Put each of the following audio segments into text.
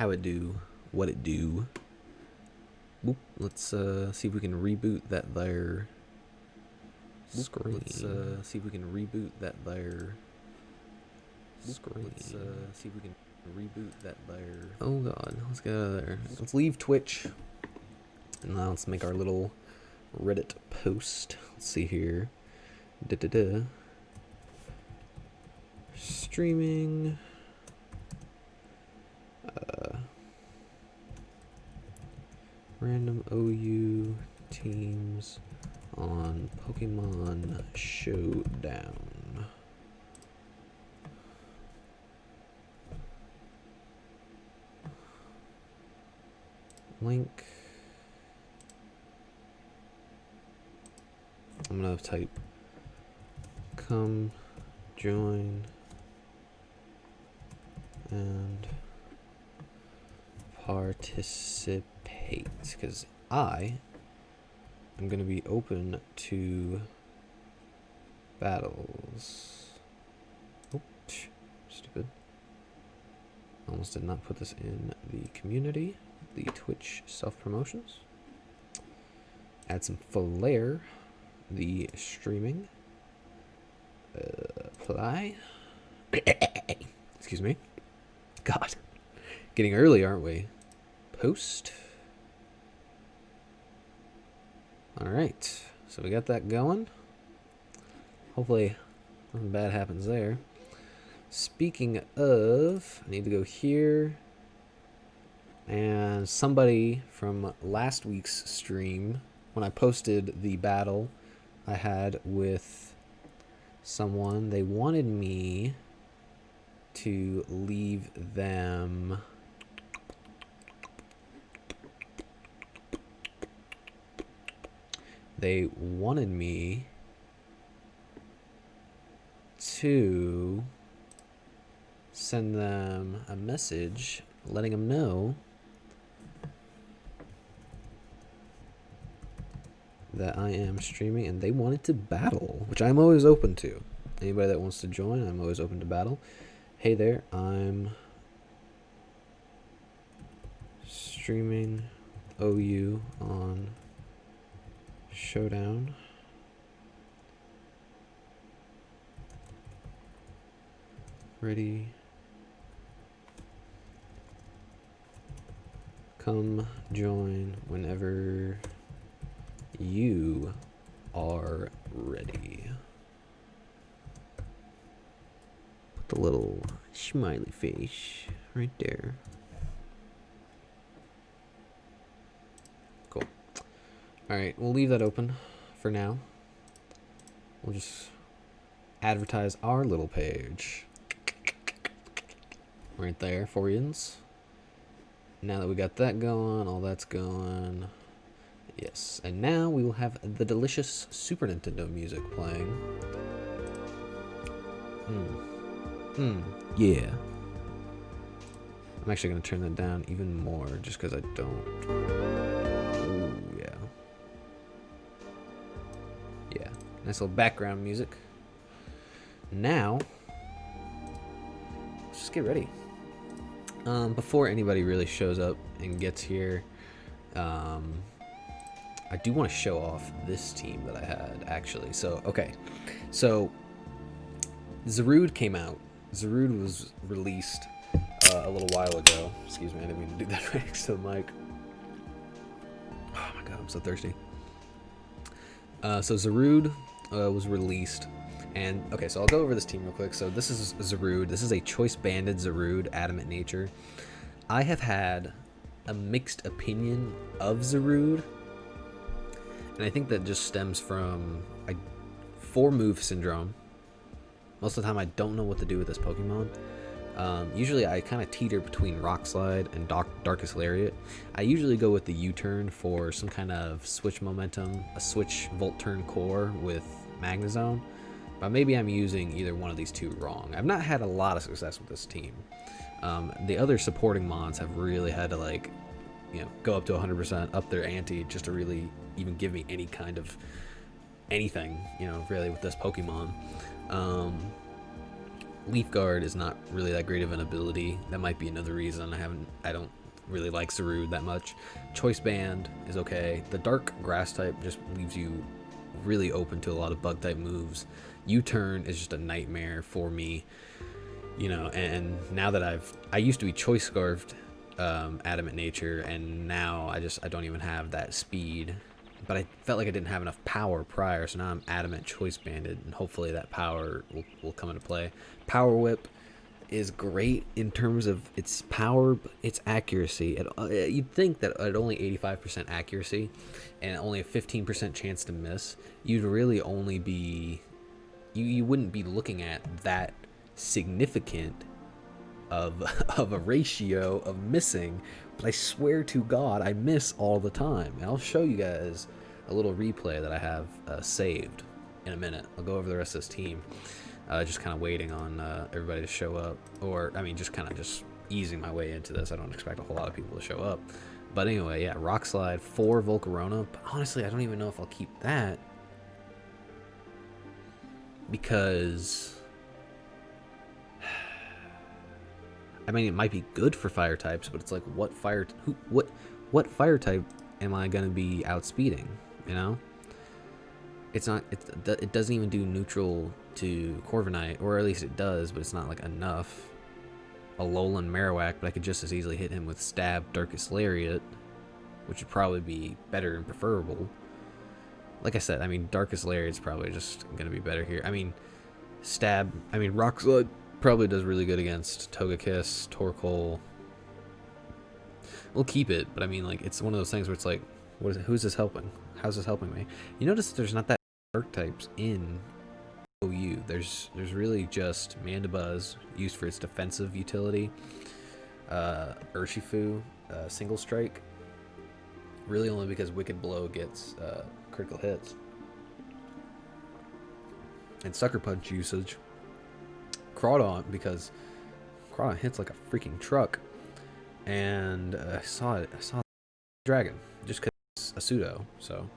how it do, what it do. Boop. Let's see if we can reboot that there screen. Let's see if we can reboot that there screen. Let's see if we can reboot that there. Oh god, let's get out of there. Let's leave Twitch. And now let's make our little Reddit post. Let's see here. Streaming. Random OU teams on Pokemon Showdown. Link. I'm gonna type come join and participate, because I am going to be open to battles. Oops, stupid. Almost did not put this in the community, the Twitch self-promotions. Add some flair, the streaming. Apply. Excuse me. God. Getting early, aren't we? Post. Alright. So we got that going. Hopefully nothing bad happens there. Speaking of, I need to go here. And somebody from last week's stream, when I posted the battle I had with someone, they wanted me to leave them to send them a message letting them know that I am streaming, and they wanted to battle, which I'm always open to. Anybody that wants to join, I'm always open to battle. Hey there, I'm streaming OU on Showdown. Ready. Come join whenever you are ready. Put the little smiley face right there. Cool. Alright, we'll leave that open for now. We'll just advertise our little page right there for yins. Now that we got that going, all that's going. Yes, and now we will have the delicious Super Nintendo music playing. Yeah. I'm actually going to turn that down even more just because I don't. Ooh, yeah. Yeah, nice little background music. Now, let's just get ready. Before anybody really shows up and gets here, I do want to show off this team that I had, actually. So, okay. So, Zarude came out. Zarude was released a little while ago. Excuse me, I didn't mean to do that right next to the mic. Oh my god, I'm so thirsty. So Zarude was released. And, okay, so I'll go over this team real quick. So this is Zarude. This is a Choice Banded Zarude, Adamant Nature. I have had a mixed opinion of Zarude. And I think that just stems from 4-move syndrome. Most of the time I don't know what to do with this Pokemon. Usually I kind of teeter between Rock Slide and Darkest Lariat. I usually go with the U-turn for some kind of switch momentum, a switch Volt Turn core with Magnezone. But maybe I'm using either one of these two wrong. I've not had a lot of success with this team. The other supporting mons have really had to go up to 100%, up their ante just to really even give me any kind of anything, really with this Pokemon. Leaf Guard is not really that great of an ability. That might be another reason I don't really like Zarude that much. Choice Band is okay. The Dark Grass type just leaves you really open to a lot of bug type moves. U-turn is just a nightmare for me, you know. And now that I used to be Choice Scarfed Adamant Nature, and now I don't even have that speed. But I felt like I didn't have enough power prior, so now I'm Adamant Choice Banded, and hopefully that power will come into play. Power Whip is great in terms of its power, but its accuracy. You'd think that at only 85% accuracy and only a 15% chance to miss, you'd really only be... You wouldn't be looking at that significant of a ratio of missing, but I swear to God, I miss all the time. And I'll show you guys a little replay that I have saved in a minute. I'll go over the rest of this team, just kind of waiting on everybody to show up, or I mean, just kind of just easing my way into this. I don't expect a whole lot of people to show up, but anyway, yeah, Rock Slide, 4 Volcarona. But honestly, I don't even know if I'll keep that because, I mean, it might be good for fire types, but it's like, what fire type am I gonna be outspeeding? You know, it's not. It doesn't even do neutral to Corviknight, or at least it does, but it's not like enough. Alolan Marowak, but I could just as easily hit him with Stab, Darkest Lariat, which would probably be better and preferable. Like I said, I mean, Darkest Lariat's probably just gonna be better here. I mean, Stab. I mean, Rock Slide probably does really good against Togekiss, Torkoal. We'll keep it, but I mean, like, it's one of those things where it's like, who's this helping? How's this helping me? You notice there's not that archetypes in OU. There's really just Mandibuzz, used for its defensive utility. Urshifu, Single Strike. Really only because Wicked Blow gets critical hits. And Sucker Punch usage. Crawdaunt, because Crawdaunt hits like a freaking truck. And I saw Dragon, just because it's a pseudo. So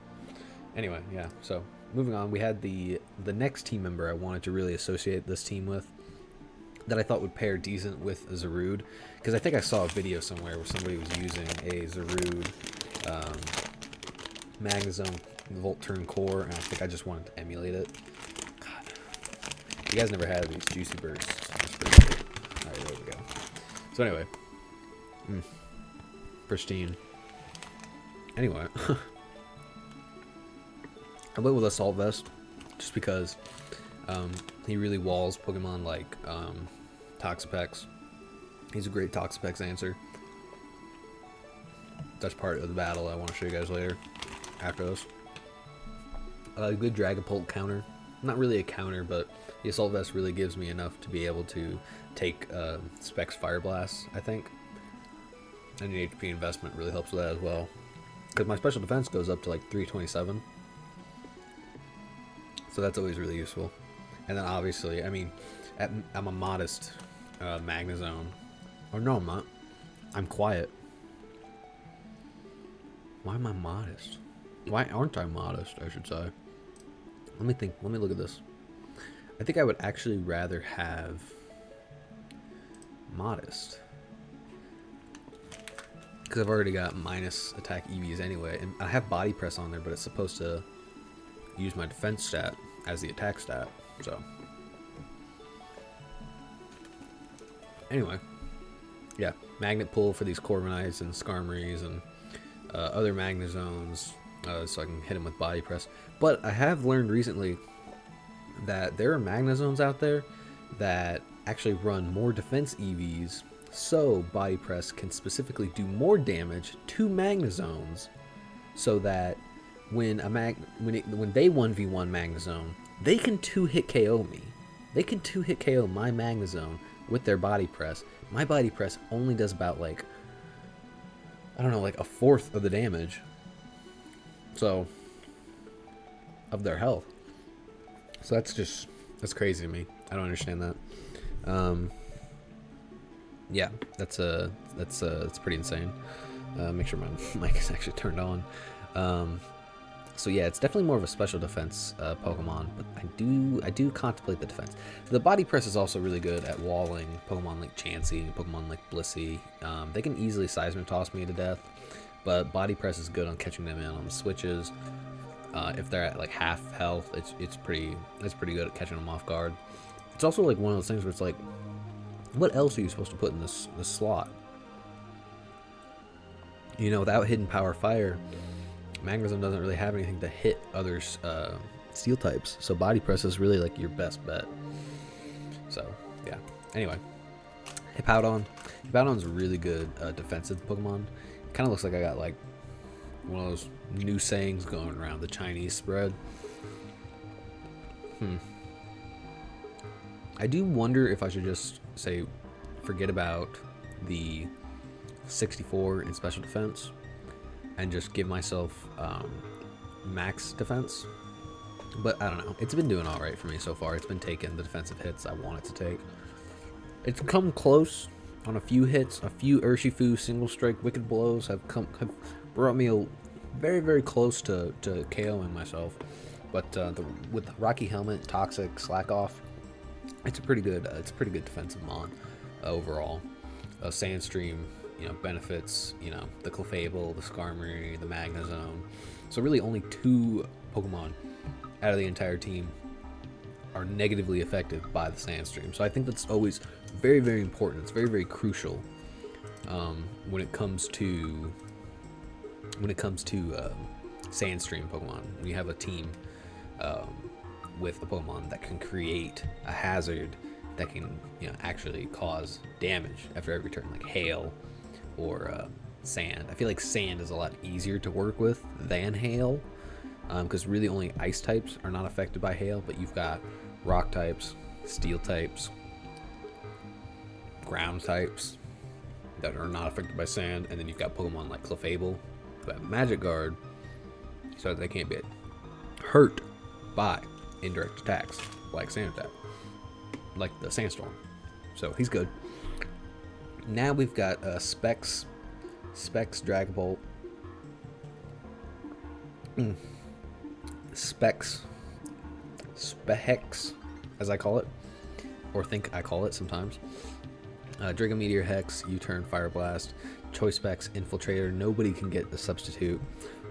anyway, yeah, so moving on, we had the next team member I wanted to really associate this team with, that I thought would pair decent with Zarude, because I think I saw a video somewhere where somebody was using a Zarude Magnezone Volt Turn Core, and I think I just wanted to emulate it. God, you guys never had these Juicy Bursts. That's pretty great. Alright, there we go. So anyway, pristine. Anyway, I went with Assault Vest just because he really walls Pokemon like Toxapex. He's a great Toxapex answer. That's part of the battle I want to show you guys later after this. A good Dragapult counter. Not really a counter, but the Assault Vest really gives me enough to be able to take Specs Fire Blast, I think. And the HP investment really helps with that as well, because my special defense goes up to like 327, so that's always really useful. And then obviously, I mean, I'm a modest Magnezone. Or no, I'm not. I'm quiet. Why am I modest? Why aren't I modest, I should say? Let me think. Let me look at this. I think I would actually rather have modest, because I've already got minus attack EVs anyway, and I have body press on there, but it's supposed to use my defense stat as the attack stat. So anyway, yeah, magnet pull for these Corviknights and Skarmories and other Magnezones, so I can hit them with body press. But I have learned recently that there are Magnezones out there that actually run more defense EVs, so body press can specifically do more damage to Magnezones, so that when when they 1v1 Magnezone, they can 2-hit KO me. They can 2-hit KO my Magnezone with their body press. My body press only does about, like, I don't know, like a fourth of the damage, so, of their health. So that's crazy to me. I don't understand that. Yeah, that's pretty insane. Make sure my mic is actually turned on. So yeah, it's definitely more of a special defense Pokemon, but I do contemplate the defense. So the body press is also really good at walling Pokemon like Chansey, Pokemon like Blissey. They can easily Seismic Toss me to death, but body press is good on catching them in on the switches. If they're at like half health, it's pretty good at catching them off guard. It's also like one of those things where it's like, what else are you supposed to put in this slot? You know, without hidden power fire, Magnezone doesn't really have anything to hit other steel types, so body press is really like your best bet. So yeah. Anyway, Hippowdon's a really good defensive Pokemon. Kind of looks like I got like one of those new sayings going around the Chinese spread. I do wonder if I should just say forget about the 64 in special defense and just give myself max defense. But I don't know. It's been doing all right for me so far. It's been taking the defensive hits I want it to take. It's come close on a few hits. A few Urshifu single strike wicked blows have brought me very, very close to KOing myself. But with Rocky Helmet, Toxic, Slack Off, it's a pretty good defensive mon overall. Sandstream, you know, benefits, you know, the Clefable, the Skarmory, the Magnezone. So really only 2 Pokemon out of the entire team are negatively affected by the Sandstream. So I think that's always very, very important. It's very, very crucial when it comes to Sandstream Pokemon. When you have a team with a Pokemon that can create a hazard that can, you know, actually cause damage after every turn, like hail or sand. I feel like sand is a lot easier to work with than hail, because really only ice types are not affected by hail, but you've got rock types, steel types, ground types that are not affected by sand, and then you've got Pokemon like Clefable who have Magic Guard so that they can't be hurt by indirect attacks like sand attack, like the Sandstorm. So he's good. Now we've got Specs Dragapult, Specs, as I call it, or think I call it sometimes. Draco Meteor, Hex, U-Turn, Fire Blast, Choice Specs, Infiltrator. Nobody can get the substitute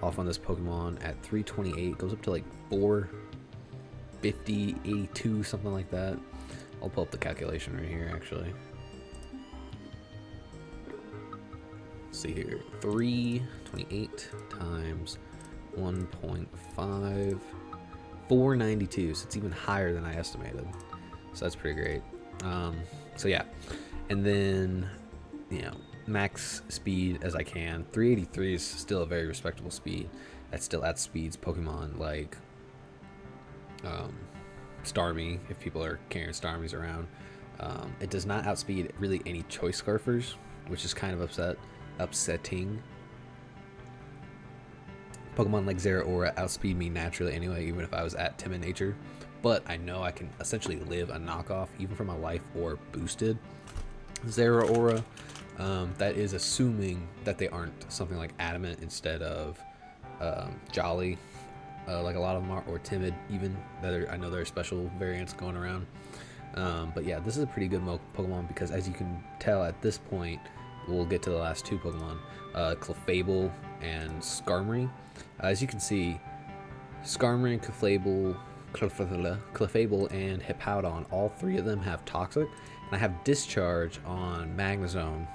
off on this Pokemon at 328. Goes up to like 450, 82, something like that. I'll pull up the calculation right here, actually. Let's see here. 328 times 1.5, 492. So it's even higher than I estimated. So that's pretty great. So yeah. And then, you know, max speed as I can. 383 is still a very respectable speed. That still outspeeds Pokemon like Starmie, if people are carrying Starmies around. It does not outspeed really any Choice Scarfers, which is kind of upsetting. Pokemon like Zeraora outspeed me naturally anyway, even if I was at Timid Nature. But I know I can essentially live a knockoff even for my Life Orb boosted Zeraora. That is assuming that they aren't something like Adamant instead of Jolly, like a lot of them are, or Timid even. I know there are special variants going around. But yeah, this is a pretty good Pokemon because, as you can tell at this point, we'll get to the last 2 Pokemon, Clefable and Skarmory. As you can see, Skarmory, Clefable, and Hippowdon, all 3 of them have Toxic. And I have Discharge on Magnezone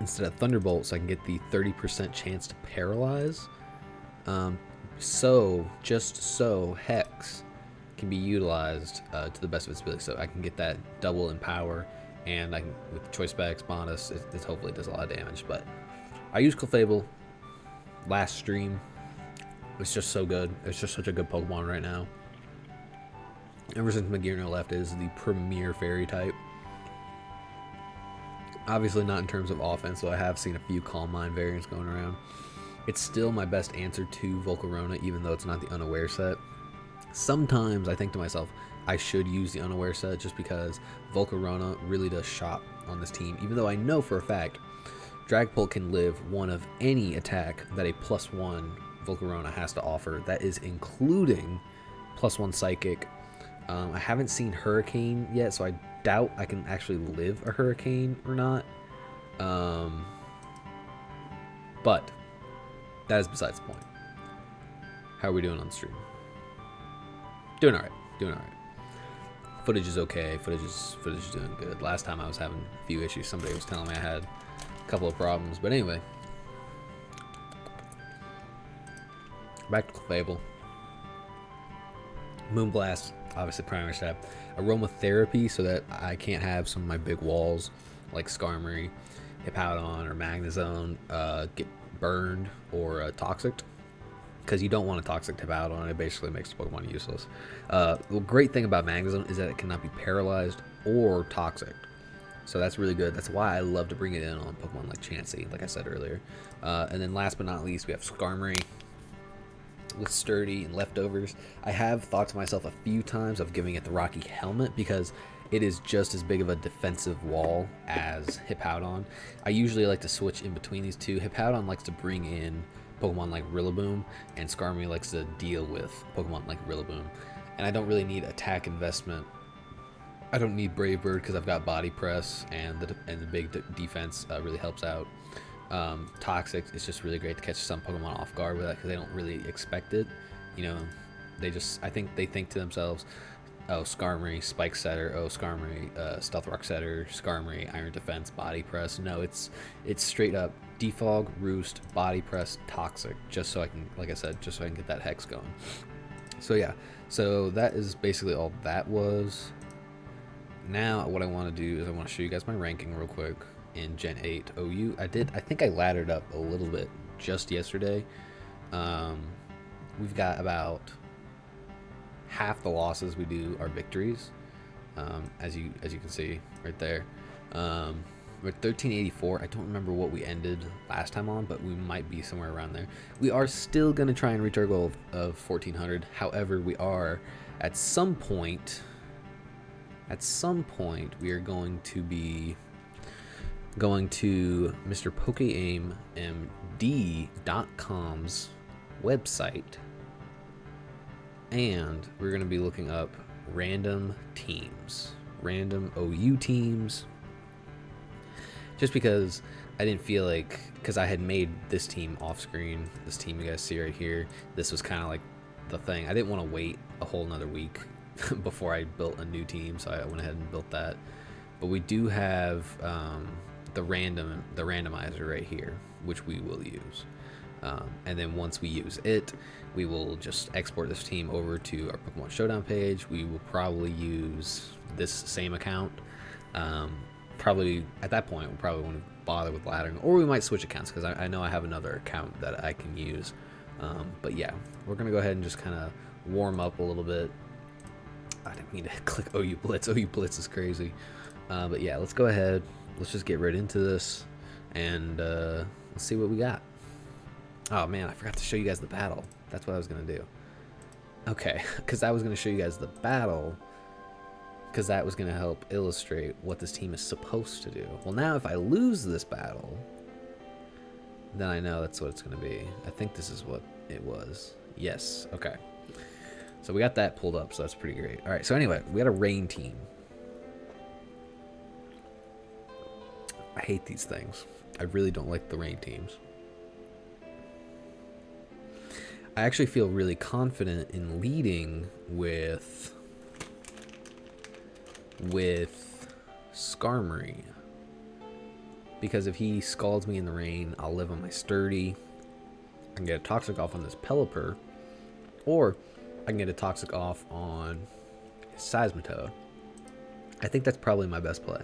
instead of Thunderbolt, so I can get the 30% chance to paralyze. Just so Hex can be utilized to the best of its ability, so I can get that double in power, and I can, with Choice Specs, Bonus, it hopefully does a lot of damage. But I used Clefable last stream. It's just so good. It's just such a good Pokemon right now. Ever since Magearno left, it is the premier fairy type. Obviously not in terms of offense, so I have seen a few Calm Mind variants going around. It's still my best answer to Volcarona, even though it's not the Unaware set. Sometimes I think to myself, I should use the Unaware set just because Volcarona really does shop on this team, even though I know for a fact Dragapult can live one of any attack that a +1 Volcarona has to offer. That is including +1 Psychic. I haven't seen Hurricane yet, so I doubt I can actually live a Hurricane or not. But that is besides the point. How are we doing on stream? Doing all right. Doing all right. Footage is okay. Footage is doing good. Last time I was having a few issues. Somebody was telling me I had a couple of problems. But anyway, back to Clefable. Moonblast, obviously primary stab. Aromatherapy, so that I can't have some of my big walls like Skarmory, Hippowdon, or Magnezone get burned or toxic. Because you don't want a toxic Hippowdon, it basically makes the Pokemon useless. The great thing about Magnezone is that it cannot be paralyzed or toxic. So that's really good. That's why I love to bring it in on Pokemon like Chansey, like I said earlier. And then last but not least, we have Skarmory with Sturdy and Leftovers. I have thought to myself a few times of giving it the Rocky Helmet because it is just as big of a defensive wall as Hippowdon. I usually like to switch in between these two. Hippowdon likes to bring in Pokemon like Rillaboom, and Skarmory likes to deal with Pokemon like Rillaboom. And I don't really need attack investment. I don't need Brave Bird because I've got Body Press, and the big defense really helps out. Toxic is just really great to catch some Pokemon off guard with that because they don't really expect it. You know, I think they think to themselves, oh, Skarmory, Spike Setter, oh, Skarmory, Stealth Rock Setter, Skarmory, Iron Defense, Body Press. No, it's straight up Defog, Roost, Body Press, Toxic, just so I can, like I said, just so I can get that Hex going. So yeah, so that is basically all that was. Now what I want to do is I want to show you guys my ranking real quick in Gen 8 OU. I think I laddered up a little bit just yesterday. We've got about half the losses we do are victories, as you can see right there. We're 1384. I don't remember what we ended last time on, but we might be somewhere around there. We are still going to try and reach our goal of 1400. However, we are at some point we are going to be going to Mr. PokeAimMD.com's website, and we're going to be looking up random teams, random OU teams, just because I didn't feel like, because I had made this team off screen, this team you guys see right here, this was kind of like the thing. I didn't want to wait a whole nother week before I built a new team, so I went ahead and built that. But we do have the randomizer right here, which we will use. And then once we use it, we will just export this team over to our Pokemon Showdown page. We will probably use this same account. Probably at that point, we probably won't bother with laddering, or we might switch accounts because I know I have another account that I can use. But yeah, we're gonna go ahead and just kind of warm up a little bit. I didn't mean to click OU Blitz. OU Blitz is crazy. But yeah, let's go ahead. Let's just get right into this, and let's see what we got. Oh man, I forgot to show you guys the battle. That's what I was gonna do. Okay, because I was gonna show you guys the battle, because that was gonna help illustrate what this team is supposed to do. Well, now if I lose this battle, then I know that's what it's gonna be. I think this is what it was. Yes. Okay. So we got that pulled up, so that's pretty great. All right. So anyway, we got a rain team. I hate these things. I really don't like the rain teams. I actually feel really confident in leading with Skarmory, because if he scalds me in the rain, I'll live on my Sturdy. I can get a Toxic off on this Pelipper, or I can get a Toxic off on his Seismitoad. I think that's probably my best play.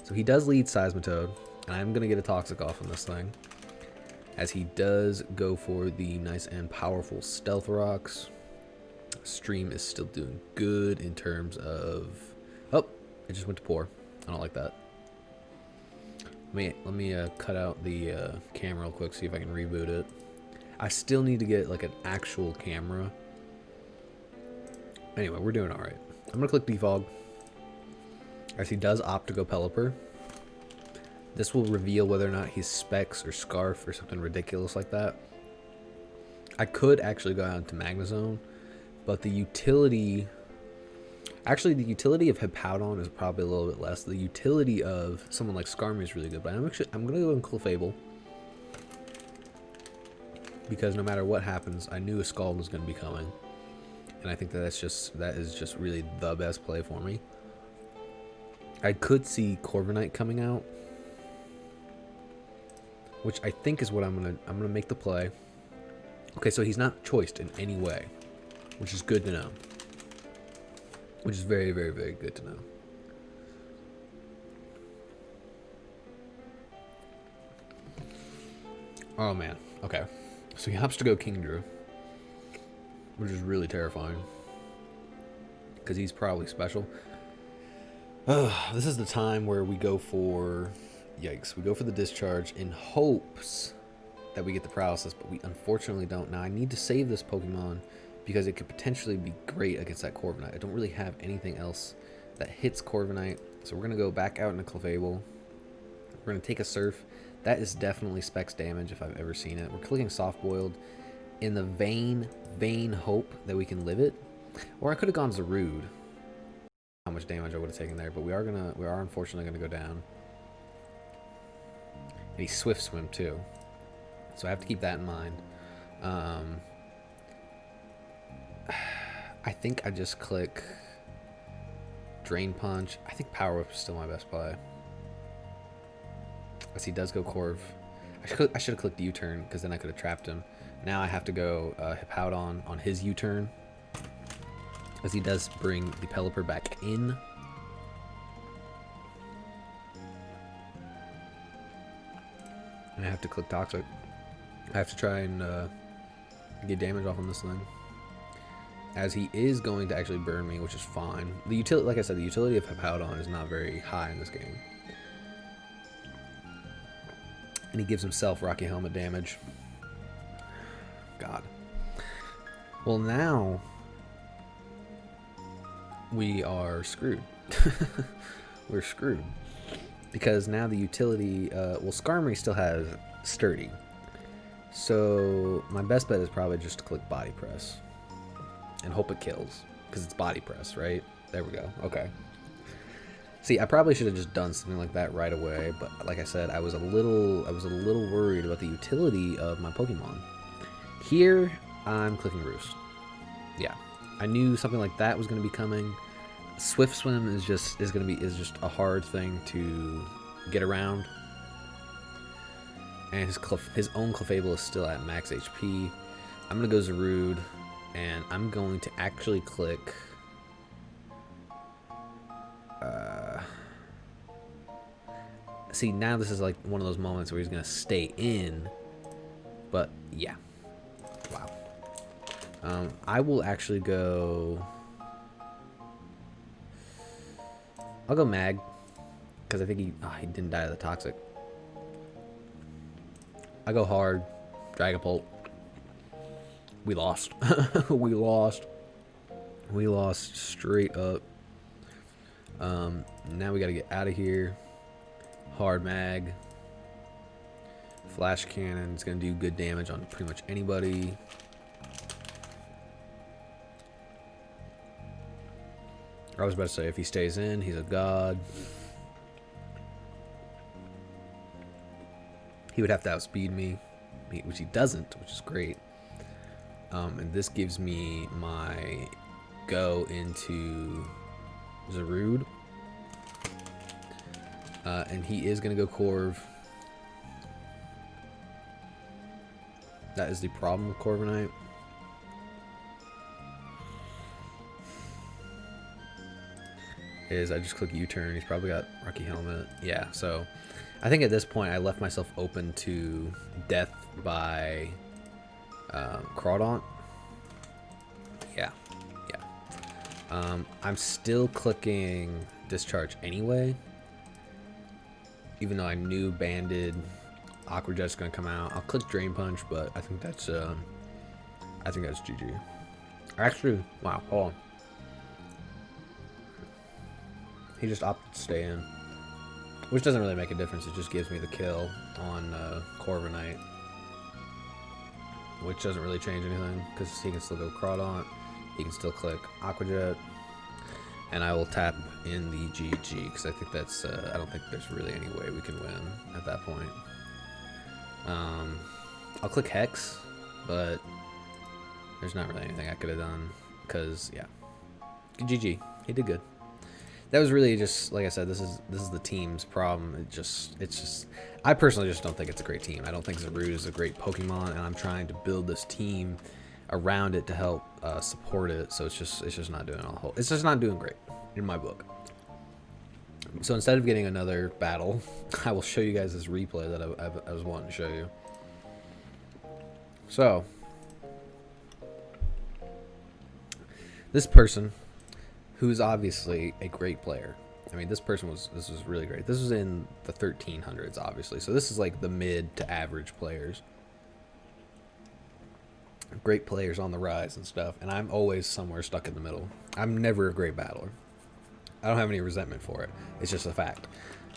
So he does lead Seismitoad, and I'm going to get a Toxic off on this thing, as he does go for the nice and powerful Stealth Rocks. Stream is still doing good in terms of... Oh, it just went to poor. I don't like that. Let me cut out the camera real quick, see if I can reboot it. I still need to get like an actual camera. Anyway, we're doing all right. I'm going to click Defog, as he does opt to go Pelipper. This will reveal whether or not he's Specs or Scarf or something ridiculous like that. I could actually go out into Magnezone, but the utility... Actually, the utility of Hippowdon is probably a little bit less. The utility of someone like Skarmory is really good, but I'm going to go in Clefable. Because no matter what happens, I knew a Scald was going to be coming. And I think that is just really the best play for me. I could see Corviknight coming out, which I think is what I'm gonna make the play. Okay, so he's not choiced in any way, which is good to know. Which is very, very, very good to know. Oh man, okay. So he opts to go Kingdra, which is really terrifying. Because he's probably special. This is the time where we go for... Yikes. We go for the Discharge in hopes that we get the Paralysis, but we unfortunately don't. Now, I need to save this Pokemon because it could potentially be great against that Corviknight. I don't really have anything else that hits Corviknight, so we're going to go back out into Clefable. We're going to take a Surf. That is definitely Specs damage if I've ever seen it. We're clicking Soft Boiled in the vain hope that we can live it. Or I could have gone Zarude. How much damage I would have taken there, but we are unfortunately gonna go down. And he Swift Swim too, so I have to keep that in mind. I think I just click Drain Punch. I think Power Whip is still my best play. As he does go Corv. I should have clicked U-turn because then I could have trapped him. Now I have to go Hippowdon on his U-turn, as he does bring the Pelipper back in. And I have to click Toxic. I have to try and get damage off on this thing, as he is going to actually burn me, which is fine. The utility, like I said, the utility of Hippowdon is not very high in this game. And he gives himself Rocky Helmet damage. God. Well, now we are screwed. We're screwed. Because now the utility... well, Skarmory still has Sturdy. So my best bet is probably just to click Body Press. And hope it kills. Because it's Body Press, right? There we go. Okay. See, I probably should have just done something like that right away. But like I said, I was a little worried about the utility of my Pokemon. Here, I'm clicking Roost. Yeah. I knew something like that was going to be coming. Swift Swim is just a hard thing to get around. And his own Clefable is still at max HP. I'm going to go Zarude, and I'm going to actually click see, now this is like one of those moments where he's going to stay in, but yeah. Wow. I will actually go... I'll go Mag, because I think he didn't die to the Toxic. I go hard. Dragapult. We lost. We lost. We lost straight up. Now we got to get out of here. Hard Mag. Flash Cannon is going to do good damage on pretty much anybody. I was about to say, if he stays in, he's a god. He would have to outspeed me, which he doesn't, which is great. And this gives me my go into Zarude. And he is going to go Corv. That is the problem with Corviknight. Is I just click U-turn. He's probably got Rocky Helmet. Yeah, so I think at this point I left myself open to death by Crawdaunt. Yeah. I'm still clicking Discharge anyway, even though I knew Banded Aqua Jet's gonna come out. I'll click Drain Punch, but I think that's GG. Actually, wow, hold on. He just opted to stay in, which doesn't really make a difference. It just gives me the kill on Corviknight. which doesn't really change anything because he can still go Crawdaunt, he can still click Aqua Jet, and I will tap in the GG because I think that's, I don't think there's really any way we can win at that point. I'll click Hex, but there's not really anything I could have done because, yeah. GG. He did good. That was really just, like I said, this is the team's problem. It's just I personally just don't think it's a great team. I don't think Zarude is a great Pokemon, and I'm trying to build this team around it to help support it. So it's just not doing it's just not doing great in my book. So instead of getting another battle, I will show you guys this replay that I was wanting to show you. So this person, who's obviously a great player. I mean, this was really great. This was in the 1300s, obviously. So this is like the mid to average players. Great players on the rise and stuff. And I'm always somewhere stuck in the middle. I'm never a great battler. I don't have any resentment for it. It's just a fact.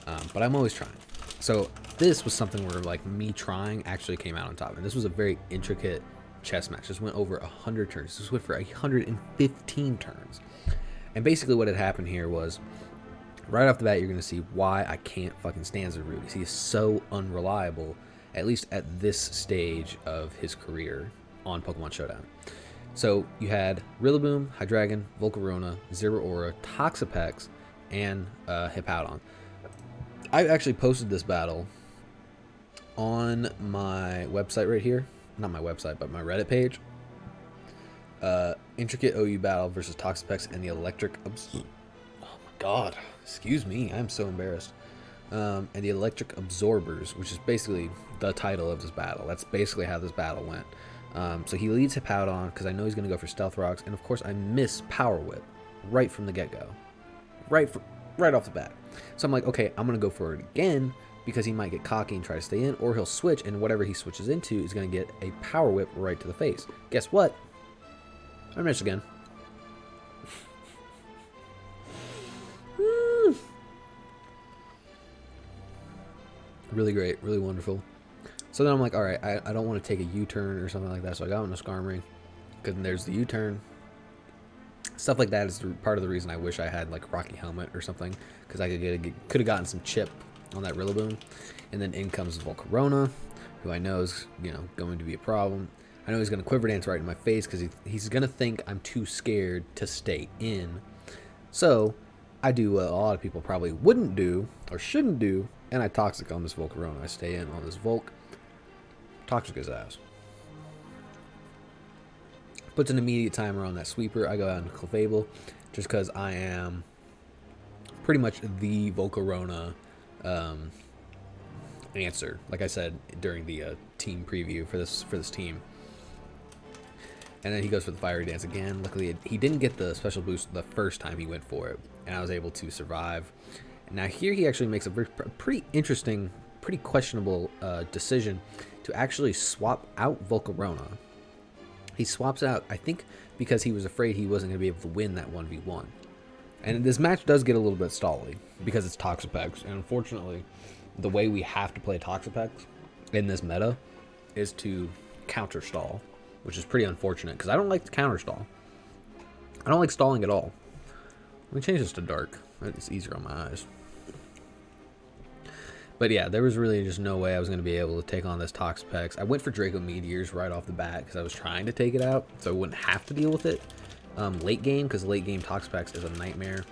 But I'm always trying. So this was something where like me trying actually came out on top. And this was a very intricate chess match. This went over 100 turns. This went for 115 turns. And basically what had happened here was, right off the bat, you're going to see why I can't fucking stand Zarude. He is so unreliable, at least at this stage of his career on Pokemon Showdown. So you had Rillaboom, Hydreigon, Volcarona, Zeraora, Toxapex, and Hippowdon. I actually posted this battle on my website right here. Not my website, but my Reddit page. Intricate OU battle versus Toxapex and the Electric... Oh my god. Excuse me. I'm so embarrassed. And the Electric Absorbers, which is basically the title of this battle. That's basically how this battle went. So he leads Hippowdon because I know he's going to go for Stealth Rocks. And of course I miss Power Whip right from the get-go. Right off the bat. So I'm like, okay, I'm going to go for it again because he might get cocky and try to stay in, or he'll switch, and whatever he switches into is going to get a Power Whip right to the face. Guess what? I missed again. Really great, really wonderful. So then I'm like, all right, I don't want to take a U-turn or something like that, so I got on a Skarmory, because there's the U-turn. Stuff like that is part of the reason I wish I had like Rocky Helmet or something, because I could have gotten some chip on that Rillaboom. And then in comes Volcarona, who I know is, you know, going to be a problem. I know he's going to Quiver Dance right in my face because he's going to think I'm too scared to stay in. So I do what a lot of people probably wouldn't do or shouldn't do, and I Toxic on this Volcarona. I stay in on this Volk. Toxic his ass. Puts an immediate timer on that Sweeper. I go out into Clefable just because I am pretty much the Volcarona answer. Like I said during the team preview for this team. And then he goes for the Fiery Dance again. Luckily, he didn't get the special boost the first time he went for it, and I was able to survive. Now here he actually makes a pretty interesting, pretty questionable decision to actually swap out Volcarona. He swaps out, I think, because he was afraid he wasn't going to be able to win that 1v1. And this match does get a little bit stally because it's Toxapex, and unfortunately, the way we have to play Toxapex in this meta is to counter stall, which is pretty unfortunate because I don't like the counter stall. I don't like stalling at all. Let me change this to dark. It's easier on my eyes. But yeah, there was really just no way I was going to be able to take on this Toxapex. I went for Draco Meteors right off the bat because I was trying to take it out so I wouldn't have to deal with it late game, because late game Toxapex is a nightmare.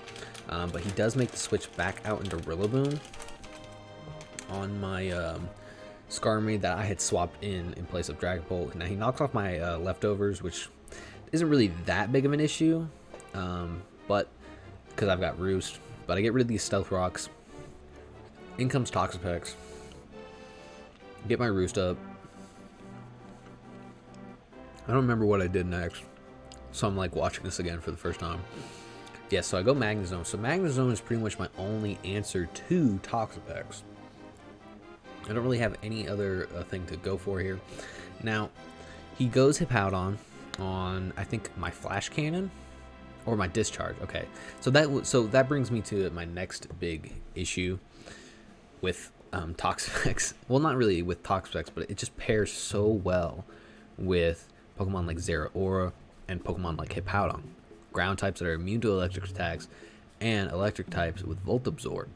But he does make the switch back out into Rillaboom on my Skarmory that I had swapped in place of Dragapult. Now he knocks off my leftovers, which isn't really that big of an issue, but because I've got Roost. But I get rid of these Stealth Rocks. In comes Toxapex. Get my Roost up. I don't remember what I did next, so I'm like watching this again for the first time. Yeah, so I go Magnezone. So Magnezone is pretty much my only answer to Toxapex. I don't really have any other thing to go for here. Now, he goes Hippowdon on, I think, my Flash Cannon or my Discharge. Okay, so that brings me to my next big issue with Toxapex. Well, not really with Toxapex, but it just pairs so well with Pokemon like Zeraora and Pokemon like Hippowdon, ground types that are immune to electric attacks, and electric types with Volt Absorb.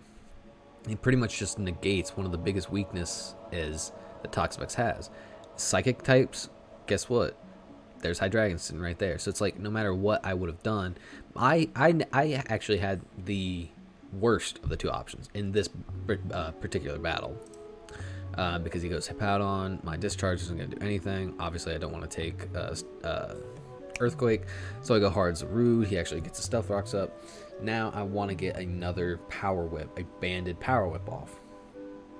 It pretty much just negates one of the biggest weaknesses that Toxapex has. Psychic types, guess what? There's Hydreigon sitting right there. So it's like no matter what I would have done, I actually had the worst of the two options in this particular battle. Because he goes Hippowdon, my discharge isn't going to do anything. Obviously, I don't want to take Earthquake, so I go hard Zarude. He actually gets the Stealth Rocks up. Now I want to get another Power Whip, a banded Power Whip off.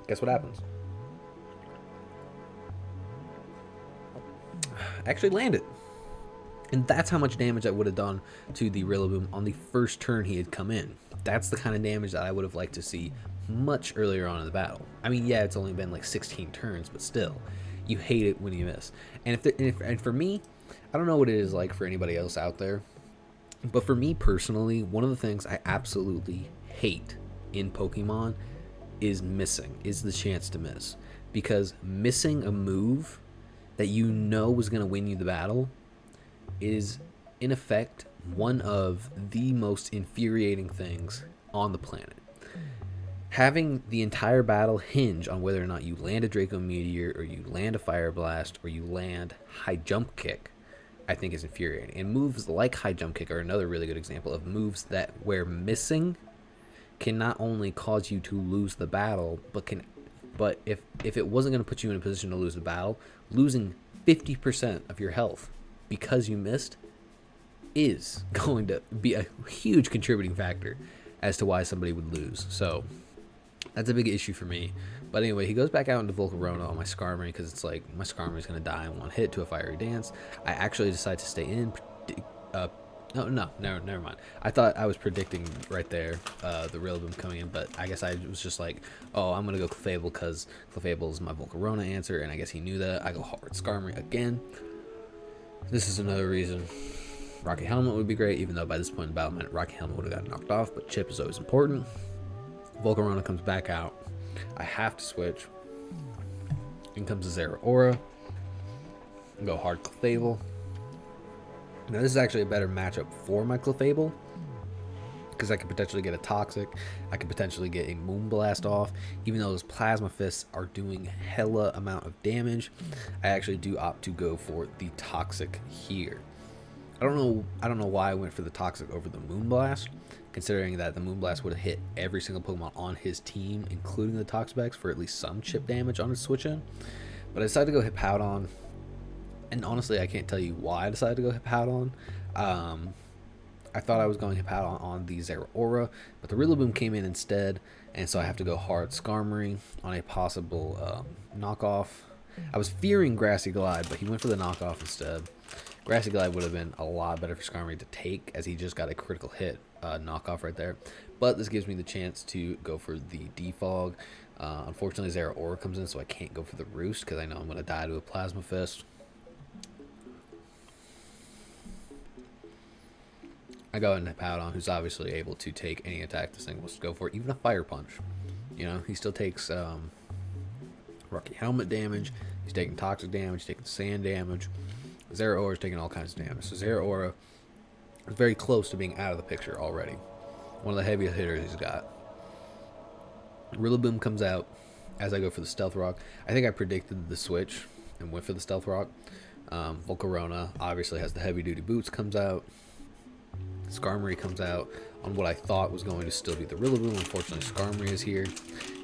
Guess what happens? I actually landed. And that's how much damage I would have done to the Rillaboom on the first turn he had come in. That's the kind of damage that I would have liked to see much earlier on in the battle. I mean, yeah, it's only been like 16 turns, but still, you hate it when you miss. And and for me, I don't know what it is like for anybody else out there, but for me personally, one of the things I absolutely hate in Pokemon is the chance to miss. Because missing a move that you know was going to win you the battle is, in effect, one of the most infuriating things on the planet. Having the entire battle hinge on whether or not you land a Draco Meteor, or you land a Fire Blast, or you land High Jump Kick, I think is infuriating. And moves like High Jump Kick are another really good example of moves that where missing can not only cause you to lose the battle, but if it wasn't going to put you in a position to lose the battle, losing 50% of your health because you missed is going to be a huge contributing factor as to why somebody would lose. So that's a big issue for me. But anyway, he goes back out into Volcarona on my Skarmory because it's like my Skarmory is going to die in one hit to a Fiery Dance. I actually decide to stay in. Never mind. I thought I was predicting right there the Rillaboom coming in, but I guess I was just like, oh, I'm going to go Clefable because Clefable is my Volcarona answer, and I guess he knew that. I go hard Skarmory again. This is another reason Rocky Helmet would be great, even though by this point in the battle, Rocky Helmet would have gotten knocked off, but Chip is always important. Volcarona comes back out. I have to switch. In comes a Zeraora. Go hard Clefable. Now this is actually a better matchup for my Clefable, because I could potentially get a Toxic. I could potentially get a Moonblast off. Even though those Plasma Fists are doing hella amount of damage, I actually do opt to go for the Toxic here. I don't know why I went for the Toxic over the Moonblast, considering that the Moonblast would have hit every single Pokemon on his team, including the Toxapex, for at least some chip damage on his switch in. But I decided to go Hippowdon, and honestly, I can't tell you why I decided to go Hippowdon. I thought I was going Hippowdon on the Zeraora, but the Rillaboom came in instead, and so I have to go hard Skarmory on a possible knockoff. I was fearing Grassy Glide, but he went for the knockoff instead. Grassy Glide would have been a lot better for Skarmory to take, as he just got a critical hit knockoff right there. But this gives me the chance to go for the Defog. Unfortunately, Zeraora comes in, so I can't go for the Roost, because I know I'm going to die to a Plasma Fist. I go into Hippowdon, who's obviously able to take any attack this thing wants to go for, even a Fire Punch. You know, he still takes Rocky Helmet damage, he's taking Toxic damage, he's taking Sand damage. Zeraora is taking all kinds of damage. So Zeraora is very close to being out of the picture already. One of the heaviest hitters he's got. Rillaboom comes out as I go for the Stealth Rock. I think I predicted the switch and went for the Stealth Rock. Volcarona obviously has the heavy duty boots, comes out. Skarmory comes out on what I thought was going to still be the Rillaboom. Unfortunately, Skarmory is here,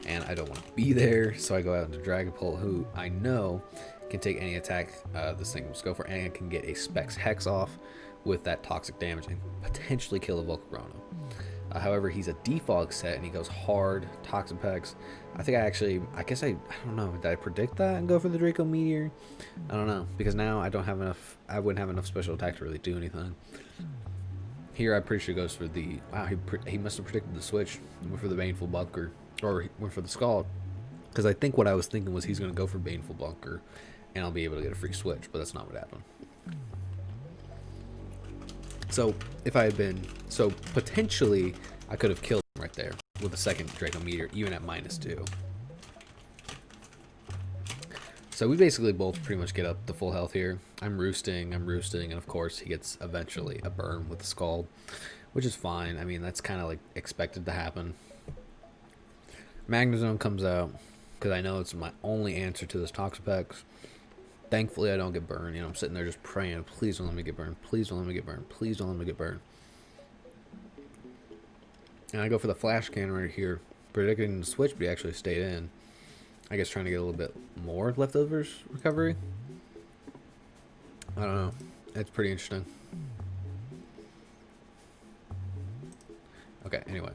and I don't want to be there, so I go out into Dragapult, who I know can take any attack this thing must go for, and I can get a Specs Hex off with that Toxic damage and potentially kill the Volcarona. However, he's a Defog set, and he goes hard Toxapex. I guess I don't know, did I predict that and go for the Draco Meteor? I don't know, because now I wouldn't have enough special attack to really do anything. Here, I'm pretty sure goes for the... Wow, he must have predicted the switch. He went for the Baneful Bunker. Or he went for the Scald. Because I think what I was thinking was he's going to go for Baneful Bunker, and I'll be able to get a free switch, but that's not what happened. So, if I had been... So, potentially, I could have killed him right there with a second Draco Meteor, even at -2. So we basically both pretty much get up to full health here. I'm roosting, and of course he gets eventually a burn with the Scald, which is fine. I mean, that's kind of like expected to happen. Magnezone comes out, because I know it's my only answer to this Toxapex. Thankfully, I don't get burned. You know, I'm sitting there just praying, please don't let me get burned. Please don't let me get burned. Please don't let me get burned. And I go for the Flash Cannon right here, predicting the switch, but he actually stayed in. I guess trying to get a little bit more leftovers recovery. I don't know. It's pretty interesting. Okay, anyway.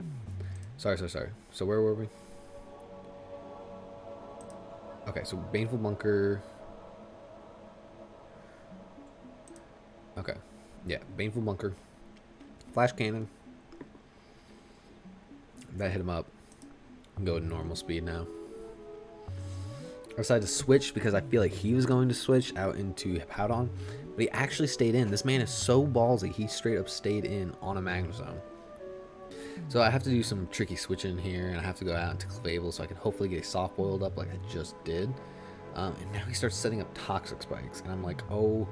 Sorry. So where were we? Okay, so Baneful Bunker. Okay. Yeah, Baneful Bunker. Flash Cannon. That hit him up. I'm going to normal speed now. I decided to switch because I feel like he was going to switch out into Hippowdon, but he actually stayed in. This man is so ballsy. He straight up stayed in on a Magnezone. So I have to do some tricky switching here, and I have to go out into Clavable so I can hopefully get soft boiled up like I just did. And now he starts setting up Toxic Spikes, and I'm like, oh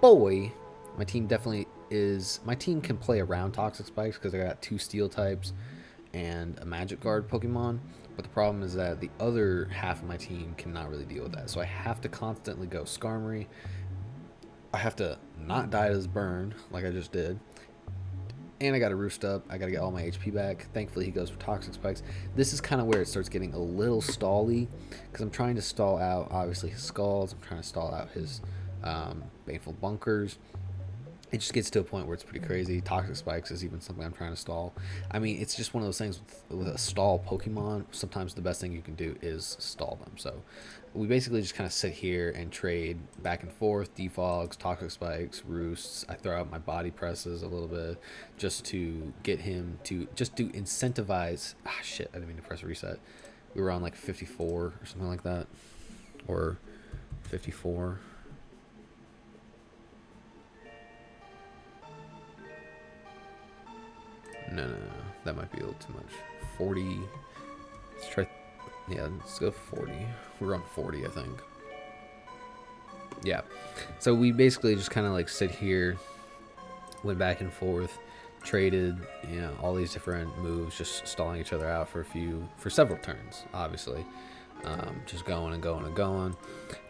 boy. My team definitely is... My team can play around Toxic Spikes because I got 2 Steel types and a Magic Guard Pokemon. But the problem is that the other half of my team cannot really deal with that. So I have to constantly go Skarmory. I have to not die to this burn like I just did. And I got to roost up. I got to get all my HP back. Thankfully, he goes for Toxic Spikes. This is kind of where it starts getting a little stally, because I'm trying to stall out, obviously, his Scalds. I'm trying to stall out his Baneful Bunkers. It just gets to a point where it's pretty crazy. Toxic Spikes is even something I'm trying to stall. I mean, it's just one of those things with a stall Pokemon. Sometimes the best thing you can do is stall them. So we basically just kind of sit here and trade back and forth. Defogs, Toxic Spikes, Roosts. I throw out my Body Presses a little bit just to get him to, just to incentivize. Ah, shit, I didn't mean to press reset. We were on like 54 or something like that. Or 54. No, that might be a little too much. 40. Let's try. Yeah, let's go 40. We're on 40, I think. Yeah. So we basically just kind of like sit here, went back and forth, traded, you know, all these different moves, just stalling each other out for several turns, obviously. Just going and going and going.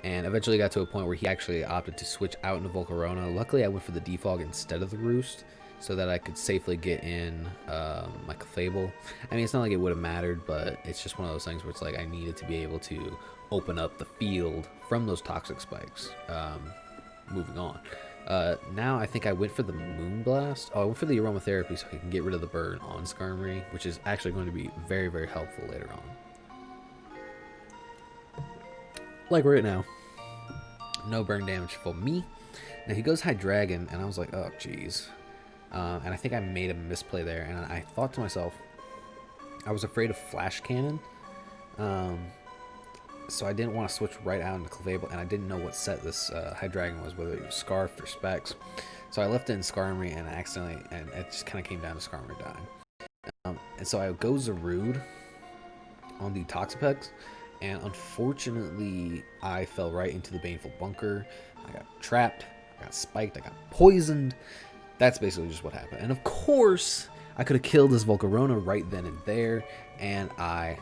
And eventually got to a point where he actually opted to switch out into Volcarona. Luckily, I went for the Defog instead of the Roost, so that I could safely get in my Clefable. I mean, it's not like it would have mattered, but it's just one of those things where it's like I needed to be able to open up the field from those Toxic Spikes. Moving on. Now I think I went for the Moonblast. Oh, I went for the Aromatherapy so I can get rid of the burn on Skarmory, which is actually going to be very, very helpful later on. Like right now. No burn damage for me. Now he goes Hydreigon, and I was like, oh, jeez. And I think I made a misplay there, and I thought to myself, I was afraid of Flash Cannon, so I didn't want to switch right out into Clefable, and I didn't know what set this Hydreigon was, whether it was Scarfed or Specs, so I left it in Skarmory, and and it just kind of came down to Skarmory dying. And so I go Zarude on the Toxapex, and unfortunately, I fell right into the Baneful Bunker. I got trapped, I got spiked, I got poisoned. That's basically just what happened. And of course, I could have killed this Volcarona right then and there, and I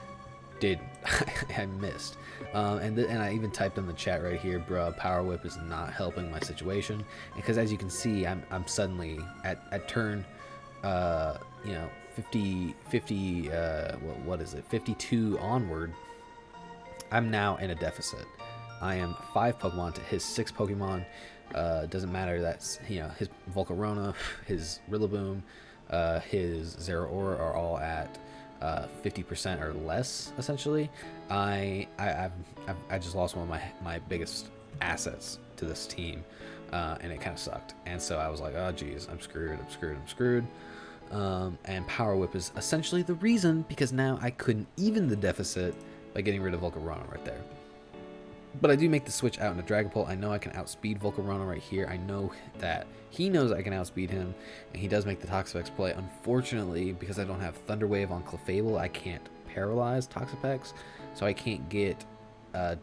didn't. I missed. And I even typed in the chat right here, bruh, Power Whip is not helping my situation. Because as you can see, I'm suddenly at turn, you know, 50, what is it, 52 onward, I'm now in a deficit. I am 5 Pokemon to his 6 Pokemon. Doesn't matter, that's, you know, his Volcarona, his Rillaboom, his Zeraora are all at 50% or less, essentially. I just lost one of my biggest assets to this team, and it kind of sucked. And so I was like, oh geez, I'm screwed. And Power Whip is essentially the reason, because now I couldn't even the deficit by getting rid of Volcarona right there. But I do make the switch out into Dragapult. I know I can outspeed Volcarona right here. I know that he knows I can outspeed him, and he does make the Toxapex play. Unfortunately, because I don't have Thunder Wave on Clefable, I can't paralyze Toxapex, so I can't get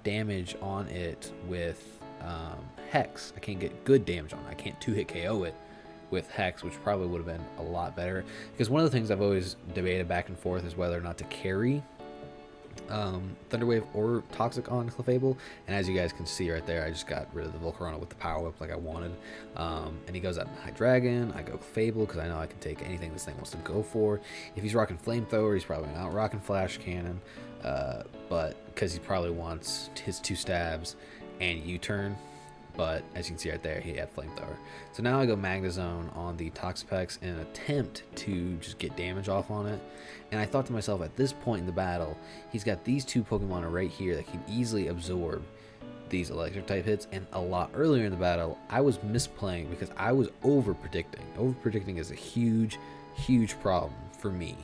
damage on it with Hex. I can't get good damage on it. I can't 2-hit KO it with Hex, which probably would have been a lot better. Because one of the things I've always debated back and forth is whether or not to carry Thunderwave or Toxic on Clefable, and as you guys can see right there, I just got rid of the Volcarona with the Power Whip like I wanted. And he goes out in High Dragon. I go Clefable because I know I can take anything this thing wants to go for. If he's rocking Flamethrower, he's probably not rocking Flash Cannon, but because he probably wants his 2 stabs and U-turn. But as you can see right there, he had Flamethrower. So now I go Magnezone on the Toxapex in an attempt to just get damage off on it. And I thought to myself, at this point in the battle, he's got these 2 Pokemon right here that can easily absorb these electric type hits. And a lot earlier in the battle, I was misplaying because I was over predicting. Over predicting is a huge problem for me.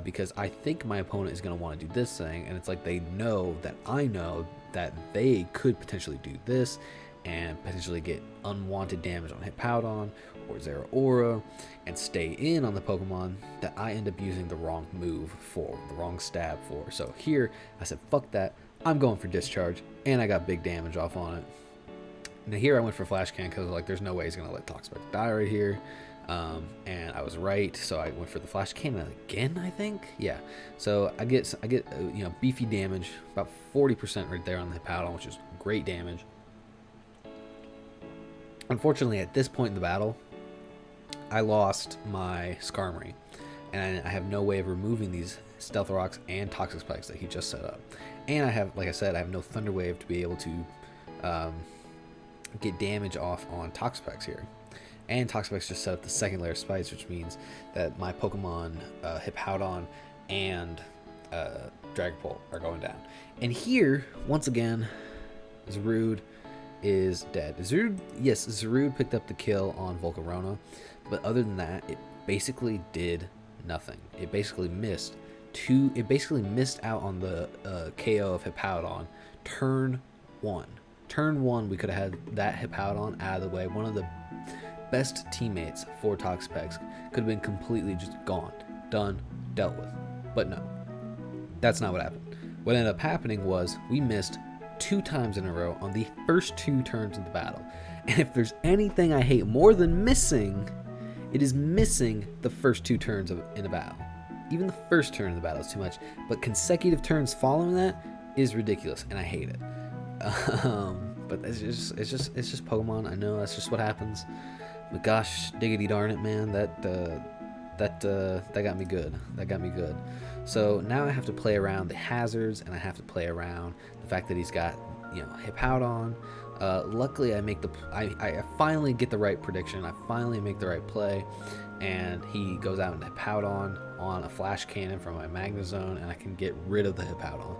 Because I think my opponent is going to want to do this thing, and it's like they know that I know that they could potentially do this and potentially get unwanted damage on Hippowdon or Zeraora and stay in on the Pokemon that I end up using the wrong move for, the wrong stab for. So here, I said, fuck that, I'm going for Discharge, and I got big damage off on it. Now here I went for Flash Cannon because like there's no way he's going to let Toxapex die right here. And I was right, so I went for the Flash Cannon again, I think. Yeah, so I get you know, beefy damage, about 40% right there on the Hippowdon, which is great damage. Unfortunately, at this point in the battle, I lost my Skarmory, and I have no way of removing these Stealth Rocks and Toxic Spikes that he just set up. And I have, like I said, I have no Thunder Wave to be able to get damage off on Toxapex here. And Toxapex just set up the second layer of spikes, which means that my Pokemon Hippowdon and Dragapult are going down. And here, once again, Zarude is dead. Zarude picked up the kill on Volcarona, but other than that, it basically did nothing. It basically missed out on the KO of Hippowdon. Turn 1, we could have had that Hippowdon out of the way. One of the best teammates for Toxapex could have been completely just gone, done, dealt with. But no, that's not what happened. What ended up happening was we missed 2 times in a row on the first 2 turns of the battle. And if there's anything I hate more than missing, it is missing the first 2 turns in a battle. Even the first turn of the battle is too much, but consecutive turns following that is ridiculous, and I hate it. But it's just Pokemon. I know that's just what happens. But gosh, diggity darn it, man, that got me good. That got me good. So now I have to play around the hazards, and I have to play around the fact that he's got, you know, Hippowdon. Luckily, I finally get the right prediction. I finally make the right play, and he goes out into Hippowdon on a Flash Cannon from my Magnezone, and I can get rid of the Hippowdon.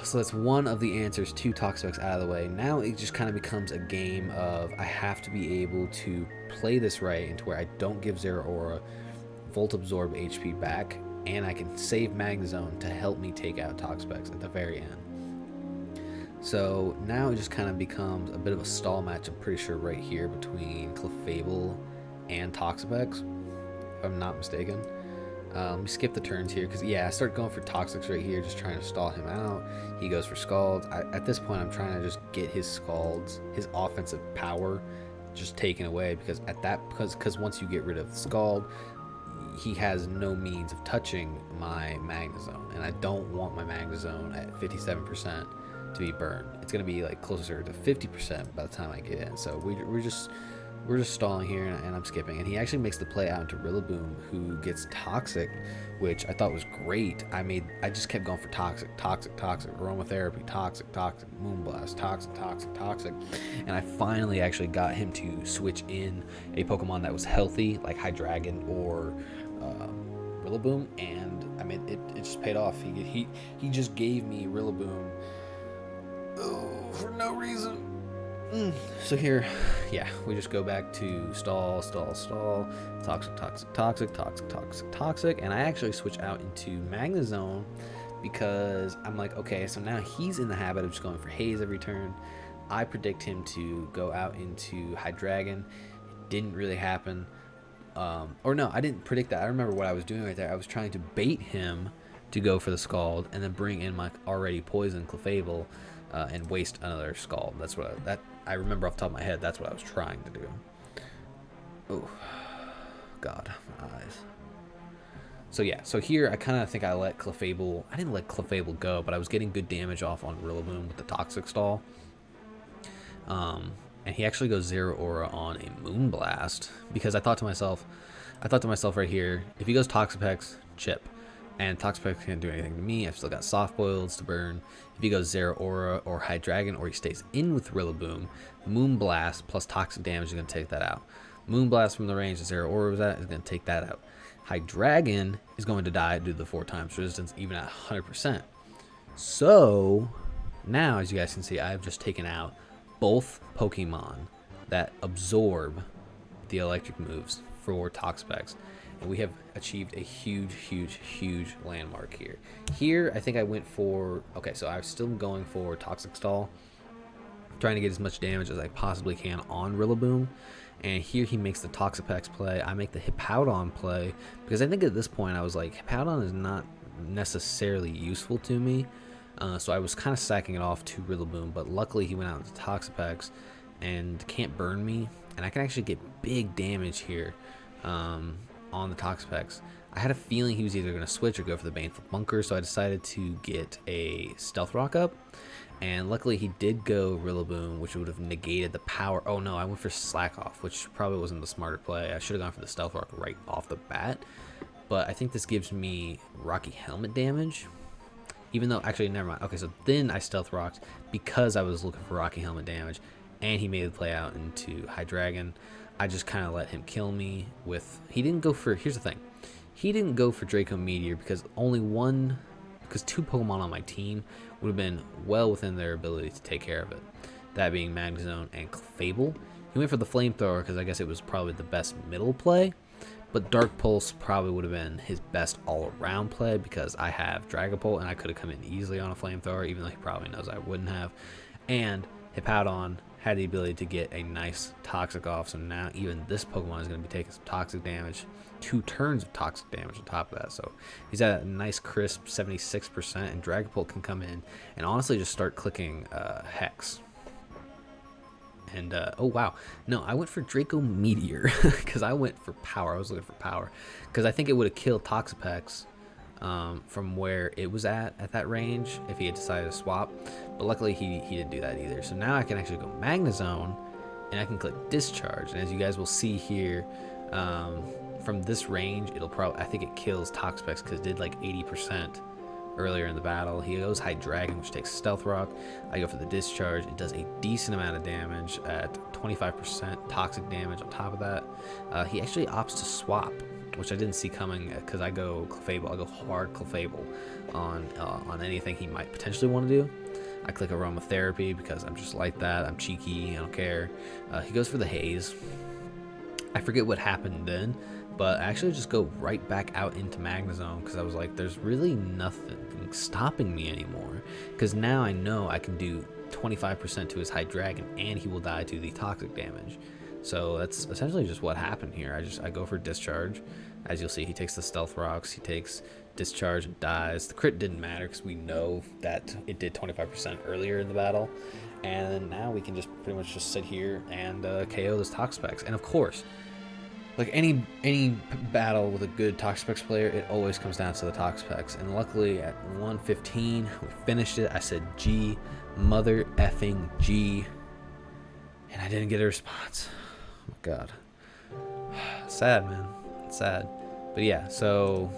So that's one of the answers to Toxapex out of the way. Now it just kind of becomes a game of I have to be able to play this right into where I don't give Zeraora Volt Absorb HP back, and I can save Magnezone to help me take out Toxapex at the very end. So now it just kind of becomes a bit of a stall match, I'm pretty sure, right here between Clefable and Toxapex, if I'm not mistaken. Let me skip the turns here because, yeah, I start going for Toxics right here, just trying to stall him out. He goes for Scalds. At this point, I'm trying to just get his Scalds, his offensive power, just taken away because once you get rid of the Scald, he has no means of touching my Magnezone, and I don't want my Magnezone at 57% to be burned. It's going to be like closer to 50% by the time I get in. So we're just stalling here, and I'm skipping. And he actually makes the play out into Rillaboom, who gets Toxic, which I thought was great. I just kept going for Toxic, Aromatherapy, Toxic, Moonblast, Toxic. And I finally actually got him to switch in a Pokemon that was healthy, like Hydreigon or Rillaboom. And I mean, it just paid off. He just gave me Rillaboom for no reason. So here, yeah, we just go back to stall, Toxic, and I actually switch out into Magnezone because I'm like, okay, so now he's in the habit of just going for Haze every turn. I predict him to go out into Hydreigon. It didn't really happen. Or no, I didn't predict that. I remember what I was doing right there. I was trying to bait him to go for the Scald and then bring in my already poisoned Clefable and waste another Scald. That's what I remember off the top of my head. That's what I was trying to do. Oh, God, my eyes. So yeah, so here I kind of think I let Clefable. I didn't let Clefable go, but I was getting good damage off on Rillaboom with the Toxic Stall. And he actually goes Zero Aura on a Moonblast because I thought to myself right here, if he goes Toxapex, chip, and Toxapex can't do anything to me. I've still got Soft Boils to burn. If he goes Zero Aura or Hydreigon, or he stays in with Rillaboom, Moonblast plus toxic damage is going to take that out. Moonblast from the range that Zero Aura was at is going to take that out. Hydreigon is going to die due to the 4 times resistance, even at 100%. So now, as you guys can see, I've just taken out both Pokemon that absorb the electric moves for Toxapex, and we have achieved a huge landmark here. Here, I think I went for, okay, so I was still going for Toxic Stall, trying to get as much damage as I possibly can on Rillaboom. And here he makes the Toxapex play. I make the Hippowdon play because I think at this point I was like, Hippowdon is not necessarily useful to me. So I was kind of sacking it off to Rillaboom, but luckily he went out into Toxapex and can't burn me. And I can actually get big damage here on the Toxapex. I had a feeling he was either going to switch or go for the Baneful Bunker, so I decided to get a Stealth Rock up. And luckily he did go Rillaboom, which would have negated the power. Oh no, I went for Slack Off, which probably wasn't the smarter play. I should have gone for the Stealth Rock right off the bat. But I think this gives me Rocky Helmet damage. Even though, actually, never mind. Okay, so then I Stealth Rocked because I was looking for Rocky Helmet damage. And he made the play out into Hydreigon. I just kind of let him kill me with... He didn't go for... Here's the thing. He didn't go for Draco Meteor because because 2 Pokemon on my team would have been well within their ability to take care of it. That being Magnezone and Clefable. He went for the Flamethrower because I guess it was probably the best middle play. But Dark Pulse probably would have been his best all-around play because I have Dragapult and I could have come in easily on a Flamethrower, even though he probably knows I wouldn't have. And Hippowdon had the ability to get a nice Toxic off, so now even this Pokemon is going to be taking some Toxic damage. 2 turns of Toxic damage on top of that, so he's at a nice crisp 76%, and Dragapult can come in and honestly just start clicking Hex. And, oh wow, no, I went for Draco Meteor, because I went for power. I was looking for power, because I think it would have killed Toxapex from where it was at that range, if he had decided to swap. But luckily, he didn't do that either. So now I can actually go Magnezone, and I can click Discharge. And as you guys will see here, from this range, it'll probably, I think it kills Toxapex, because it did like 80%. Earlier in the battle. He goes Hydreigon, which takes Stealth Rock. I go for the Discharge. It does a decent amount of damage at 25% toxic damage on top of that. He actually opts to swap, which I didn't see coming because I go Clefable. I go hard Clefable on anything he might potentially want to do. I click Aromatherapy because I'm just like that. I'm cheeky. I don't care. He goes for the Haze. I forget what happened then, but I actually just go right back out into Magnezone because I was like, there's really nothing stopping me anymore, because now I know I can do 25% to his Hydreigon and he will die to the toxic damage. So that's essentially just what happened here. I go for Discharge. As you'll see, he takes the Stealth Rocks, he takes Discharge and dies. The crit didn't matter because we know that it did 25% earlier in the battle, and now we can just pretty much just sit here and KO this Toxapex. And of course, like any battle with a good Toxapex player, it always comes down to the Toxapex. And luckily at 115, we finished it. I said G, mother effing G, and I didn't get a response. Oh my God, sad, man, it's sad. But yeah, so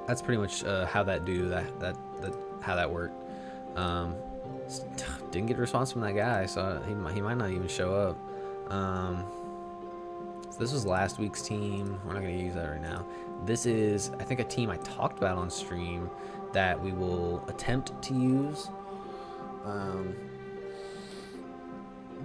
that's pretty much how how that worked. Didn't get a response from that guy, so he might not even show up. So this was last week's team. We're not going to use that right now. This is, I think, a team I talked about on stream that we will attempt to use.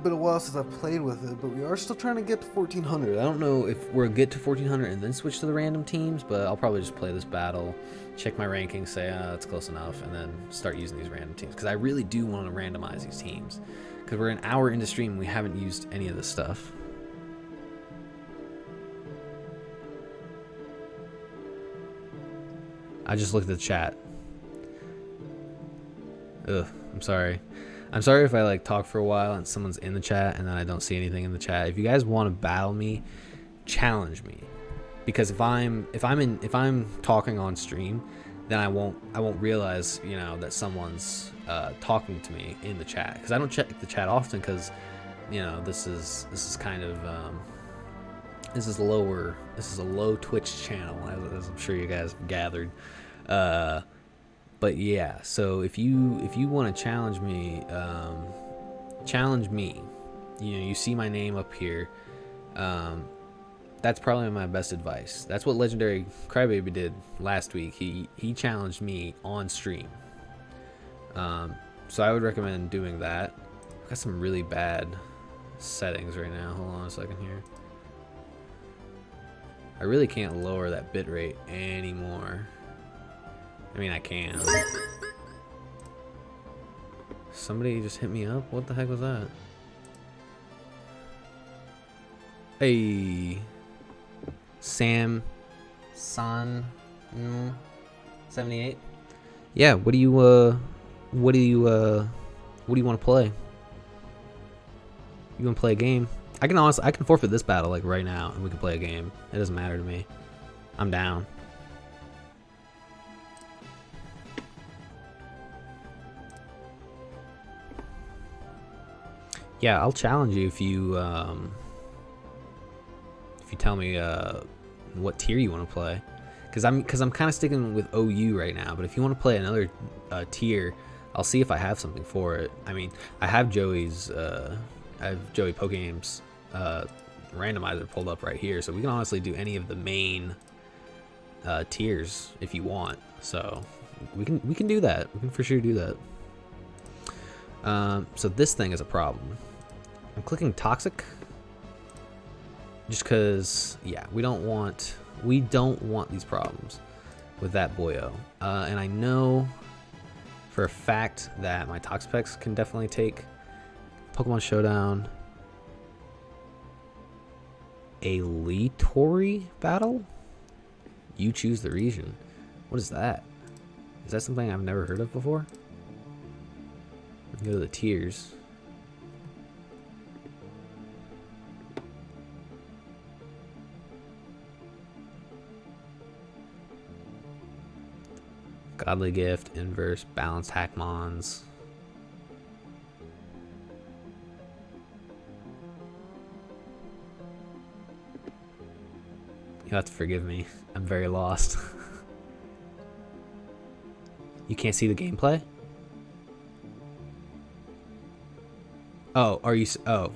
Been a while since I've played with it, but we are still trying to get to 1400. I don't know if we'll get to 1400 and then switch to the random teams, but I'll probably just play this battle, check my rankings, say, it's close enough, and then start using these random teams. Because I really do want to randomize these teams. Because we're an hour into stream and we haven't used any of this stuff. I just looked at the chat. Ugh, I'm sorry. I'm sorry if I like talk for a while and someone's in the chat and then I don't see anything in the chat. If you guys want to battle me, challenge me. Because if I'm talking on stream, then I won't realize, you know, that someone's talking to me in the chat. Because I don't check the chat often because, you know, this is kind of this is a low Twitch channel, as I'm sure you guys have gathered. But yeah, so if you want to challenge me, challenge me. You know, you see my name up here. That's probably my best advice. That's what Legendary Crybaby did last week. He challenged me on stream. So I would recommend doing that. I've got some really bad settings right now. Hold on a second here. I really can't lower that bitrate anymore. I mean, I can. Somebody just hit me up? What the heck was that? Hey, Sam, Son, 78. Yeah, what do you want to play? You want to play a game? I can forfeit this battle like right now, and we can play a game. It doesn't matter to me. I'm down. Yeah, I'll challenge you if you tell me what tier you want to play, because I'm kind of sticking with OU right now. But if you want to play another tier, I'll see if I have something for it. I mean, I have Joey Pokegame's randomizer pulled up right here, so we can honestly do any of the main tiers if you want. So we can do that. We can for sure do that. So this thing is a problem. I'm clicking toxic just because, yeah, we don't want these problems with that boyo. And I know for a fact that my Toxapex can definitely take Pokemon Showdown. A Litori battle? You choose the region. What is that? Is that something I've never heard of before? Go to the tiers. Godly Gift, Inverse, Balanced Hackmons. You'll have to forgive me. I'm very lost. You can't see the gameplay? Oh, are you... Oh.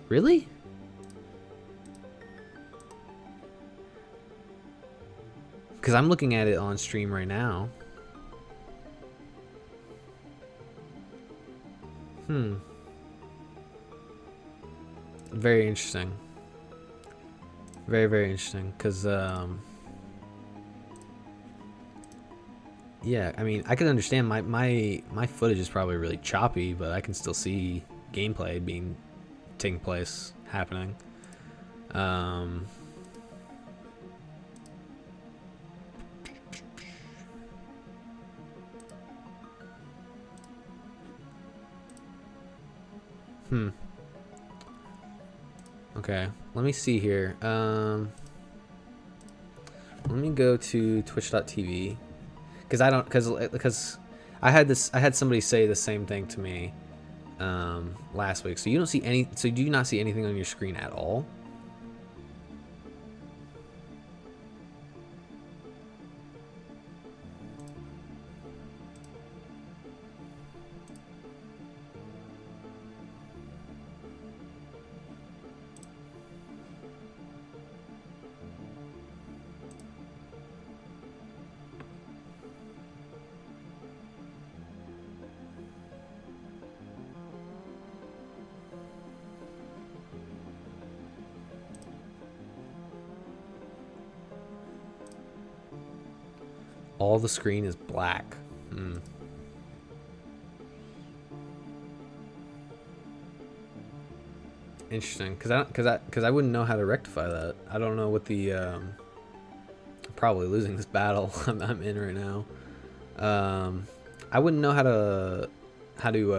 Really? Because I'm looking at it on stream right now. Very interesting. Very, very interesting. Because, yeah, I mean, I can understand my footage is probably really choppy, but I can still see gameplay taking place, happening. Okay, let me see here. Let me go to twitch.tv because I had somebody say the same thing to me last week. So you don't see any. So do you not see anything on your screen at all? All the screen is black. Interesting, because I wouldn't know how to rectify that. I don't know what the probably losing this battle I'm in right now. I wouldn't know how to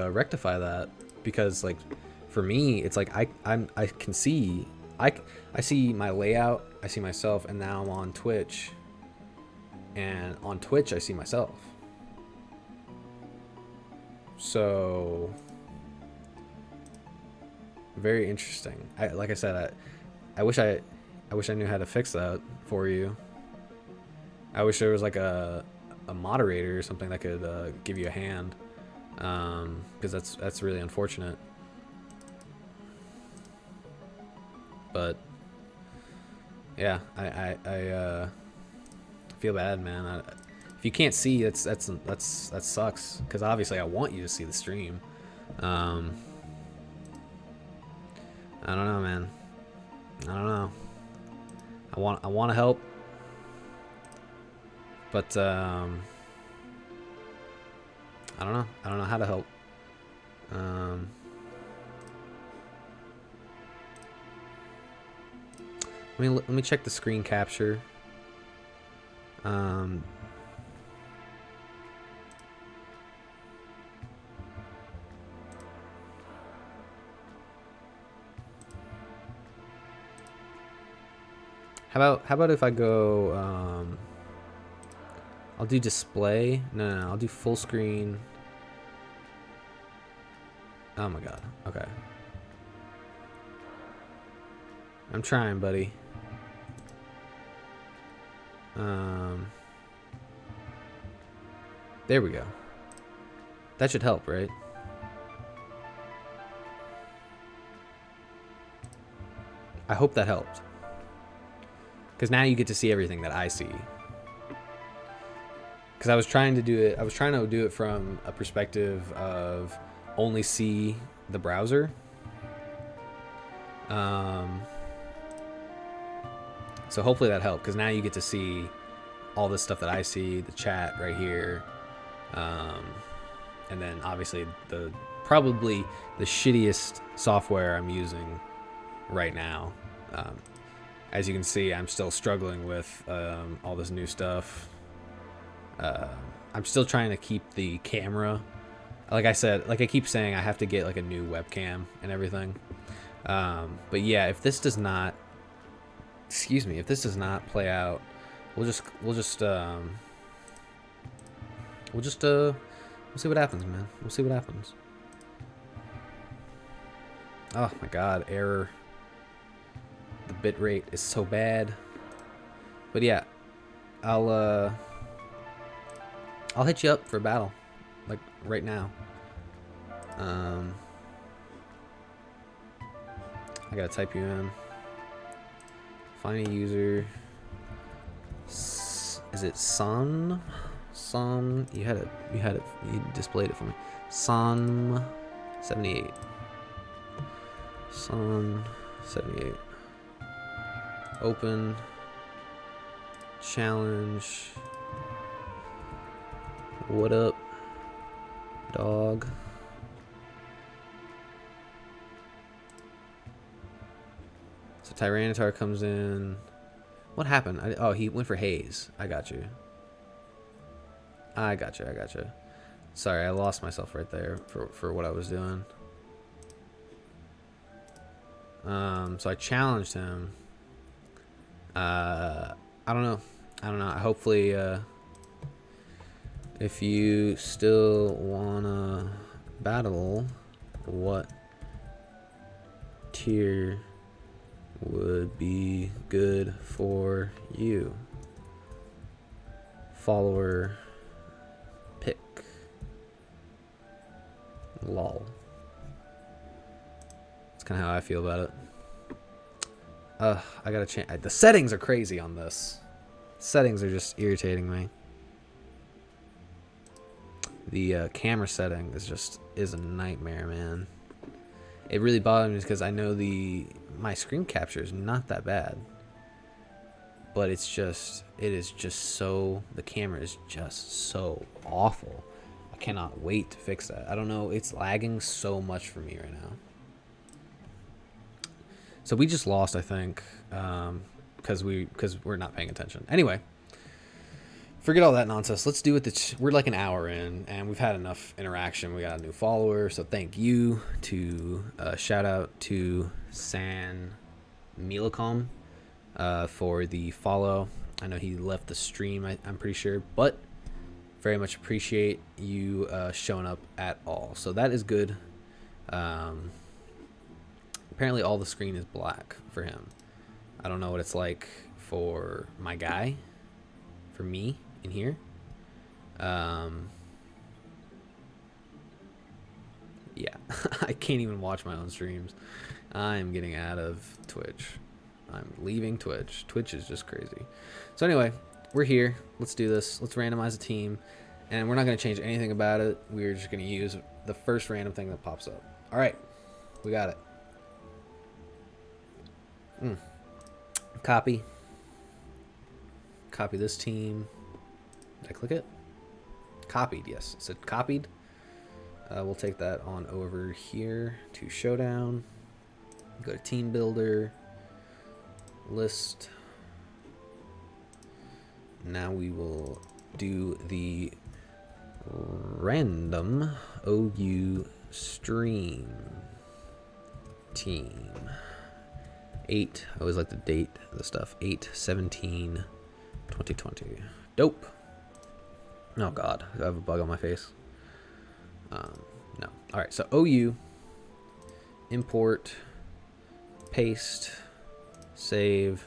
rectify that, because like for me it's like I can see I see my layout, I see myself, and now I'm on Twitch, and on Twitch I see myself. So very interesting. Like I said, I wish I knew how to fix that for you. I wish there was like a moderator or something that could give you a hand, because that's really unfortunate. But yeah, I feel bad, man. If you can't see, that sucks, because obviously I want you to see the stream. I don't know, man. I don't know. I want to help, but I don't know. I don't know how to help. Let me check the screen capture. How about if I go, I'll do display. No, I'll do full screen. Oh my god. Okay. I'm trying, buddy. There we go. That should help, right? I hope that helped. Because now you get to see everything that I see. Because I was trying to do it from a perspective of only see the browser. So hopefully that helped, because now you get to see all this stuff that I see, the chat right here, and then obviously probably the shittiest software I'm using right now. As you can see, I'm still struggling with all this new stuff. I'm still trying to keep the camera. Like I said, like I keep saying, I have to get like a new webcam and everything. But yeah, if this does not, if this does not play out, we'll see what happens, man. We'll see what happens. Oh my god, error. The bit rate is so bad. But yeah, I'll hit you up for a battle, like right now. I gotta type you in. Find a user. Is it Son? You displayed it for me. Son 78. Son 78. Open. Challenge. What up, dog? So Tyranitar comes in. What happened? Oh, he went for Haze. I got you. I got you. Sorry, I lost myself right there for what I was doing. So I challenged him. I don't know. Hopefully, if you still wanna battle, what tier would be good for you? Follower pick. Lol. That's kind of how I feel about it. I gotta change. The settings are crazy on this. Settings are just irritating me. The camera setting is a nightmare, man. It really bothers me because I know my screen capture is not that bad, but it is just so, the camera is just so awful. I cannot wait to fix that. I don't know, it's lagging so much for me right So we just lost, I think, because we're not paying attention. Anyway, forget all that nonsense. Let's do it. We're like an hour in, and we've had enough interaction. We got a new follower, so thank you to shout out to San Milacom for the follow. I know he left the stream, I'm pretty sure, but very much appreciate you showing up at all. So that is good. Apparently all the screen is black for him. I don't know what it's like for my guy, for me in here. Yeah, I can't even watch my own streams. I'm getting out of Twitch. I'm leaving Twitch. Twitch is just crazy. So anyway, we're here. Let's do this. Let's randomize a team. And we're not going to change anything about it. We're just going to use the first random thing that pops up. All right. We got it. Copy. Copy this team. Did I click it? Copied, yes. It said copied. We'll take that on over here to Showdown. Go to Team Builder. List. Now we will do the random OU stream team. 8, I always like to date the stuff. 8/17/2020. Dope. Oh god, I have a bug on my face. No. Alright, so OU, import, paste, save,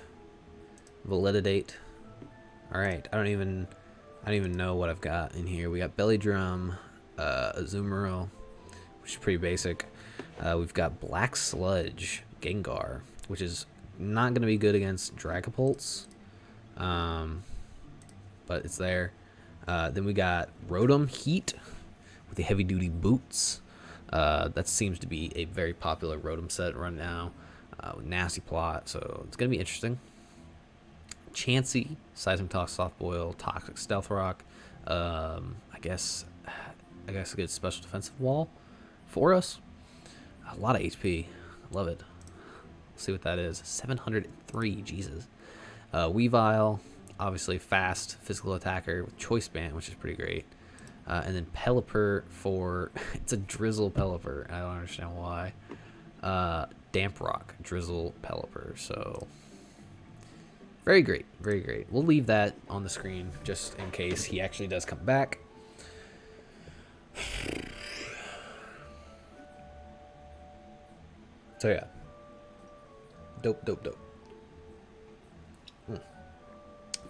validate. Alright, I don't even know what I've got in here. We got belly drum, Azumarill, which is pretty basic. We've got black sludge, Gengar, which is not going to be good against Dragapults, but it's there. Then we got Rotom Heat with the heavy duty boots. That seems to be a very popular Rotom set right now. Nasty plot, so it's going to be interesting. Chansey, Seismitox, Soft Boil, Toxic Stealth Rock. I guess a good special defensive wall for us. A lot of HP. Love it. Let's see what that is. 703. Jesus. Weavile, obviously fast physical attacker with Choice Band, which is pretty great. And then Pelipper for it's a Drizzle Pelipper. I don't understand why. Damp Rock Drizzle Pelipper. So very great, very great. We'll leave that on the screen just in case he actually does come back. So yeah, dope.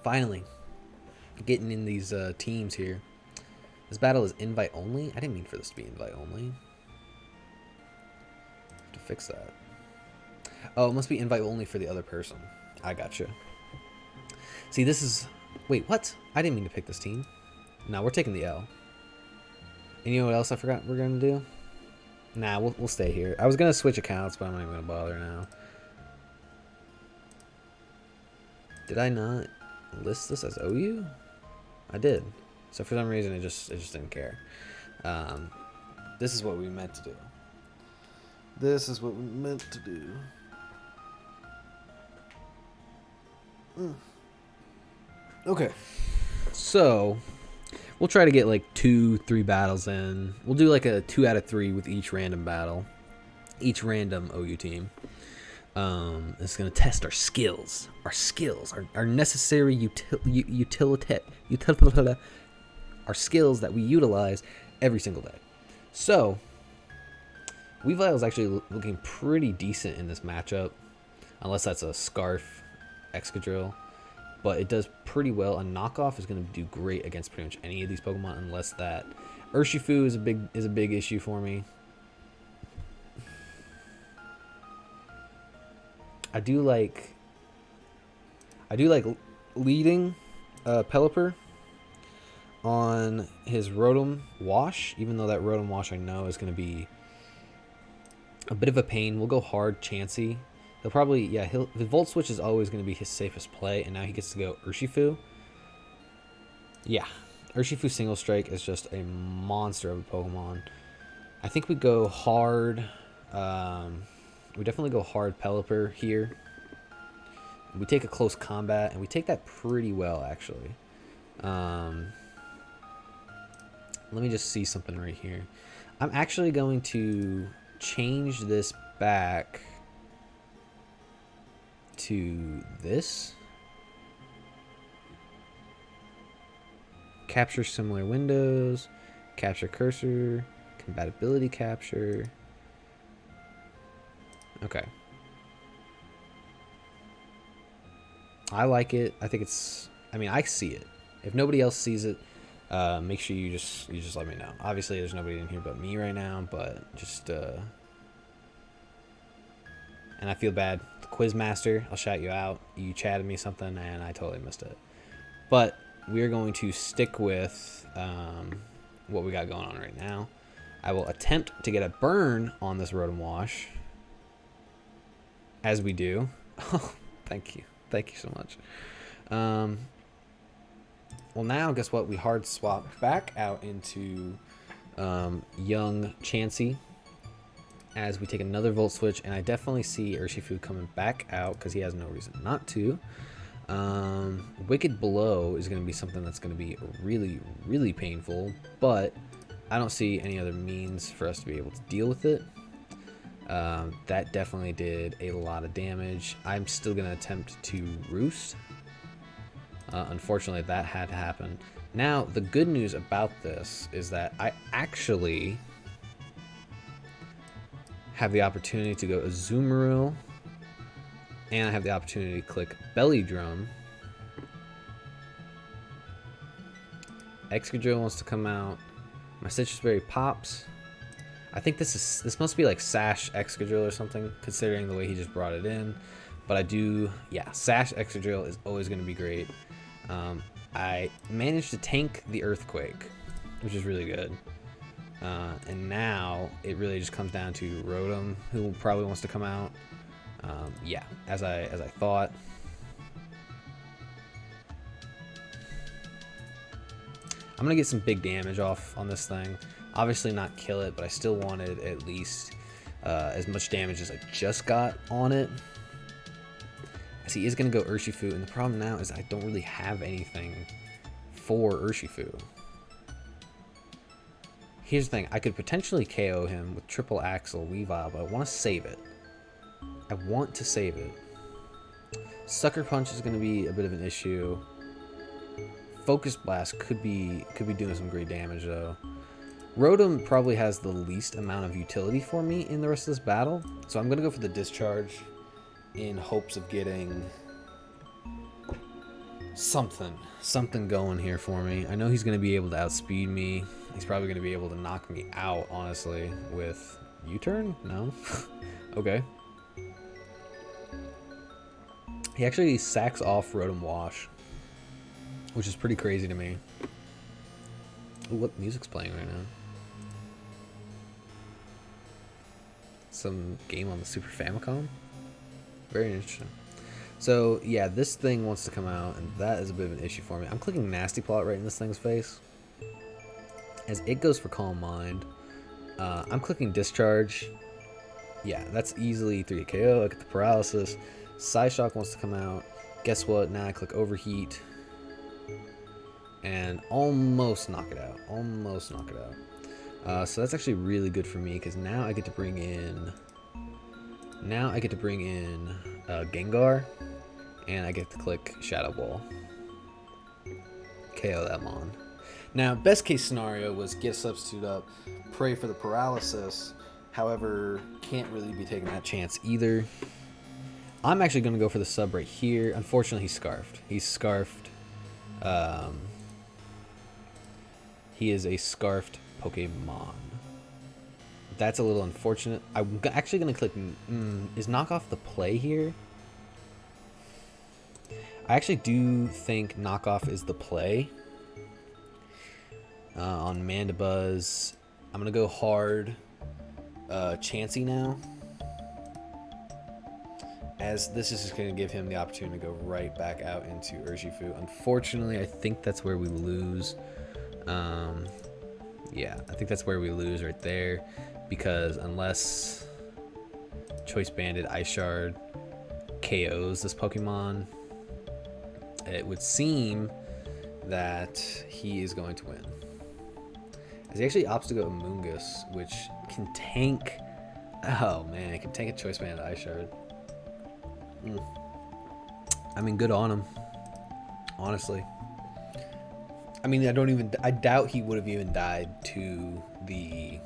Finally, getting in these teams here. This battle is invite only. I didn't mean for this to be invite only. Have to fix that. Oh, it must be invite only for the other person. I gotcha. See, this is... Wait, what? I didn't mean to pick this team. No, we're taking the L. And you know what else I forgot we're going to do? Nah, we'll stay here. I was going to switch accounts, but I'm not even going to bother now. Did I not list this as OU? I did. So for some reason, it just didn't care. This is what we meant to do. This is what we meant to do. Okay. So, we'll try to get like 2-3 battles in. We'll do like a 2 out of 3 with each random battle. Each random OU team. It's going to test our skills. Our necessary utility. Our skills that we utilize every single day. So, Weavile is actually looking pretty decent in this matchup. Unless that's a Scarf Excadrill. But it does pretty well. A knockoff is going to do great against pretty much any of these Pokemon, unless that Urshifu is a big issue for me. I do like leading Pelipper on his Rotom Wash, even though that Rotom Wash I know is going to be a bit of a pain. We'll go hard Chansey. He'll probably, yeah, the Volt Switch is always going to be his safest play, and now he gets to go Urshifu. Yeah, Urshifu Single Strike is just a monster of a Pokemon. I think we go hard. We definitely go hard Pelipper here. We take a close combat, and we take that pretty well, actually. Let me just see something right here. I'm actually going to change this back to this. Capture similar windows. Capture cursor. Compatibility capture. Okay. I like it. I think it's... I mean, I see it. If nobody else sees it, make sure you just let me know. Obviously, there's nobody in here but me right now, but just... And I feel bad. The Quizmaster, I'll shout you out. You chatted me something, and I totally missed it. But we're going to stick with what we got going on right now. I will attempt to get a burn on this Rotom Wash. As we do. Oh, thank you. Thank you so much. Well, now, guess what? We hard swap back out into young Chansey as we take another Volt Switch, and I definitely see Urshifu coming back out because he has no reason not to. Wicked Blow is going to be something that's going to be really, really painful, but I don't see any other means for us to be able to deal with it. That definitely did a lot of damage. I'm still going to attempt to Roost. Unfortunately, that had to happen. Now, the good news about this is that I actually have the opportunity to go Azumarill, and I have the opportunity to click Belly Drum. Excadrill wants to come out. My Citrus Berry pops. I think this must be like Sash Excadrill or something, considering the way he just brought it in. But I do, yeah, Sash Excadrill is always going to be great. I managed to tank the Earthquake, which is really good. And now it really just comes down to Rotom, who probably wants to come out. Yeah, as I thought. I'm gonna get some big damage off on this thing. Obviously not kill it, but I still wanted at least as much damage as I just got on it. As he is gonna go Urshifu, and the problem now is I don't really have anything for Urshifu. Here's the thing, I could potentially KO him with Triple Axle Weavile, but I want to save it. I want to save it. Sucker Punch is going to be a bit of an issue. Focus Blast could be doing some great damage though. Rotom probably has the least amount of utility for me in the rest of this battle, so I'm going to go for the Discharge in hopes of getting something going here for me. I know he's going to be able to outspeed me. He's probably going to be able to knock me out, honestly, with U-turn? No? Okay. He actually sacks off Rotom Wash, which is pretty crazy to me. Ooh, what music's playing right now? Some game on the Super Famicom? Very interesting. So, yeah, this thing wants to come out, and that is a bit of an issue for me. I'm clicking Nasty Plot right in this thing's face, as it goes for Calm Mind. I'm clicking Discharge. Yeah, that's easily 3 KO. I get the Paralysis. Psyshock wants to come out. Guess what? Now I click Overheat. And almost knock it out. Almost knock it out. So that's actually really good for me, because now I get to bring in... Gengar. And I get to click Shadow Ball. KO that Mon. Now, best case scenario was get Substitute up, pray for the Paralysis. However, can't really be taking that chance either. I'm actually going to go for the sub right here. Unfortunately, he's Scarfed. He's Scarfed. He is a Scarfed Pokemon. That's a little unfortunate. I'm actually going to click... is Knockoff the play here? I actually do think Knockoff is the play. On Mandibuzz, I'm going to go hard Chansey now, as this is just going to give him the opportunity to go right back out into Urshifu. Unfortunately, I think that's where we lose. Yeah, I think that's where we lose right there, because unless Choice Banded Ice Shard KOs this Pokemon, it would seem that he is going to win. As he actually opts to go Amoonguss, which can tank. Oh man, it can tank a Choice Banded Ice Shard. I mean, good on him. Honestly. I mean, I doubt he would have even died to the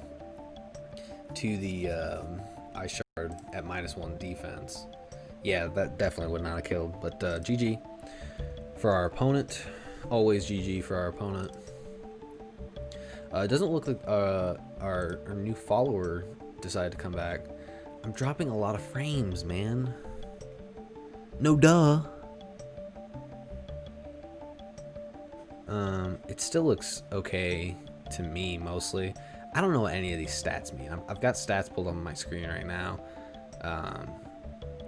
Ice Shard at -1 defense. Yeah, that definitely would not have killed. But GG for our opponent. Always GG for our opponent. It doesn't look like our new follower decided to come back. I'm dropping a lot of frames, man. No duh. It still looks okay to me, mostly. I don't know what any of these stats mean. I've got stats pulled on my screen right now. I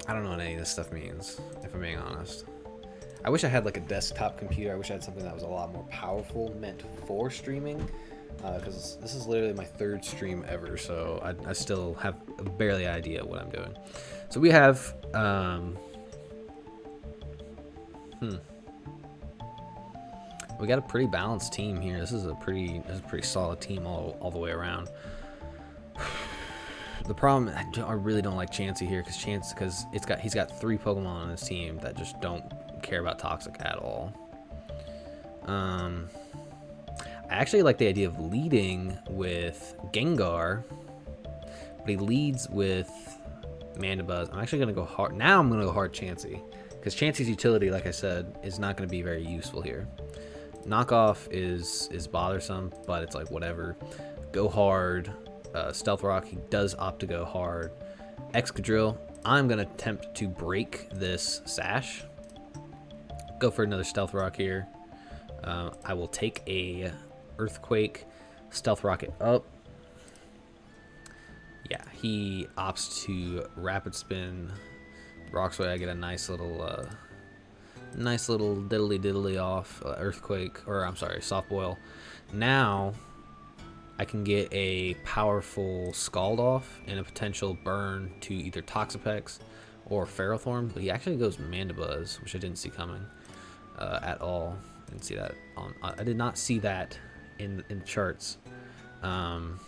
don't know what any of this stuff means, if I'm being honest. I wish I had like a desktop computer. I wish I had something that was a lot more powerful, meant for streaming. Because this is literally my 3rd stream ever, so I still have a barely idea what I'm doing. So we have... We got a pretty balanced team here. This is a pretty solid team all the way around. The problem, I really don't like Chansey here because he's got 3 Pokemon on his team that just don't care about Toxic at all. I actually like the idea of leading with Gengar, but he leads with Mandibuzz. I'm actually gonna go hard. Now I'm gonna go hard Chansey because Chansey's utility, like I said, is not gonna be very useful here. Knockoff is bothersome, but it's like whatever. Go hard. Stealth Rock, he does opt to go hard. Excadrill, I'm gonna attempt to break this Sash. Go for another Stealth Rock here. I will take a Earthquake, Stealth Rocket up. Yeah, he opts to Rapid Spin. Rock's I get a nice little diddly off Earthquake, or I'm sorry, Soft Boil. Now I can get a powerful Scald off and a potential burn to either Toxapex or Ferrothorn, but he actually goes Mandibuzz, which I didn't see coming at all. Didn't see that on. I did not see that in the charts. To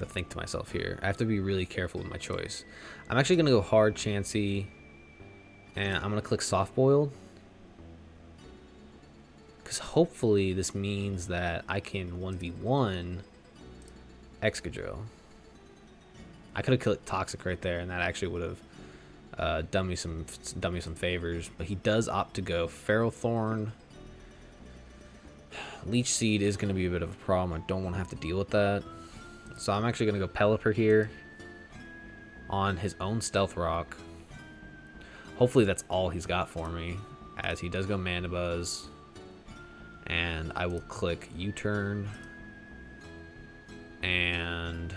think to myself here. I have to be really careful with my choice. I'm actually going to go hard Chansey, and I'm going to click Soft Boiled. Because hopefully this means that I can 1v1 Excadrill. I could have clicked Toxic right there, and that actually would have done me some favors. But he does opt to go Ferrothorn. Leech Seed is going to be a bit of a problem. I don't want to have to deal with that. So I'm actually going to go Pelipper here on his own Stealth Rock. Hopefully that's all he's got for me, as he does go Mandibuzz. And I will click U-turn. And...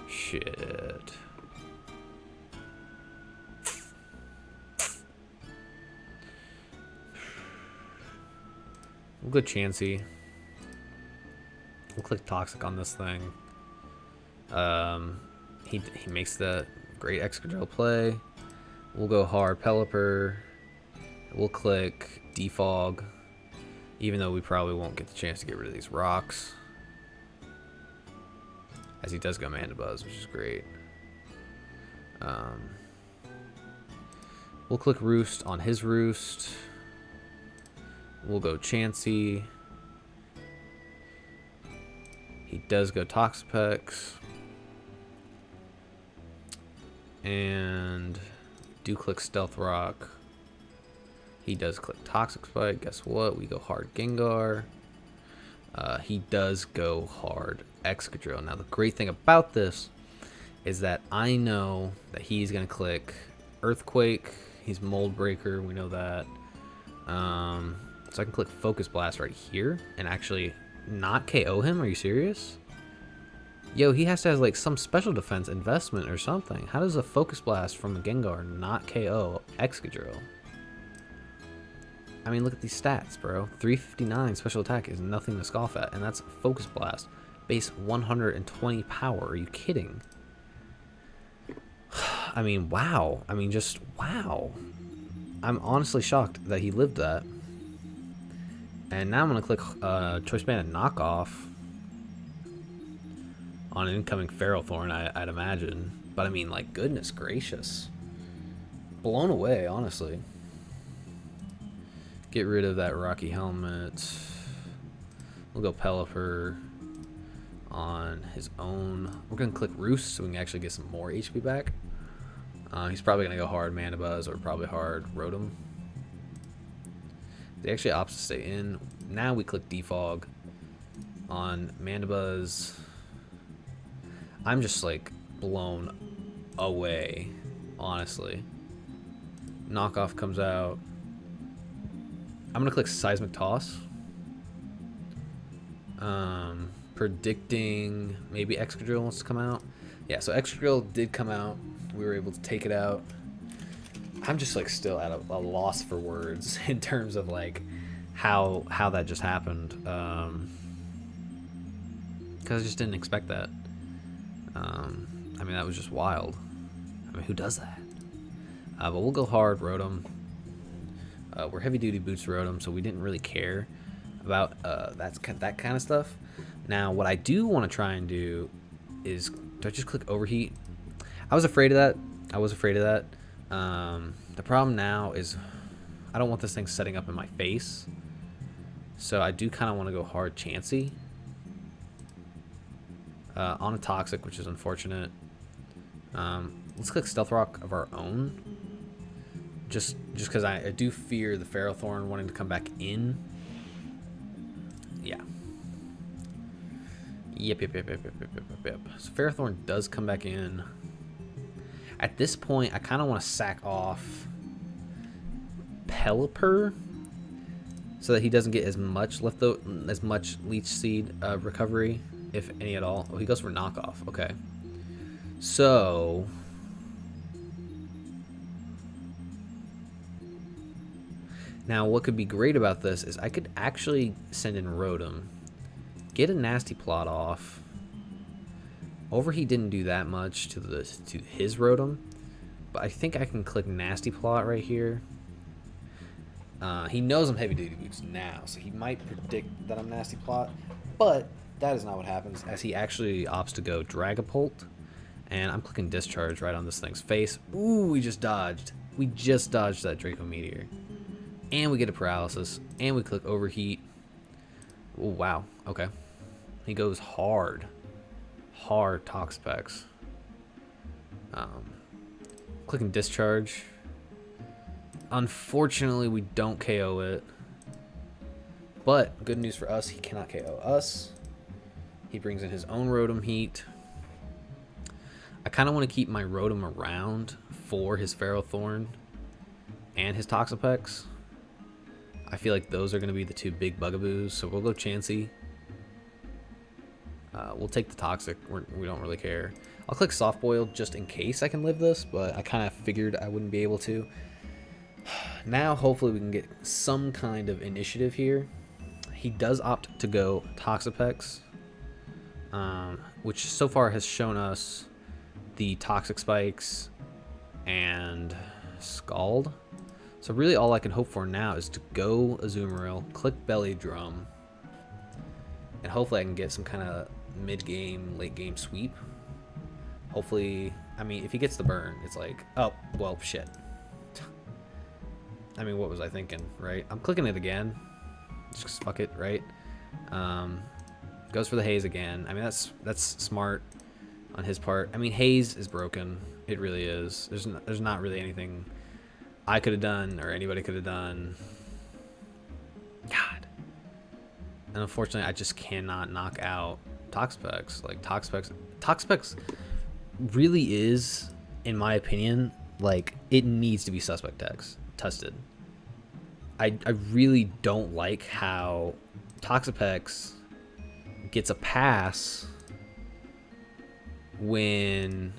shit. We'll go Chansey. We'll click Toxic on this thing. He makes the great Excadrill play. We'll go hard Pelipper. We'll click Defog, even though we probably won't get the chance to get rid of these rocks, as he does go Mandibuzz, which is great. We'll click Roost on his Roost. We'll go Chansey. He does go Toxapex. And do click Stealth Rock. He does click Toxic Spike. Guess what? We go hard Gengar. He does go hard Excadrill. Now the great thing about this is that I know that he's going to click Earthquake. He's Mold Breaker. We know that. So I can click Focus Blast right here and actually not KO him. Are you serious? Yo, he has to have like some special defense investment or something. How does a Focus Blast from a Gengar not KO Excadrill? I mean, look at these stats, bro. 359 special attack is nothing to scoff at, and that's Focus Blast. base 120 power. Are you kidding? I mean, wow. I mean, just wow. I'm honestly shocked that he lived that. And now I'm going to click Choice Band Knockoff on an incoming Ferrothorn, I'd imagine. But I mean, like, goodness gracious. Blown away, honestly. Get rid of that Rocky Helmet. We'll go Pelipper on his own. We're going to click Roost so we can actually get some more HP back. He's probably going to go hard Mandibuzz or probably hard Rotom. He actually opts to stay in. Now we click Defog on Mandibuzz. I'm just like blown away, honestly. Knockoff comes out. I'm gonna click Seismic Toss. Predicting maybe Excadrill wants to come out. Yeah, so Excadrill did come out. We were able to take it out. I'm just like still at a loss for words in terms of like how that just happened. Because I just didn't expect that. I mean, that was just wild. I mean, who does that? But we'll go hard Rotom. We're heavy duty boots Rotom, so we didn't really care about that kind of stuff. Now, what I do want to try and do is, do I just click Overheat? I was afraid of that. The problem now is I don't want this thing setting up in my face. So I do kind of want to go hard Chansey. On a Toxic, which is unfortunate. Let's click Stealth Rock of our own. Just because I do fear the Ferrothorn wanting to come back in. Yeah. Yep. So Ferrothorn does come back in. At this point, I kind of want to sack off Pelipper so that he doesn't get as much Leech Seed recovery, if any at all. Oh, he goes for Knockoff. Okay. So now what could be great about this is I could actually send in Rotom, get a Nasty Plot off. Overheat didn't do that much to his Rotom, but I think I can click Nasty Plot right here. He knows I'm heavy duty boots now, so he might predict that I'm Nasty Plot, but that is not what happens, as he actually opts to go Dragapult, and I'm clicking Discharge right on this thing's face. Ooh, we just dodged. We just dodged that Draco Meteor. And we get a Paralysis, and we click Overheat. Oh, wow. Okay. He goes hard. Hard Toxapex. Clicking Discharge. Unfortunately, we don't KO it. But good news for us, he cannot KO us. He brings in his own Rotom Heat. I kind of want to keep my Rotom around for his Ferrothorn and his Toxapex. I feel like those are going to be the two big bugaboos, so we'll go Chansey. We'll take the Toxic. We don't really care. I'll click Soft Boil just in case I can live this, but I kind of figured I wouldn't be able to. Now, hopefully, we can get some kind of initiative here. He does opt to go Toxapex, which so far has shown us the Toxic Spikes and Scald. So really all I can hope for now is to go Azumarill, click Belly Drum, and hopefully I can get some kind of mid-game, late-game sweep. Hopefully, I mean, if he gets the burn, it's like, oh, well, shit. I mean, what was I thinking, right? I'm clicking it again. Just fuck it, right? Goes for the Haze again. I mean, that's smart on his part. I mean, Haze is broken. It really is. There's not really anything I could have done or anybody could have done. God. And unfortunately, I just cannot knock out Toxapex. Like, Toxapex really is, in my opinion, like, it needs to be suspect tested. I really don't like how Toxapex gets a pass when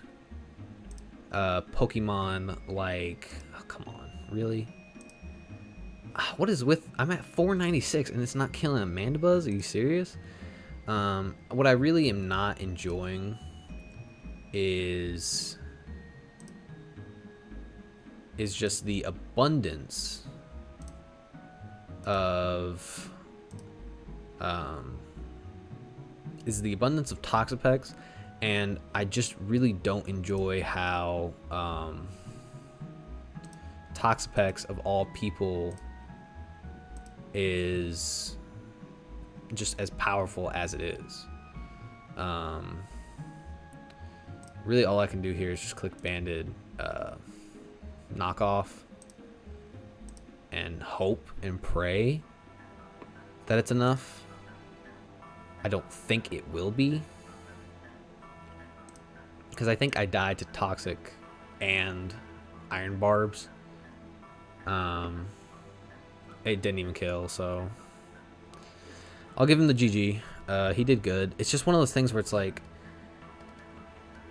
Pokemon like, oh, come on, really? What is with, I'm at 496 and it's not killing a Mandibuzz? Are you serious? What I really am not enjoying is just the abundance of Toxapex, and I just really don't enjoy how Toxapex of all people is just as powerful as it is. Really all I can do here is just click banded knockoff and hope and pray that it's enough. I don't think it will be, because I think I died to toxic and iron barbs. It didn't even kill, so I'll give him the GG. He did good. It's just one of those things where it's like,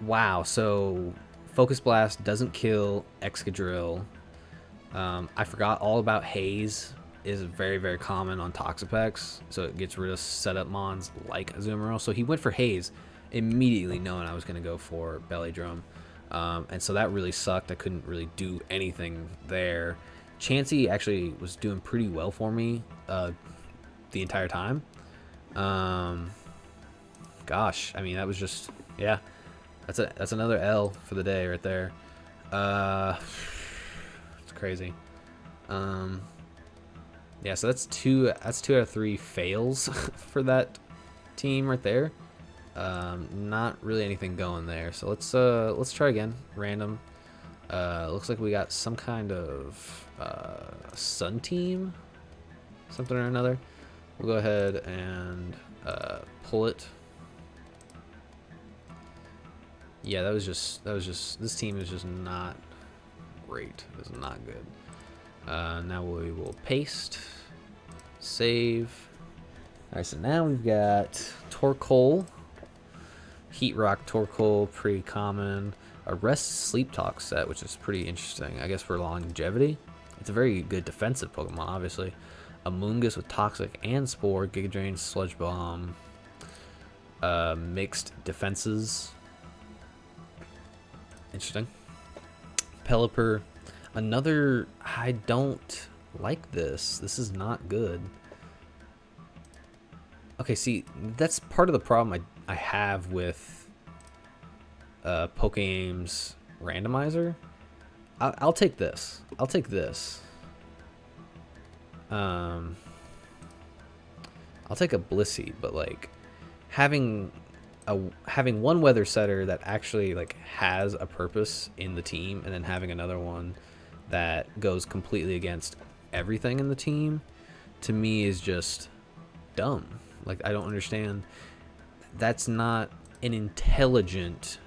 wow, so Focus Blast doesn't kill Excadrill. I forgot all about Haze is very, very common on Toxapex, so it gets rid of setup mons like Azumarill. So he went for Haze immediately knowing I was going to go for Belly Drum. And so that really sucked. I couldn't really do anything there. Chansey actually was doing pretty well for me the entire time. Gosh, I mean, that was just, yeah, that's another L for the day right there. It's crazy. Yeah, so that's two out of 3 fails for that team right there. Not really anything going there. So let's try again. Random. Looks like we got some kind of Sun team, something or another. We'll go ahead and pull it. Yeah, that was just this team is just not great. It is not good. Now we will paste, save. All right, so now we've got Torkoal, Heat Rock Torkoal, pretty common. A Rest Sleep Talk set, which is pretty interesting, I guess, for longevity. It's a very good defensive Pokemon, obviously. A Moongus with Toxic and Spore, Giga Drain, Sludge Bomb, mixed defenses. Interesting. Pelipper. Another, I don't like this. This is not good. Okay, see, that's part of the problem I have with Pokeaim's randomizer. I'll take this. I'll take this. I'll take a Blissey, but like having one weather setter that actually like has a purpose in the team, and then having another one that goes completely against everything in the team, to me is just dumb. Like, I don't understand. That's not an intelligent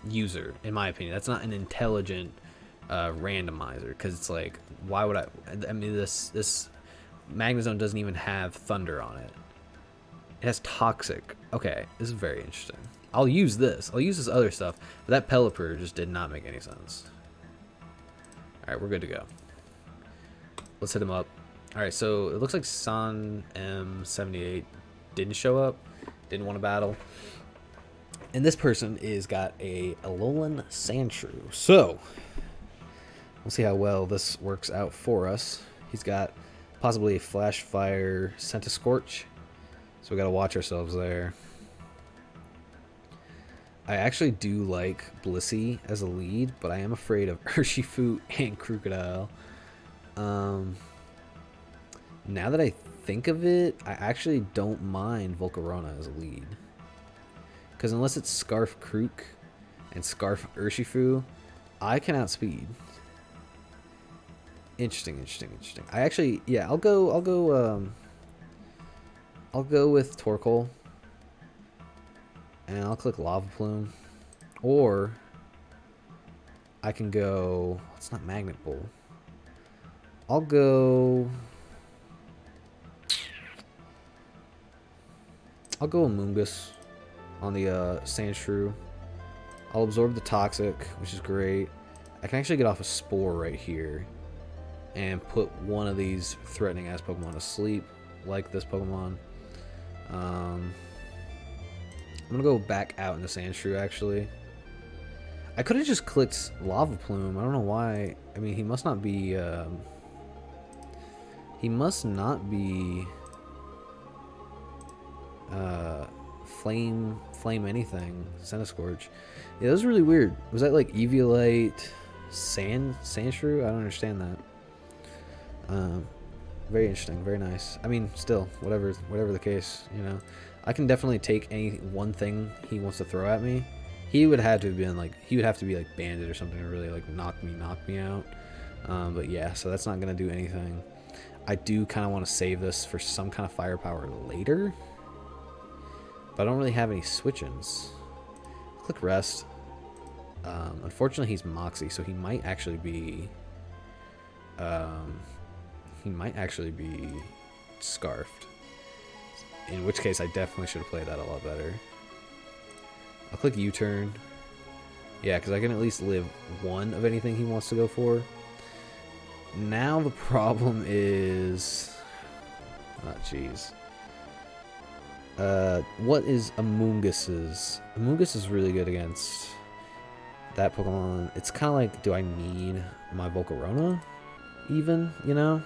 user, in my opinion. That's not an intelligent randomizer, because it's like, why would I mean, this Magnezone doesn't even have Thunder on it. It has Toxic. Okay, this is very interesting. I'll use this. I'll use this other stuff. But that Pelipper just did not make any sense. Alright, we're good to go. Let's hit him up. Alright, so it looks like San M78 didn't show up. Didn't want to battle. And this person is got a Alolan Sandshrew. So, we'll see how well this works out for us. He's got possibly a Flash Fire Centiskorch. So we got to watch ourselves there. I actually do like Blissey as a lead, but I am afraid of Urshifu and Crocodile. Now that I think of it, I actually don't mind Volcarona as a lead. Because unless it's Scarf Krook and Scarf Urshifu, I can outspeed. Interesting. I actually, yeah, I'll go with Torkoal. And I'll click Lava Plume. Or I can go, it's not Magnet Bull. I'll go a Moongus on the Sandshrew. I'll absorb the Toxic, which is great. I can actually get off a Spore right here and put one of these threatening ass Pokemon to sleep, like this Pokemon. I'm gonna go back out into Sandshrew, actually. I could have just clicked Lava Plume. I don't know why. I mean, he must not be, he must not be, flame anything. Centiskorch. Yeah, that was really weird. Was that like Eviolite Sandshrew? I don't understand that. Very interesting, very nice. I mean, still, whatever the case, you know. I can definitely take any one thing he wants to throw at me. He would have to have been like, he would have to be like banded or something to really like knock me out. But yeah, so that's not gonna do anything. I do kind of want to save this for some kind of firepower later, but I don't really have any switch-ins. Click rest. Unfortunately, he's Moxie, so he might actually be. He might actually be Scarfed. In which case, I definitely should have played that a lot better. I'll click U-turn. Yeah, because I can at least live one of anything he wants to go for. Now the problem is... Oh, jeez. What is Amoongus's? Amoongus is really good against that Pokemon. It's kind of like, do I need my Volcarona? Even, you know?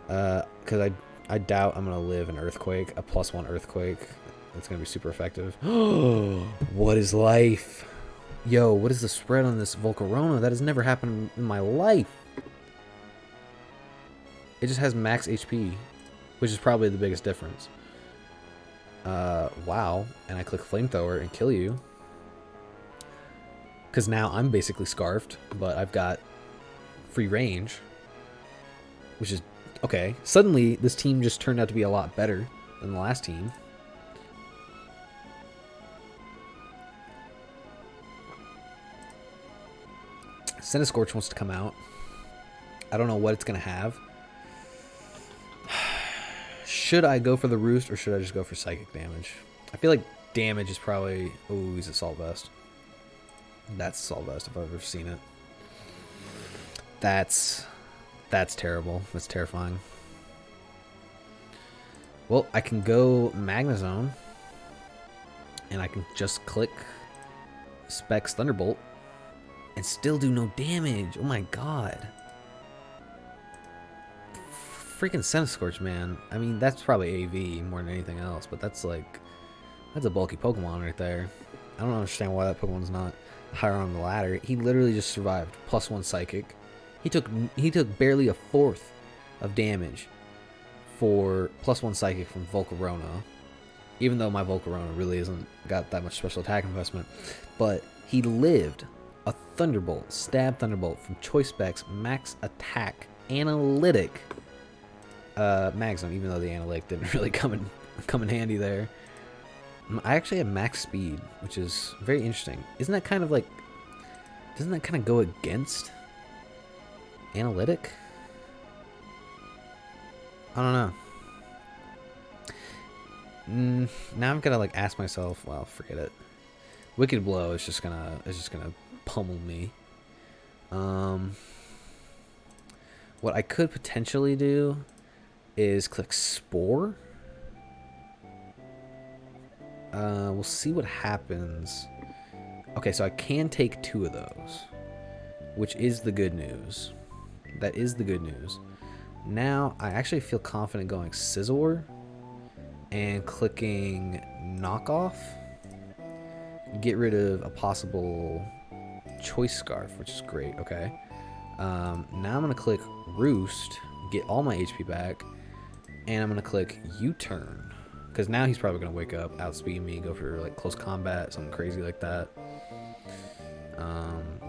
Because I doubt I'm going to live an Earthquake, a +1 Earthquake. It's going to be super effective. What is life? Yo, what is the spread on this Volcarona? That has never happened in my life. It just has max HP, which is probably the biggest difference. Wow. And I click Flamethrower and kill you. Because now I'm basically Scarfed, but I've got free range. Which is... Okay. Suddenly, this team just turned out to be a lot better than the last team. Centiskorch wants to come out. I don't know what it's going to have. Should I go for the Roost or should I just go for Psychic damage? I feel like damage is probably... Oh, he's Assault Vest. That's Assault Vest if I've ever seen it. That's terrible. That's terrifying. Well, I can go Magnezone. And I can just click Specs Thunderbolt. And still do no damage. Oh my god. Freaking Centiskorch, man. I mean, that's probably AV more than anything else, but that's like... That's a bulky Pokemon right there. I don't understand why that Pokemon's not higher on the ladder. He literally just survived +1 Psychic. He took barely a fourth of damage for +1 Psychic from Volcarona. Even though my Volcarona really isn't got that much special attack investment. But he lived a Thunderbolt, Stab Thunderbolt from Choice Specs, Max Attack, Analytic Magnezone, even though the Analytic didn't really come in handy there. I actually have Max Speed, which is very interesting. Isn't that kind of like... Doesn't that kind of go against Analytic? I don't know. Now I'm gonna like ask myself, well, forget it. Wicked Blow is just gonna pummel me. What I could potentially do is click Spore. We'll see what happens. Okay, so I can take 2 of those, which is the good news. That is the good news. Now, I actually feel confident going Scizor and clicking Knockoff. Get rid of a possible Choice Scarf, which is great. Okay. Now I'm going to click Roost, get all my HP back, and I'm going to click U-Turn. Because now he's probably going to wake up, outspeed me, go for like close combat, something crazy like that.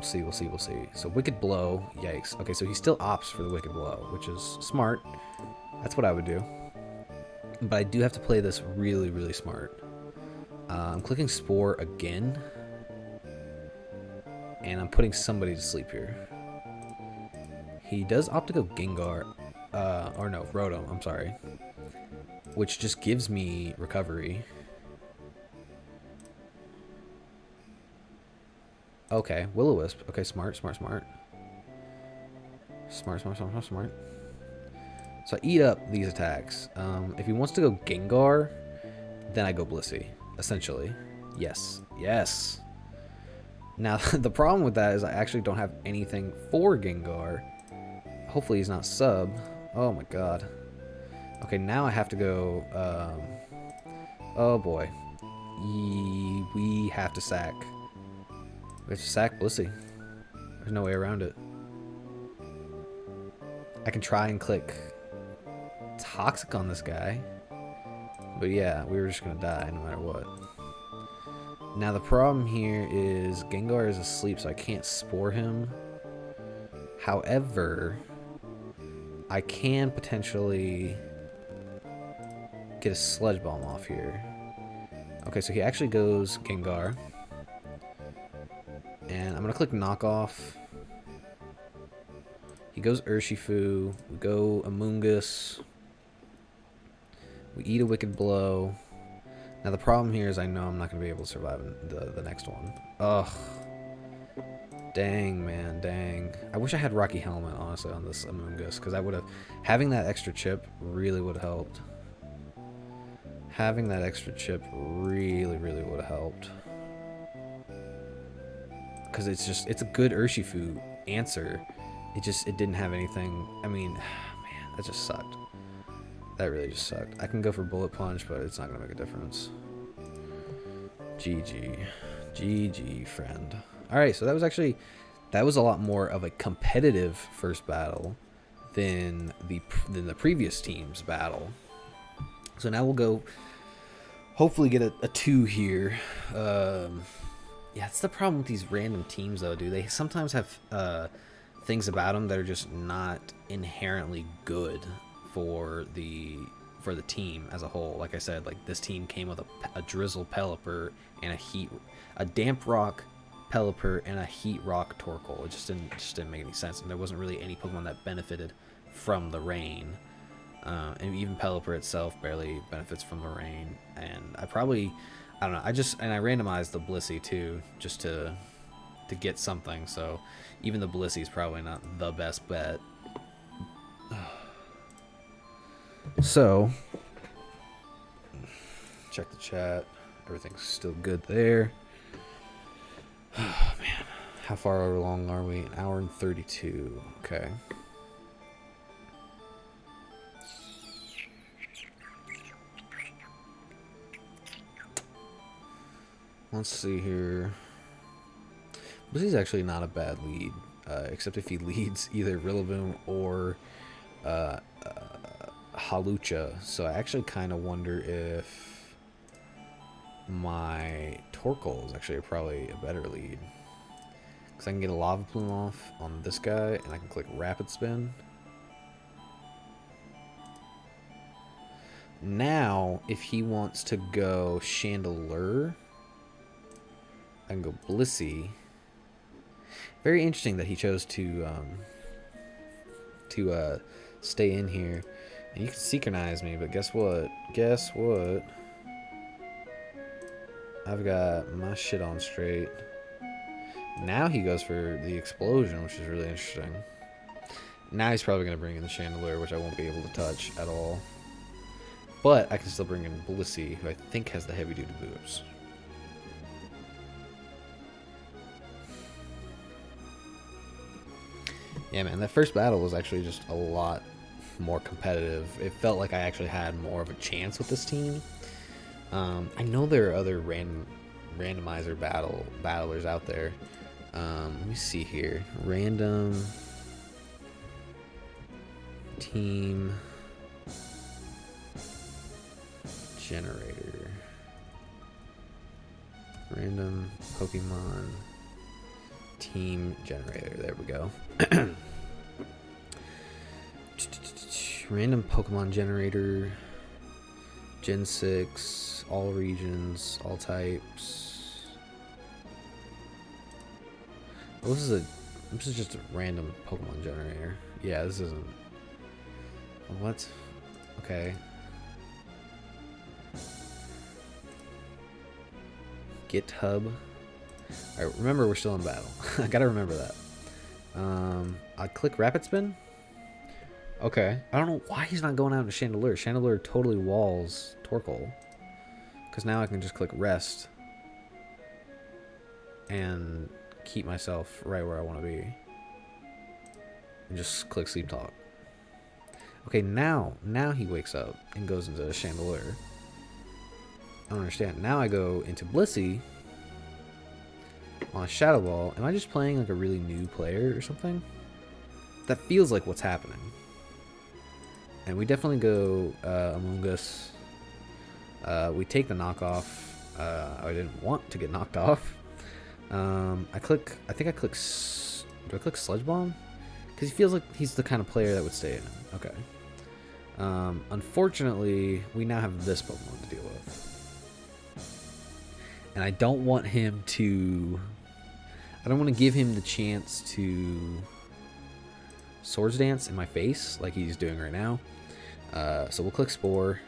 We'll see. So Wicked Blow, yikes. Okay, so he still opts for the Wicked Blow, which is smart. That's what I would do. But I do have to play this really, really smart. I'm clicking Spore again. And I'm putting somebody to sleep here. He does opt to go Gengar. Or no, Rotom, I'm sorry. Which just gives me recovery. Okay, Will-O-Wisp. Okay, smart. So I eat up these attacks. If he wants to go Gengar, then I go Blissey, essentially. Yes. Yes. Now, the problem with that is I actually don't have anything for Gengar. Hopefully he's not sub. Oh my god. Okay, now I have to go... oh boy. We have to sack. We have to sack Blissey. There's no way around it. I can try and click Toxic on this guy. But yeah, we were just going to die no matter what. Now the problem here is Gengar is asleep, so I can't Spore him. However, I can potentially get a Sludge Bomb off here. Okay, so he actually goes Gengar. And I'm going to click Knockoff. He goes Urshifu. We go Amoonguss. We eat a Wicked Blow. Now the problem here is I know I'm not going to be able to survive the next one. Ugh. Dang, man, dang. I wish I had Rocky Helmet, honestly, on this Amoonguss, because I would have... Having that extra chip really would have helped. Having that extra chip really, really would have helped. Because it's a good Urshifu answer. It didn't have anything. I mean, man, that just sucked. That really just sucked. I can go for Bullet Punch, but it's not going to make a difference. GG. GG, friend. Alright, so that was a lot more of a competitive first battle than the previous team's battle. So now we'll go, hopefully get a 2 here. Yeah, it's the problem with these random teams, though, dude. They sometimes have things about them that are just not inherently good for the team as a whole. Like I said, like this team came with a Drizzle Pelipper and a Damp Rock Pelipper and a Heat Rock Torkoal. It just didn't make any sense, and there wasn't really any Pokemon that benefited from the rain. And even Pelipper itself barely benefits from the rain. And I don't know. I randomized the Blissey too, just to get something. So even the Blissey is probably not the best bet. So check the chat. Everything's still good there. Oh man, how far along are we? An hour and 32. Okay. Let's see here. This is actually not a bad lead, except if he leads either Rillaboom or Halucha. So I actually kind of wonder if my Torkoal is actually probably a better lead. Because I can get a Lava Plume off on this guy, and I can click Rapid Spin. Now, if he wants to go Chandelure, I can go Blissey. Very interesting that he chose to stay in here. And you can synchronize me, but guess what? Guess what? I've got my shit on straight. Now he goes for the Explosion, which is really interesting. Now he's probably going to bring in the Chandelure, which I won't be able to touch at all. But I can still bring in Blissey, who I think has the heavy-duty boots. Yeah, man, that first battle was actually just a lot more competitive. It felt like I actually had more of a chance with this team. I know there are other randomizer battlers out there. Let me see here. Random team generator. Random Pokemon team generator. There we go. Random Pokemon generator. Gen 6. All regions. All types. Well, this is just a random Pokemon generator. Yeah, this isn't. What? Okay. GitHub. Alright, remember we're still in battle. I gotta remember that. I click Rapid Spin. Okay. I don't know why he's not going out into Chandelure. Chandelure totally walls Torkoal. Because now I can just click rest. And keep myself right where I want to be. And just click sleep talk. Okay, now he wakes up and goes into Chandelure. I don't understand. Now I go into Blissey on Shadow Ball. Am I just playing like a really new player or something? That feels like what's happening. And we definitely go Among Us. We take the knockoff. I didn't want to get knocked off. I think I click. Do I click Sludge Bomb? Because he feels like he's the kind of player that would stay in. Okay. Unfortunately, we now have this Pokemon to deal with. And I don't want him to... I don't want to give him the chance to Swords Dance in my face like he's doing right now. So we'll click Spore.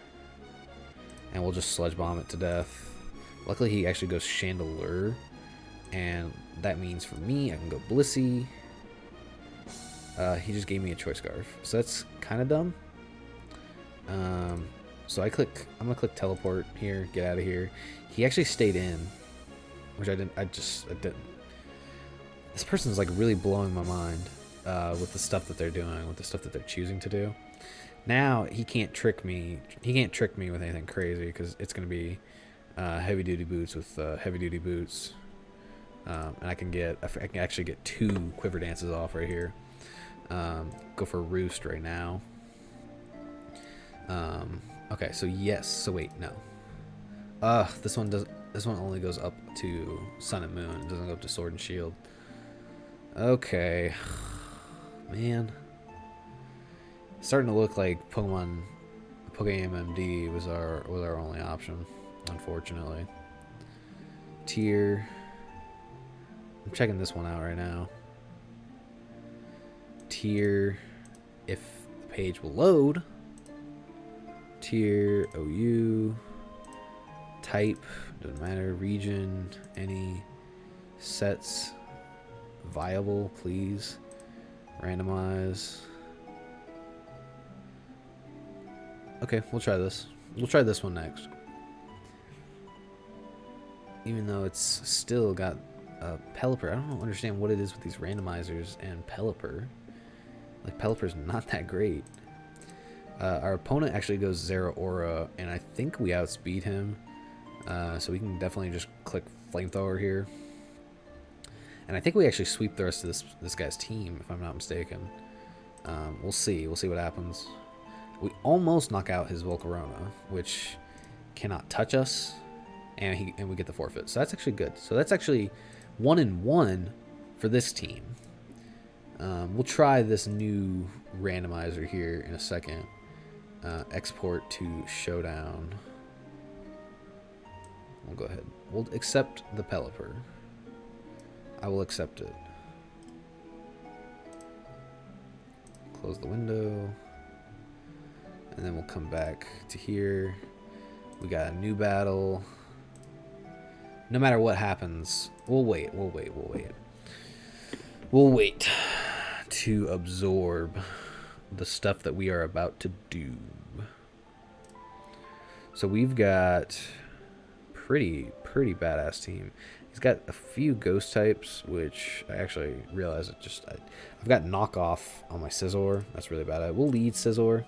And we'll just Sludge Bomb it to death. Luckily, he actually goes Chandelure. And that means for me, I can go Blissey. He just gave me a Choice Scarf. So that's kind of dumb. So I'm going to click Teleport here, get out of here. He actually stayed in, which I didn't. This person's like really blowing my mind with the stuff that they're doing, with the stuff that they're choosing to do. Now he can't trick me. He can't trick me with anything crazy because it's going to be heavy duty boots with heavy duty boots. And I can actually get 2 Quiver Dances off right here. Go for Roost right now. Okay, so yes. So wait, no. This one only goes up to Sun and Moon. It doesn't go up to Sword and Shield. Okay, man. It's starting to look like PokeMMD was our only option, unfortunately. Tier. I'm checking this one out right now. Tier, if the page will load. Tier, OU, type, doesn't matter, region, any, sets, viable, please, randomize. Okay, we'll try this. We'll try this one next. Even though it's still got Pelipper. I don't understand what it is with these randomizers and Pelipper. Like, Pelipper's not that great. Our opponent actually goes Zeraora, and I think we outspeed him. So we can definitely just click Flamethrower here. And I think we actually sweep the rest of this guy's team, if I'm not mistaken. We'll see. We'll see what happens. We almost knock out his Volcarona, which cannot touch us, and we get the forfeit. So that's actually good. So that's actually 1-1 for this team. We'll try this new randomizer here in a second. Export to Showdown. We'll go ahead. We'll accept the Pelipper. I will accept it. Close the window. And then we'll come back to here. We got a new battle. No matter what happens, we'll wait to absorb the stuff that we are about to do. So we've got pretty badass team. He's got a few ghost types, which I actually realized I've got knockoff on my Scizor. That's really bad. We'll lead Scizor,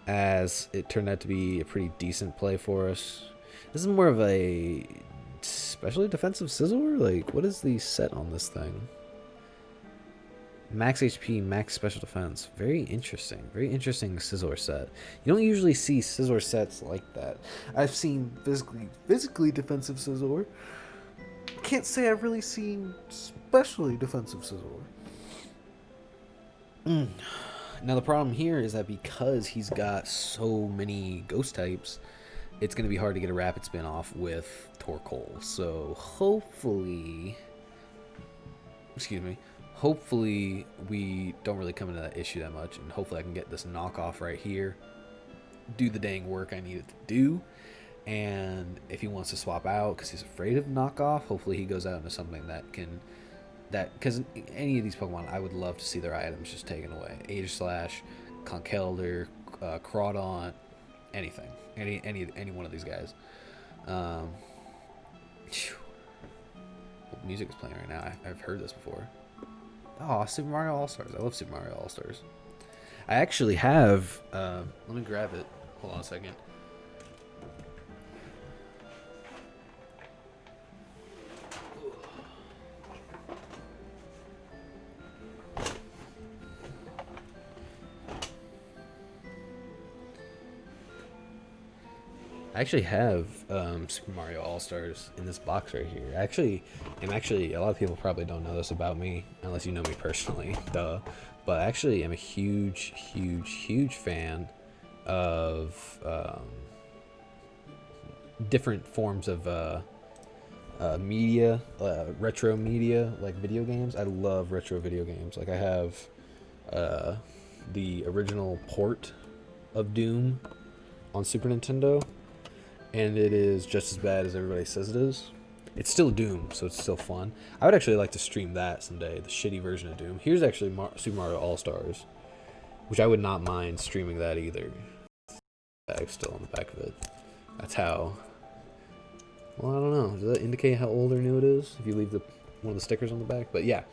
as it turned out to be a pretty decent play for us. This is more of a specially defensive Scizor? Like, what is the set on this thing? Max HP, max special defense. Very interesting. Very interesting Scizor set. You don't usually see Scizor sets like that. I've seen physically defensive Scizor. Can't say I've really seen specially defensive Scizor. Now the problem here is that because he's got so many ghost types, it's going to be hard to get a rapid spin off with Torkoal. So hopefully we don't really come into that issue that much, and hopefully I can get this knockoff right here, do the dang work I need it to do. And if he wants to swap out because he's afraid of knockoff, hopefully he goes out into something because any of these Pokemon, I would love to see their items just taken away. Age Slash, Conkelder, Crawdaunt, anything, any one of these guys. What music is playing right now? I've heard this before. Oh, Super Mario All Stars! I love Super Mario All Stars. I actually have. Let me grab it. Hold on a second. I actually have Super Mario All Stars in this box right here. I'm actually a lot of people probably don't know this about me unless you know me personally, duh. But actually, I'm a huge fan of different forms of media, retro media, like video games. I love retro video games. Like I have the original port of Doom on Super Nintendo, and it is just as bad as everybody says it is. It's still Doom, so it's still fun. I would actually like to stream that someday, the shitty version of Doom. Here's actually Super Mario All-Stars, which I would not mind streaming that either. Bag's still on the back of it. That's how... Well, I don't know. Does that indicate how old or new it is if you leave one of the stickers on the back? But yeah,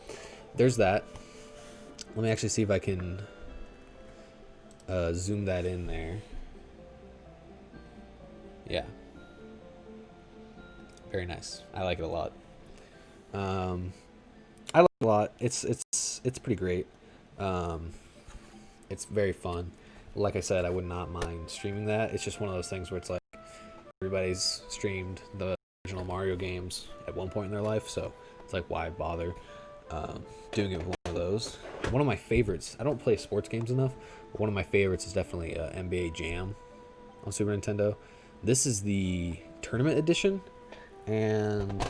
there's that. Let me actually see if I can zoom that in there. Yeah. Very nice. I like it a lot. I like it a lot. It's pretty great. It's very fun. Like I said, I would not mind streaming that. It's just one of those things where it's like everybody's streamed the original Mario games at one point in their life, so it's like, why bother doing it with one of those? One of my favorites, I don't play sports games enough, but one of my favorites is definitely NBA Jam on Super Nintendo. This is the tournament edition, and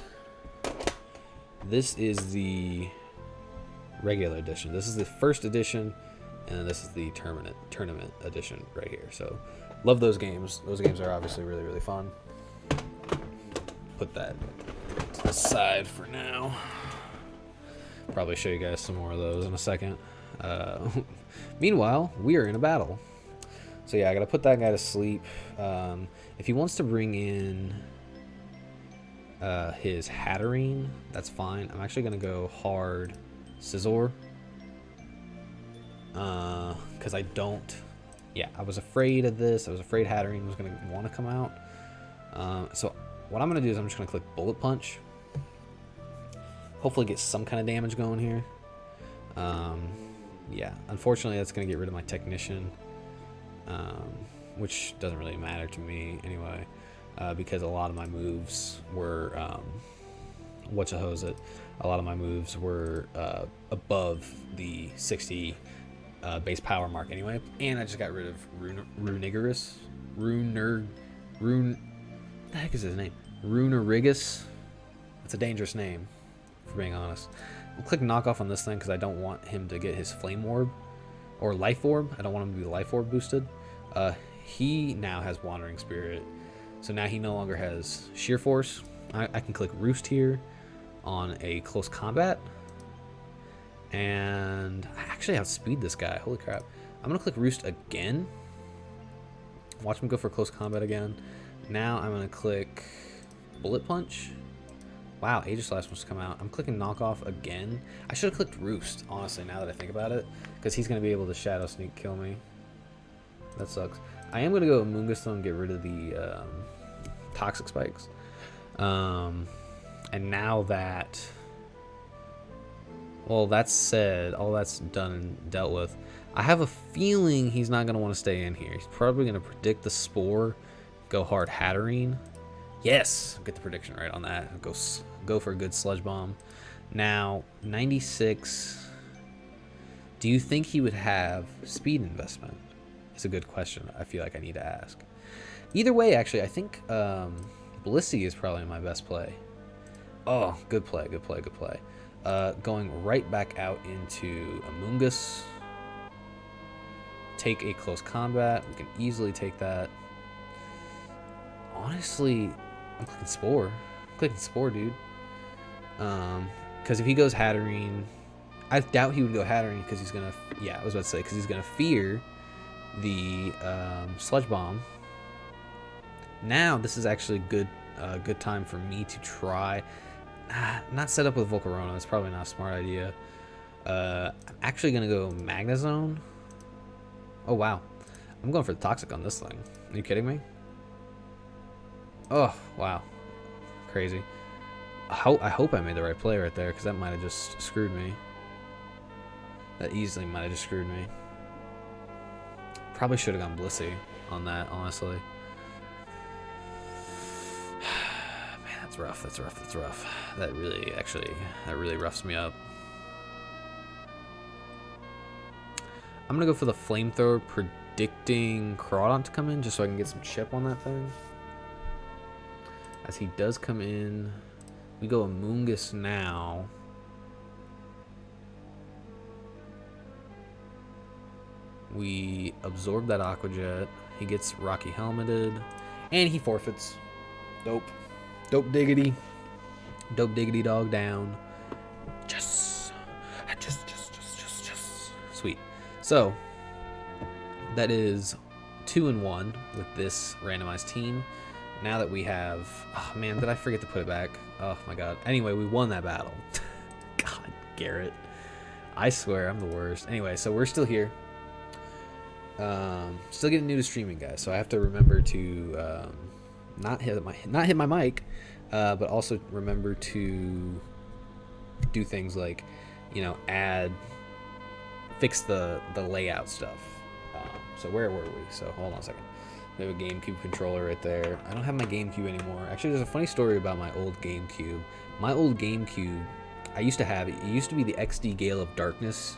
this is the regular edition. This is the first edition, and this is the tournament edition right here. So love those games. Those games are obviously really fun. Put that to the side for now. Probably show you guys some more of those in a second. Meanwhile, we are in a battle. So yeah, I gotta put that guy to sleep. If he wants to bring in his Hatterene, that's fine. I'm actually gonna go hard Scizor. Because I don't... Yeah, I was afraid of this. I was afraid Hatterene was gonna want to come out. So what I'm gonna do is I'm just gonna click Bullet Punch. Hopefully get some kind of damage going here. Yeah, unfortunately that's gonna get rid of my Technician. Which doesn't really matter to me anyway, because a lot of my moves were, a lot of my moves were above the 60 base power mark anyway, and I just got rid of Runerigus. What the heck is his name? Runerigus. That's a dangerous name, for being honest. I'll click knockoff on this thing because I don't want him to get his Flame Orb or Life Orb. I don't want him to be Life Orb boosted. He now has Wandering Spirit, so now he no longer has Sheer Force. I can click Roost here on a close combat, and I actually outspeed this guy. Holy crap. I'm gonna click Roost again. Watch him go for close combat again. Now I'm gonna click Bullet Punch. Wow, Aegislash wants to come out. I'm clicking Knockoff again. I should have clicked Roost, honestly, now that I think about it, because he's gonna be able to Shadow Sneak kill me. That sucks. I am going to go Amoonguss though and get rid of the Toxic Spikes. And now that... Well, that said, all that's done and dealt with, I have a feeling he's not going to want to stay in here. He's probably going to predict the Spore, go hard Hatterene. Yes! Get the prediction right on that. Go for a good Sludge Bomb. Now, 96... Do you think he would have Speed Investment? It's a good question. I feel like I need to ask. Either way, actually, I think Blissey is probably my best play. Oh, good play. Going right back out into Amoonguss. Take a close combat. We can easily take that. Honestly, I'm clicking Spore. Dude. Because if he goes Hatterene, I doubt he would go Hatterene because he's gonna... Yeah, I was about to say, because he's gonna Fear, the Sludge Bomb. Now this is actually a good time for me to try. Not set up with Volcarona. It's probably not a smart idea. I'm actually gonna go Magnezone. Oh wow, I'm going for the Toxic on this thing. Are you kidding me? Oh wow, crazy. I hope I made the right play right there, because that might have just screwed me. That easily might have just screwed me. Probably should have gone Blissey on that, honestly. Man, that's rough. That's rough. That's rough. That really roughs me up. I'm gonna go for the Flamethrower, predicting Crawdon to come in, just so I can get some chip on that thing. As he does come in, we go Amoonguss now. We absorb that Aqua Jet. He gets Rocky Helmeted, and he forfeits. Dope. Dope diggity. Dope diggity dog down. Just. Sweet. So, that is 2-1 with this randomized team. Now that we have... Oh, man, did I forget to put it back? Oh, my God. Anyway, we won that battle. God, Garrett. I swear, I'm the worst. Anyway, so we're still here. Still getting new to streaming, guys. So I have to remember to not hit my mic, but also remember to do things like, you know, fix the layout stuff. So where were we? So hold on a second. We have a GameCube controller right there. I don't have my GameCube anymore. Actually, there's a funny story about my old GameCube. My old GameCube, I used to have it. It used to be the XD Gale of Darkness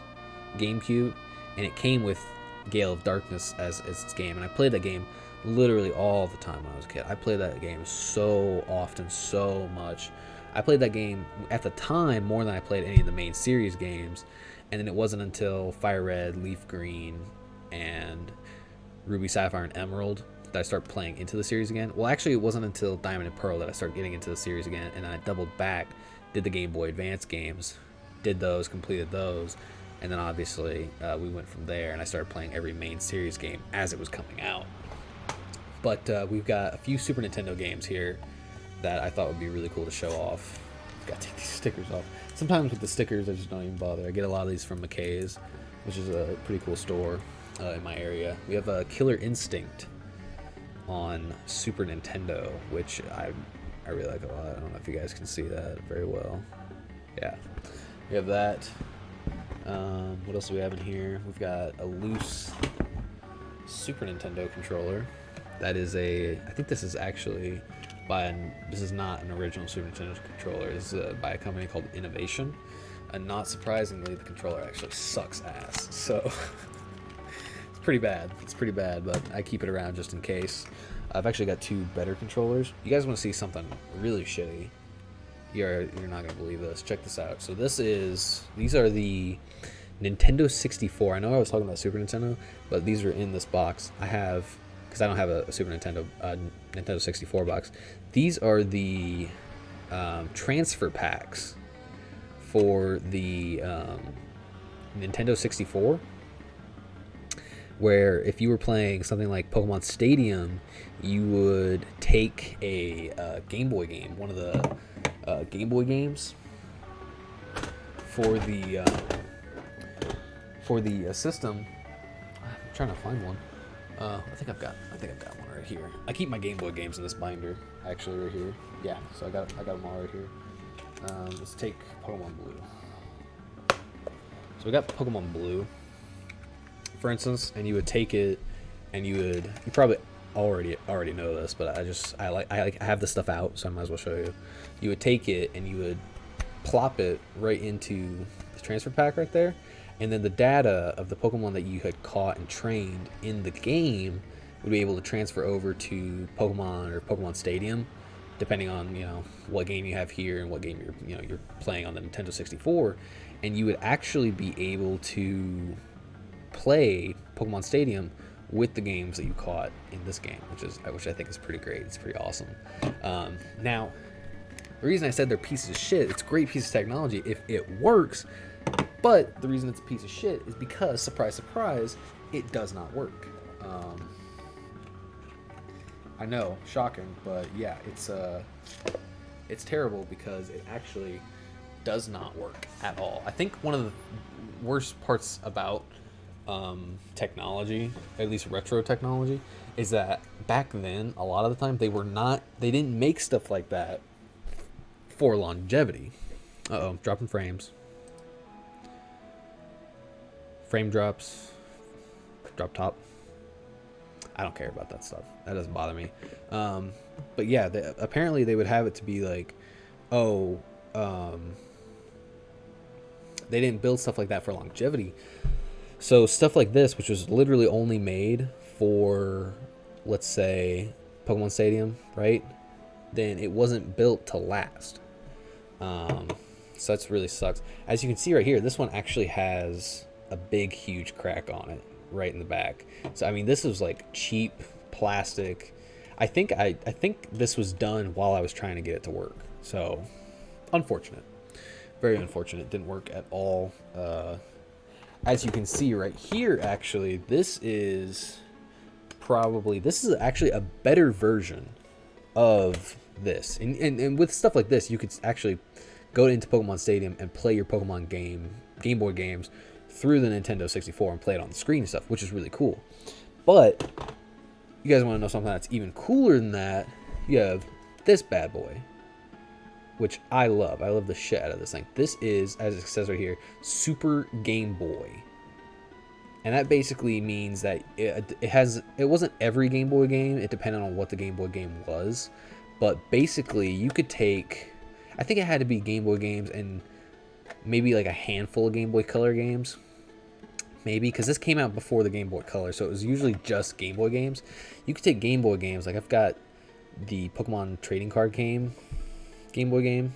GameCube, and it came with Gale of Darkness as its game. And I played that game literally all the time when I was a kid. I played that game so often, so much. I played that game at the time more than I played any of the main series games. And then it wasn't until Fire Red, Leaf Green, and Ruby, Sapphire, and Emerald that I started playing into the series again. Well, actually, it wasn't until Diamond and Pearl that I started getting into the series again, and then I doubled back, did the Game Boy Advance games, did those, completed those, and then obviously we went from there, and I started playing every main series game as it was coming out. But we've got a few Super Nintendo games here that I thought would be really cool to show off. Gotta take these stickers off. Sometimes with the stickers, I just don't even bother. I get a lot of these from McKay's, which is a pretty cool store in my area. We have a Killer Instinct on Super Nintendo, which I really like a lot. I don't know if you guys can see that very well. Yeah, we have that. What else do we have in here? We've got a loose Super Nintendo controller. That is I think this is actually this is not an original Super Nintendo controller. This is by a company called Innovation. And not surprisingly, the controller actually sucks ass. So it's pretty bad. It's pretty bad, but I keep it around just in case. I've actually got two better controllers. You guys want to see something really shitty? You're not gonna believe this. Check this out. So these are the Nintendo 64. I know I was talking about Super Nintendo, but these are in this box. I have, because I don't have a Super Nintendo Nintendo 64 box. These are the transfer packs for the Nintendo 64, where if you were playing something like Pokemon Stadium, you would take a Game Boy game, one of the Game Boy games for the system. I'm trying to find one. I think I've got one right here. I keep my Game Boy games in this binder, actually, right here. Yeah, so I got them all right here. Let's take Pokemon Blue. So we got Pokemon Blue, for instance, and you would take it, and you probably already know this, but I have this stuff out, so I might as well show you. You would take it and you would plop it right into the transfer pack right there, and then the data of the Pokemon that you had caught and trained in the game would be able to transfer over to Pokemon or Pokemon Stadium, depending on, you know, what game you have here and what game you're playing on the Nintendo 64, and you would actually be able to play Pokemon Stadium with the games that you caught in this game, which I think is pretty great. It's pretty awesome. Now, the reason I said they're pieces of shit, it's a great piece of technology if it works, but the reason it's a piece of shit is because, surprise, surprise, it does not work. Um, I know, shocking, but yeah, it's terrible because it actually does not work at all. I think one of the worst parts about technology, at least retro technology, is that back then a lot of the time they didn't make stuff like that for longevity. Dropping frames. Frame drops. Drop top. I don't care about that stuff. That doesn't bother me. But yeah, apparently they would have it to be like, oh, they didn't build stuff like that for longevity. So stuff like this, which was literally only made for, let's say, Pokemon Stadium, right? Then it wasn't built to last. So that's really sucks. As you can see right here, this one actually has a big, huge crack on it right in the back. So I mean, this was like cheap plastic. I think this was done while I was trying to get it to work. So unfortunate, very unfortunate. Didn't work at all. As you can see right here, actually, this is actually a better version of this. And with stuff like this, you could actually go into Pokemon Stadium and play your Pokemon Game Boy games through the Nintendo 64 and play it on the screen and stuff, which is really cool. But you guys want to know something that's even cooler than that? You have this bad boy, which I love. I love the shit out of this thing. This is, as it says right here, Super Game Boy. And that basically means that it wasn't every Game Boy game. It depended on what the Game Boy game was. But basically, you could take, I think it had to be Game Boy games and maybe like a handful of Game Boy Color games. Maybe, because this came out before the Game Boy Color, so it was usually just Game Boy games. You could take Game Boy games, like I've got the Pokemon trading card Game Boy game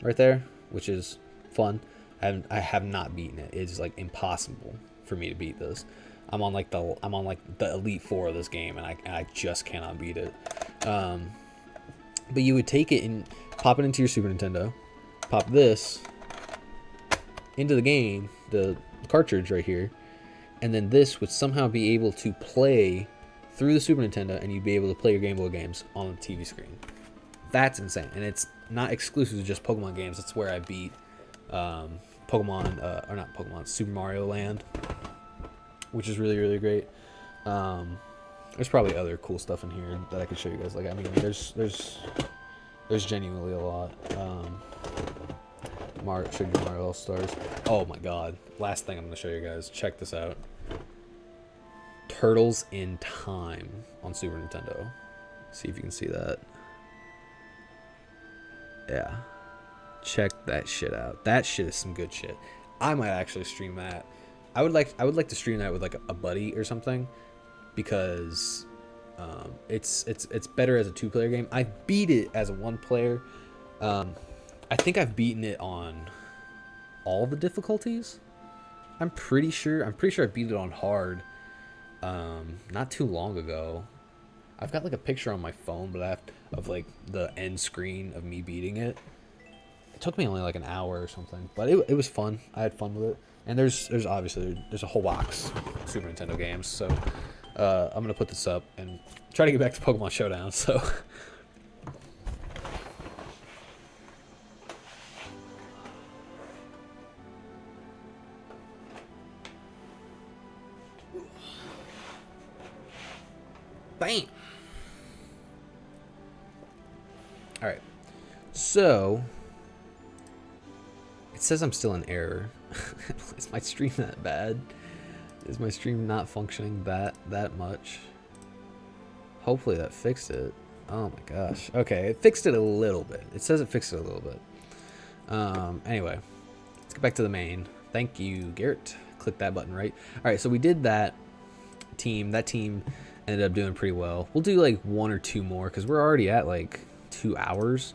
right there, which is fun. I have not beaten it. It's like impossible for me to beat this. I'm on like the Elite Four of this game, and I just cannot beat it. But you would take it and pop it into your Super Nintendo, pop this into the game, the cartridge right here, and then this would somehow be able to play through the Super Nintendo, and you'd be able to play your Game Boy games on the TV screen. That's insane, and it's not exclusive to just Pokemon games. That's where I beat Super Mario Land, which is really, really great. There's probably other cool stuff in here that I could show you guys. Like, I mean, there's genuinely a lot. Show you Mario All-Stars. Oh my god. Last thing I'm going to show you guys. Check this out. Turtles in Time on Super Nintendo. See if you can see that. Yeah. Check that shit out. That shit is some good shit. I might actually stream that. I would like to stream that with like a buddy or something, because it's better as a 2-player game. I beat it as a 1-player. I think I've beaten it on all the difficulties. I'm pretty sure I beat it on hard not too long ago. I've got like a picture on my phone, but of like the end screen of me beating it. It took me only like an hour or something, but it was fun. I had fun with it. And there's obviously a whole box of Super Nintendo games. So I'm gonna put this up and try to get back to Pokemon Showdown. So bam. All right. So it says I'm still in error. Is my stream that bad? Is my stream not functioning that much? Hopefully that fixed it. Oh my gosh. Okay, it fixed it a little bit. It says it fixed it a little bit. Anyway, let's get back to the main. Thank you, Garrett. Click that button, right? All right, so we did that team. That team ended up doing pretty well. We'll do like 1 or 2 more because we're already at like 2 hours.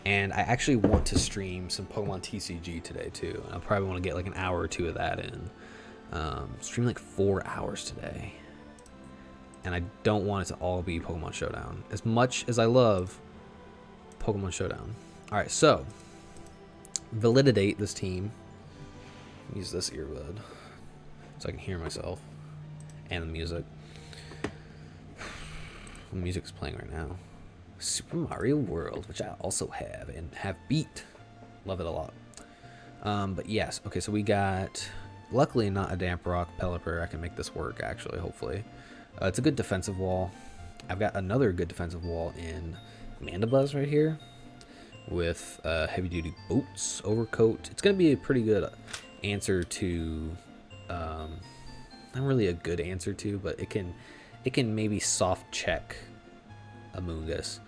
And I actually want to stream some Pokemon TCG today too. I'll probably want to get like an hour or 2 of that in. Stream like 4 hours today. And I don't want it to all be Pokemon Showdown. As much as I love Pokemon Showdown. Alright, so validate this team. Use this earbud so I can hear myself and the music. music's playing right now. Super Mario World, which I also have and have beat. Love it a lot. But yes, okay, so we got, luckily not a Damp Rock Pelipper. I can make this work, actually, hopefully. It's a good defensive wall. I've got another good defensive wall in Mandibuzz right here with heavy-duty boots, overcoat. It's going to be a pretty good answer to, not really a good answer to, but it can maybe soft check Amoonguss.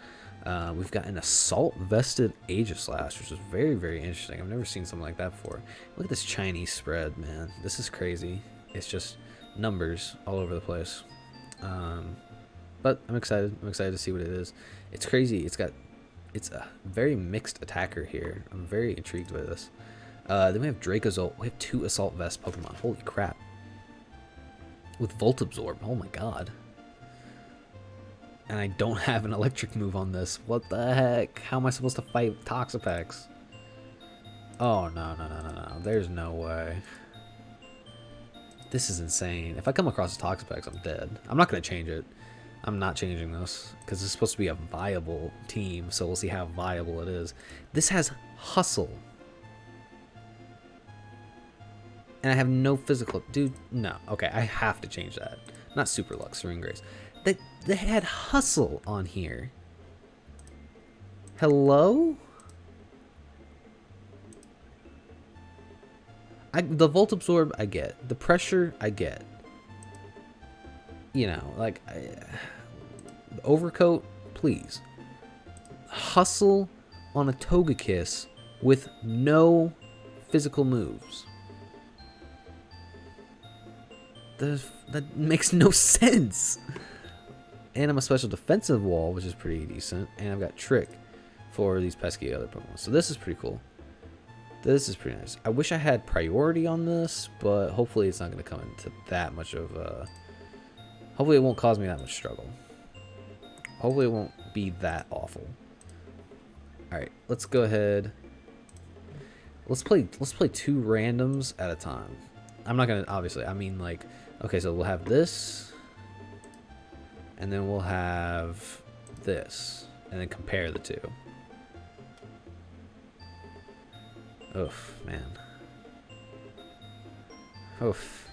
We've got an assault vested Aegislash, which is very, very interesting. I've never seen something like that before. Look at this Chinese spread, man. This is crazy. It's just numbers all over the place. But I'm excited. I'm excited to see what it is. It's crazy. It's a very mixed attacker here. I'm very intrigued by this. Then we have Dracozolt. We have 2 assault vest Pokemon. Holy crap. With Volt Absorb. Oh my god. And I don't have an electric move on this. What the heck? How am I supposed to fight Toxapex? Oh, no. There's no way. This is insane. If I come across a Toxapex, I'm dead. I'm not going to change it. I'm not changing this. Because it's supposed to be a viable team. So we'll see how viable it is. This has Hustle. And I have no physical... Dude, no. Okay, I have to change that. Not Super Lux, Serene Grace. They had Hustle on here. Hello? The Volt Absorb, I get. The pressure, I get. You know, like... overcoat, please. Hustle on a Togekiss with no physical moves. That makes no sense. And I'm a special defensive wall, which is pretty decent. And I've got Trick for these pesky other Pokemon. So this is pretty cool. This is pretty nice. I wish I had priority on this, but hopefully it's not going to come into that much of a... Hopefully it won't cause me that much struggle. Hopefully it won't be that awful. Alright, let's go ahead. Let's play 2 randoms at a time. I'm not going to, obviously, I mean like... Okay, so we'll have this... And then we'll have this. And then compare the 2. Oof, man. Oof.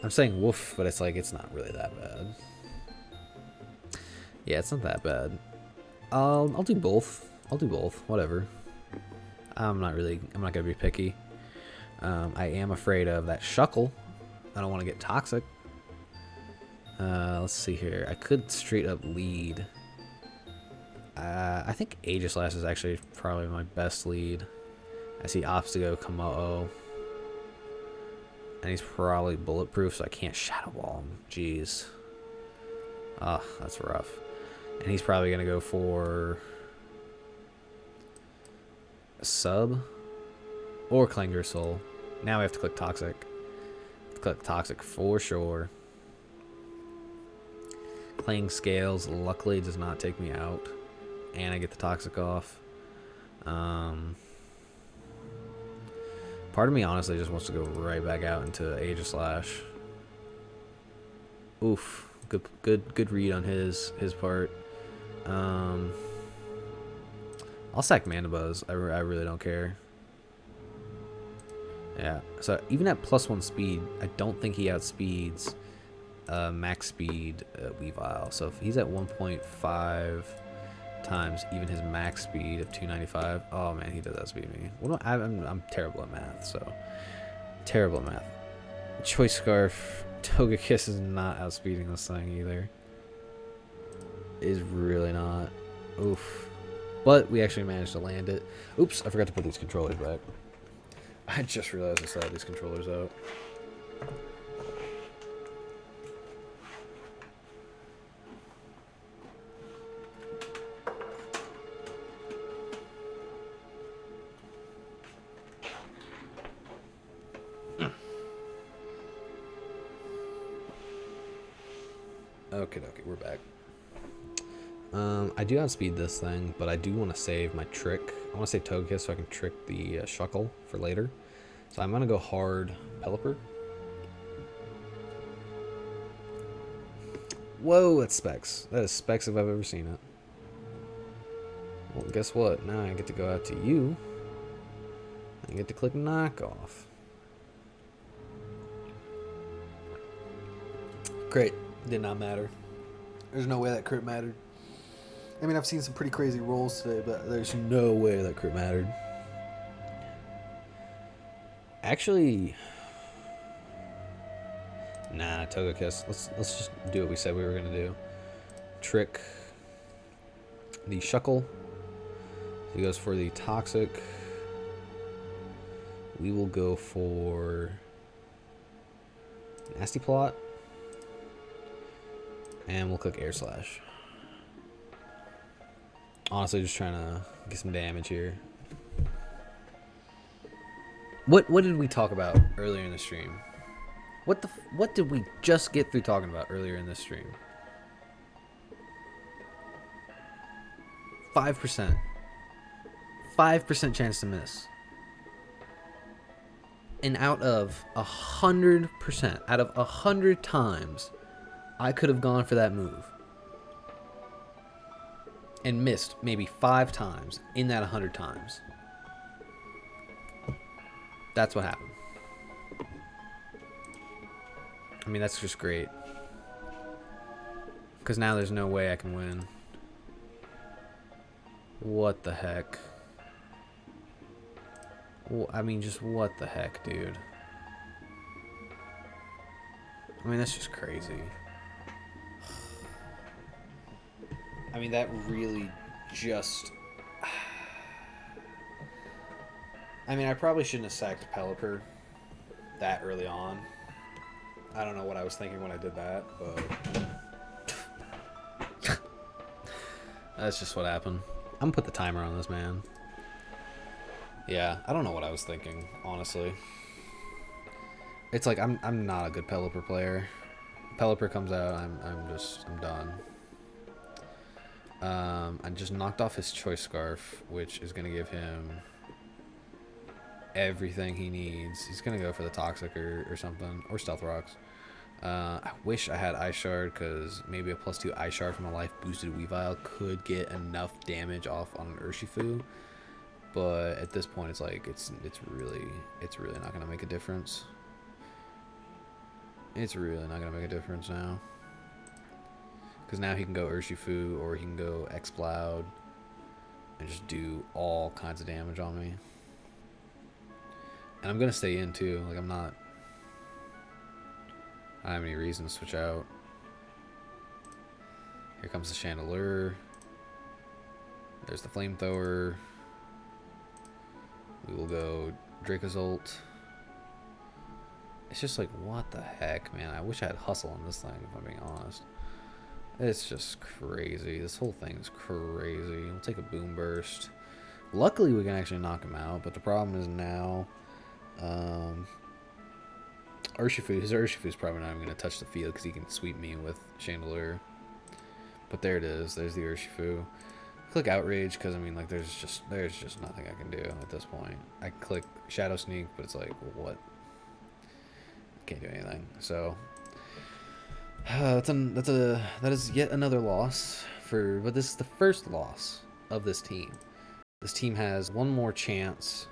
I'm saying woof, but it's like, it's not really that bad. Yeah, it's not that bad. I'll do both. I'll do both. Whatever. I'm not gonna be picky. I am afraid of that Shuckle. I don't want to get toxic. Let's see here. I could straight up lead. I think Aegislash is actually probably my best lead. I see Obstago, Komodo. And he's probably bulletproof, so I can't Shadow Ball him. Jeez. Ah, that's rough. And he's probably going to go for a sub or Clanger Soul. Now we have to click Toxic. Click Toxic for sure. Clang Scales luckily does not take me out. And I get the Toxic off. Part of me honestly just wants to go right back out into Aegislash. Oof. Good read on his part. I'll sack Mandibuzz. I really don't care. Yeah. So even at +1 speed, I don't think he outspeeds max speed Weavile. So if he's at 1.5 times even his max speed of 295, oh man, he does outspeed me. I'm terrible at math, so terrible at math. Choice Scarf, Togekiss is not outspeeding this thing either. Is really not. Oof. But we actually managed to land it. Oops, I forgot to put these controllers back. I just realized I still had these controllers out. Okay, we're back. I do outspeed this thing, but I do want to save my trick. I want to save Togekiss so I can trick the Shuckle for later. So I'm going to go hard Pelipper. Whoa, that's specs. That is specs if I've ever seen it. Well, guess what? Now I get to go out to you. I get to click knockoff. Great. Did not matter. There's no way that crit mattered. I mean, I've seen some pretty crazy rolls today, but there's no way that crit mattered. Actually, nah, Togekiss. Let's just do what we said we were gonna do. Trick the Shuckle. He goes for the Toxic. We will go for Nasty Plot. And we'll click Air Slash. Honestly, just trying to get some damage here. What did we talk about earlier in the stream? What did we just get through talking about earlier in this stream? 5%. 5% chance to miss. And out of 100%, out of 100 times, I could have gone for that move. And missed maybe 5 times in that 100 times. That's what happened. I mean, that's just great. Because now there's no way I can win. What the heck? Well, I mean, just what the heck, dude? I mean, that's just crazy. I mean, that really just... I mean, I probably shouldn't have sacked Pelipper that early on. I don't know what I was thinking when I did that, but... That's just what happened. I'm gonna put the timer on this, man. Yeah, I don't know what I was thinking, honestly. It's like, I'm not a good Pelipper player. Pelipper comes out, I'm done. I just knocked off his Choice Scarf, which is gonna give him everything he needs. He's gonna go for the Toxic or something, or Stealth Rocks. I wish I had Ice Shard, because maybe a +2 Ice Shard from a life boosted Weavile could get enough damage off on an Urshifu. But at this point, it's like it's really not gonna make a difference. It's really not gonna make a difference now, because now he can go Urshifu or he can go Exploud and just do all kinds of damage on me. And I'm gonna stay in too. Like, I don't have any reason to switch out. Here comes the Chandelure. There's the Flamethrower. We will go Dracozolt. It's just like, what the heck, man? I wish I had Hustle on this thing, if I'm being honest. It's just crazy. This whole thing is crazy. We'll take a Boom Burst. Luckily, we can actually knock him out, but the problem is now... his Urshifu is probably not even going to touch the field because he can sweep me with Chandelure. But there it is. There's the Urshifu. Click Outrage because, I mean, like, there's just nothing I can do at this point. I click Shadow Sneak, but it's like, what? Can't do anything. So that is yet another loss but this is the first loss of this team. This team has one more chance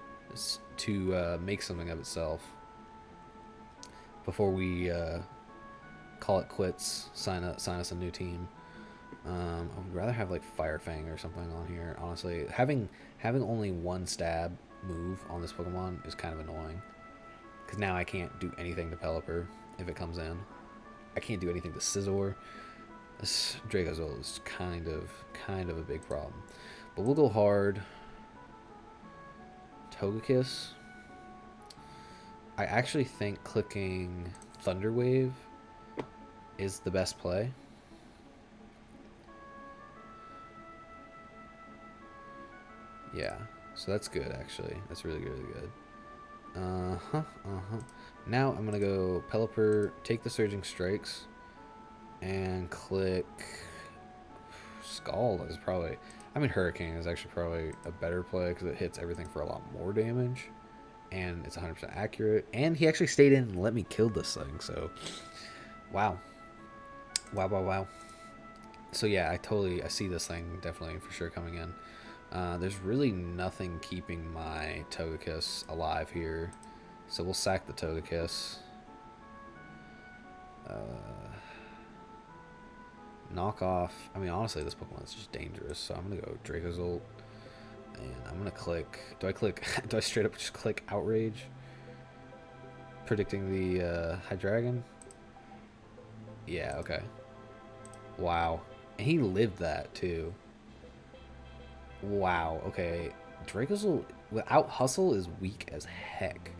to make something of itself before we call it quits, sign us a new team. I would rather have like Fire Fang or something on here, honestly. Having only one stab move on this Pokemon is kind of annoying, because now I can't do anything to Pelipper if it comes in. I can't do anything to Scizor. This Dracozolt is kind of a big problem. But we'll go hard. Togekiss. I actually think clicking Thunder Wave is the best play. Yeah, so that's good, actually. That's really good. Now I'm gonna go Pelipper, take the Surging Strikes, and click Scald. Is probably, I mean, Hurricane is actually probably a better play because it hits everything for a lot more damage, and it's 100% accurate. And he actually stayed in and let me kill this thing. So, wow, Wow, wow, wow. So yeah, I see this thing definitely for sure coming in. There's really nothing keeping my Togekiss alive here, so we'll sack the Togekiss. Knock off. I mean, honestly, this Pokemon is just dangerous, so I'm gonna go Dracozolt, and I'm gonna click. Do I click? Do I straight up just click Outrage? Predicting the Hydreigon? Yeah, okay. Wow. And he lived that, too. Wow, okay. Dracozolt, without Hustle, is weak as heck.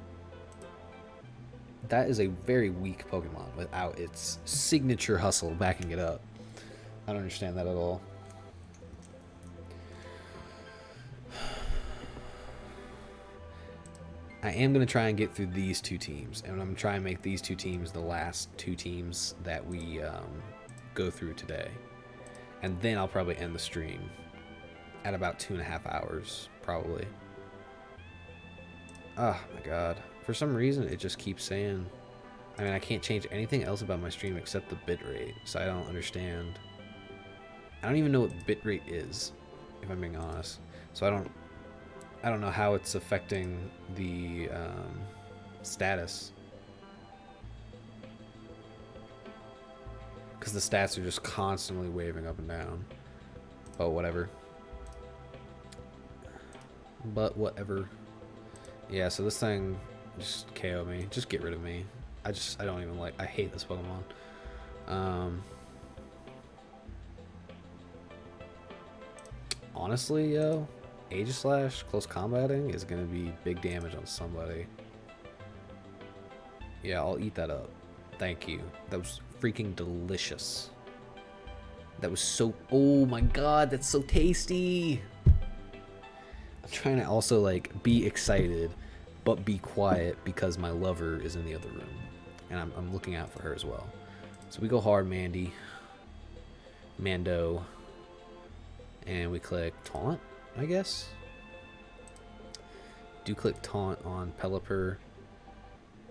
That is a very weak Pokemon without its signature Hustle backing it up. I don't understand that at all. I am going to try and get through these two teams, and I'm going to try and make these two teams the last two teams that we go through today. And then I'll probably end the stream at about 2.5 hours, probably. Oh my god. For some reason, it just keeps saying... I mean, I can't change anything else about my stream except the bitrate, so I don't understand. I don't even know what bitrate is, if I'm being honest. So I don't know how it's affecting the status. Because the stats are just constantly waving up and down. But whatever. Yeah, so this thing just KO me. Just get rid of me. I don't even like... I hate this Pokemon. Honestly, yo, Aegislash close combating is going to be big damage on somebody. Yeah, I'll eat that up. Thank you. That was freaking delicious. That was so... Oh my god, that's so tasty! I'm trying to also, like, be excited, but be quiet because my lover is in the other room. And I'm looking out for her as well. So we go hard, Mando. And we click Taunt, I guess. Do click Taunt on Pelipper.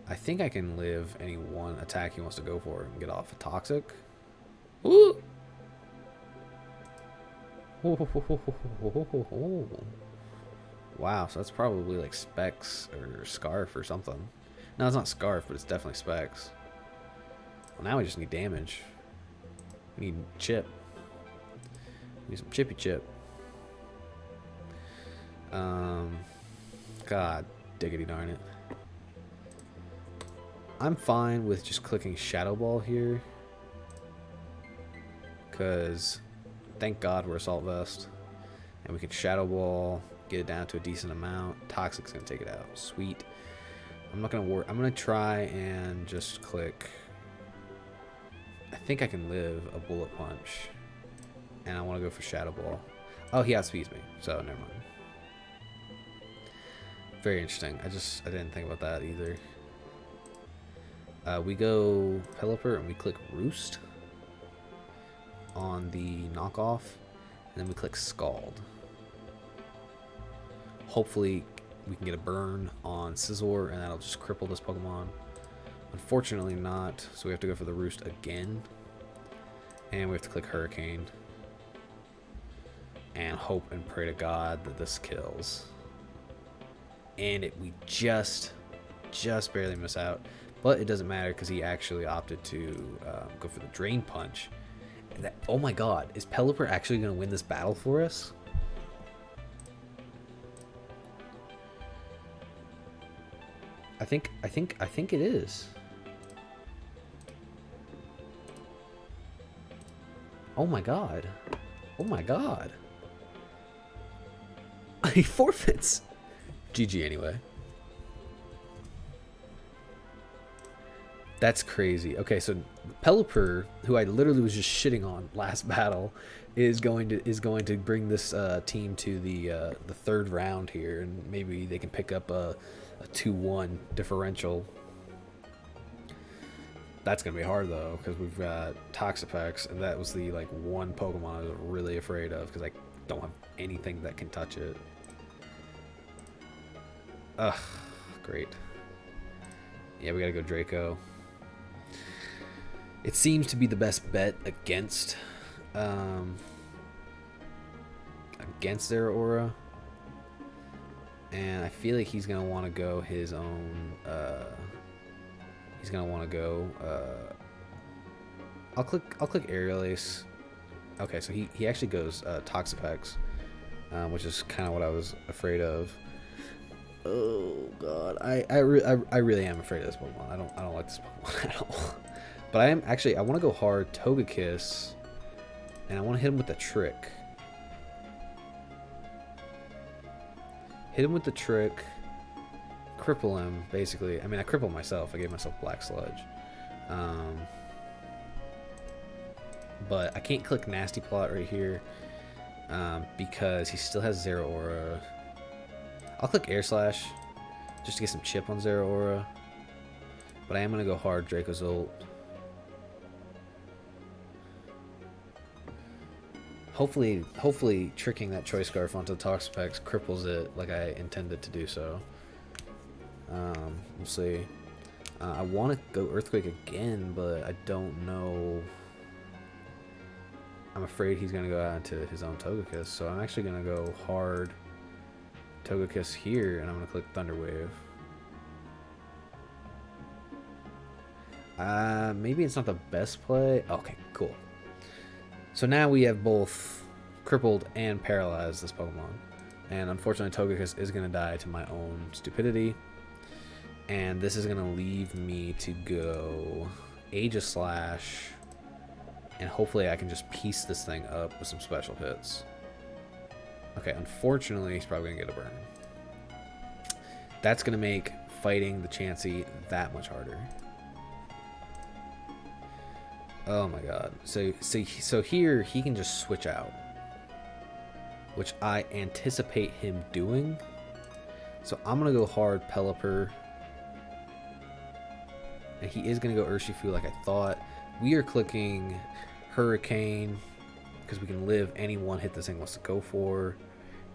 I think I can live any one attack he wants to go for and get off a Toxic. Ooh! Wow, so that's probably like Specs or Scarf or something. No, it's not Scarf, but it's definitely Specs. Well, now we just need damage. We need Chip. We need some Chippy Chip. God diggity darn it. I'm fine with just clicking Shadow Ball here. Because thank God we're Assault Vest. And we can Shadow Ball, get it down to a decent amount. Toxic's going to take it out. Sweet. I'm not going to worry. I'm going to try and just click. I think I can live a Bullet Punch. And I want to go for Shadow Ball. Oh, he outspeeds me. So, never mind. Very interesting. I didn't think about that either. We go Pelipper and we click Roost on the knockoff. And then we click Scald. Hopefully we can get a burn on Scizor and that'll just cripple this Pokemon. Unfortunately not, so we have to go for the Roost again. And we have to click Hurricane. And hope and pray to God that this kills. And we just barely miss out. But it doesn't matter because he actually opted to go for the Drain Punch. And oh my god, is Pelipper actually going to win this battle for us? I think it is. Oh my god. Oh my god. He forfeits. GG anyway. That's crazy. Okay, so Pelipper, who I literally was just shitting on last battle, is going to bring this team to the third round here, and maybe they can pick up a 2-1 differential. That's gonna be hard though, because we've got Toxapex, and that was the like one Pokemon I was really afraid of because I don't have anything that can touch it. Ugh, great. Yeah, we gotta go Draco. It seems to be the best bet against their aura. And I feel like he's gonna want to go his own. He's gonna want to go. I'll click Aerial Ace. Okay, so he actually goes Toxapex, which is kind of what I was afraid of. Oh god, I really am afraid of this Pokemon. I don't like this Pokemon at all. But I want to go hard Togekiss, and I want to hit him with the trick. Hit him with the trick, cripple him, basically. I mean, I crippled myself. I gave myself Black Sludge. But I can't click Nasty Plot right here because he still has Zero Aura. I'll click Air Slash just to get some chip on Zero Aura. But I am going to go hard Dracozolt. Hopefully tricking that Choice Scarf onto the Toxapex cripples it like I intended to do so. We'll see. I want to go Earthquake again, but I don't know. I'm afraid he's going to go out into his own Togekiss, so I'm actually going to go hard Togekiss here, and I'm going to click Thunder Wave. Maybe it's not the best play. Okay, cool. So now we have both crippled and paralyzed this Pokemon. And unfortunately, Togekiss is going to die to my own stupidity. And this is going to leave me to go Aegislash. And hopefully I can just piece this thing up with some special hits. Okay, unfortunately, he's probably going to get a burn. That's going to make fighting the Chansey that much harder. Oh my god. So here he can just switch out, which I anticipate him doing. So I'm going to go hard Pelipper. And he is going to go Urshifu like I thought. We are clicking Hurricane because we can live any one hit this thing wants to go for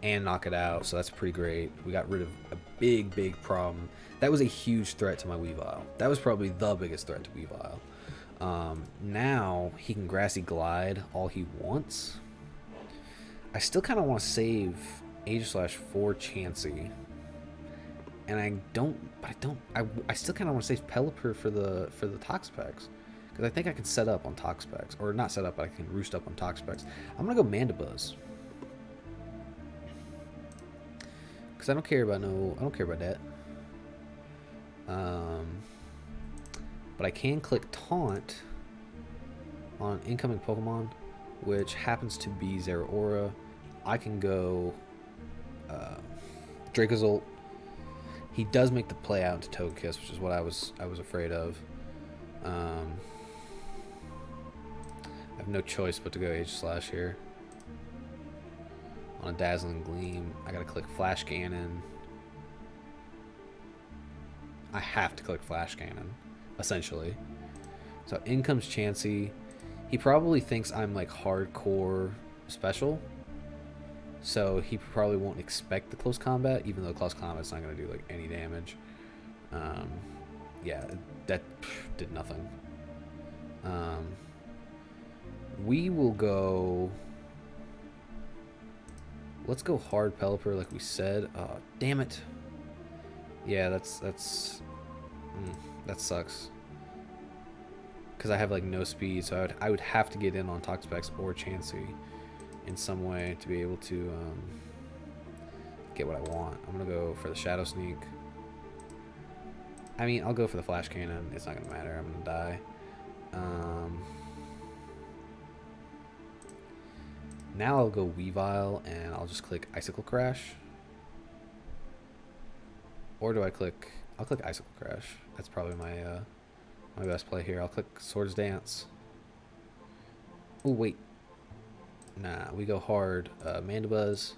and knock it out. So that's pretty great. We got rid of a big problem. That was a huge threat to my Weavile. That was probably the biggest threat to Weavile. Now he can Grassy Glide all he wants. I still kind of want to save Aegislash for Chansey. And I still kind of want to save Pelipper for the Toxapex. Because I think I can set up on Toxapex. Or not set up, but I can roost up on Toxapex. I'm going to go Mandibuzz. Because I don't care about that. But I can click Taunt on incoming Pokemon, which happens to be Zeraora. I can go Dracozolt. He does make the play out into Togekiss, which is what I was afraid of. I have no choice but to go Aegislash here. On a Dazzling Gleam, I gotta click Flash Cannon. I have to click Flash Cannon, essentially. So in comes Chansey. He probably thinks I'm like hardcore special. So he probably won't expect the close combat, even though close combat's not going to do like any damage. Yeah, that did nothing. We will go... Let's go hard Pelipper like we said. Oh, damn it. Yeah, that sucks. Because I have like no speed, so I would have to get in on Toxapex or Chansey in some way to be able to get what I want. I'm gonna go for the Shadow Sneak. I mean, I'll go for the Flash Cannon. It's not gonna matter. I'm gonna die. Now I'll go Weavile and I'll just click Icicle Crash. Or do I click... I'll click Icicle Crash. That's probably my my best play here. I'll click Swords Dance. Oh, wait. Nah, we go hard Mandibuzz.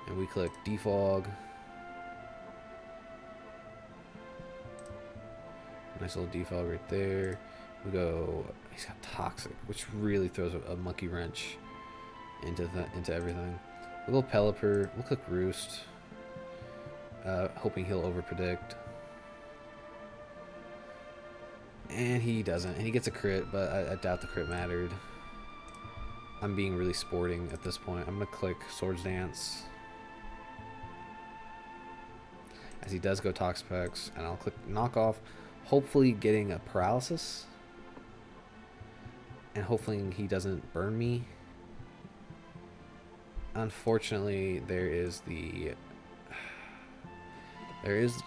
And we click Defog. Nice little Defog right there. We go... He's got Toxic, which really throws a monkey wrench into everything. We'll go Pelipper. We'll click Roost. Hoping he'll overpredict. And he doesn't. And he gets a crit, but I doubt the crit mattered. I'm being really sporting at this point. I'm going to click Swords Dance. As he does go Toxapex. And I'll click Knock Off. Hopefully getting a paralysis. And hopefully he doesn't burn me. Unfortunately, there is the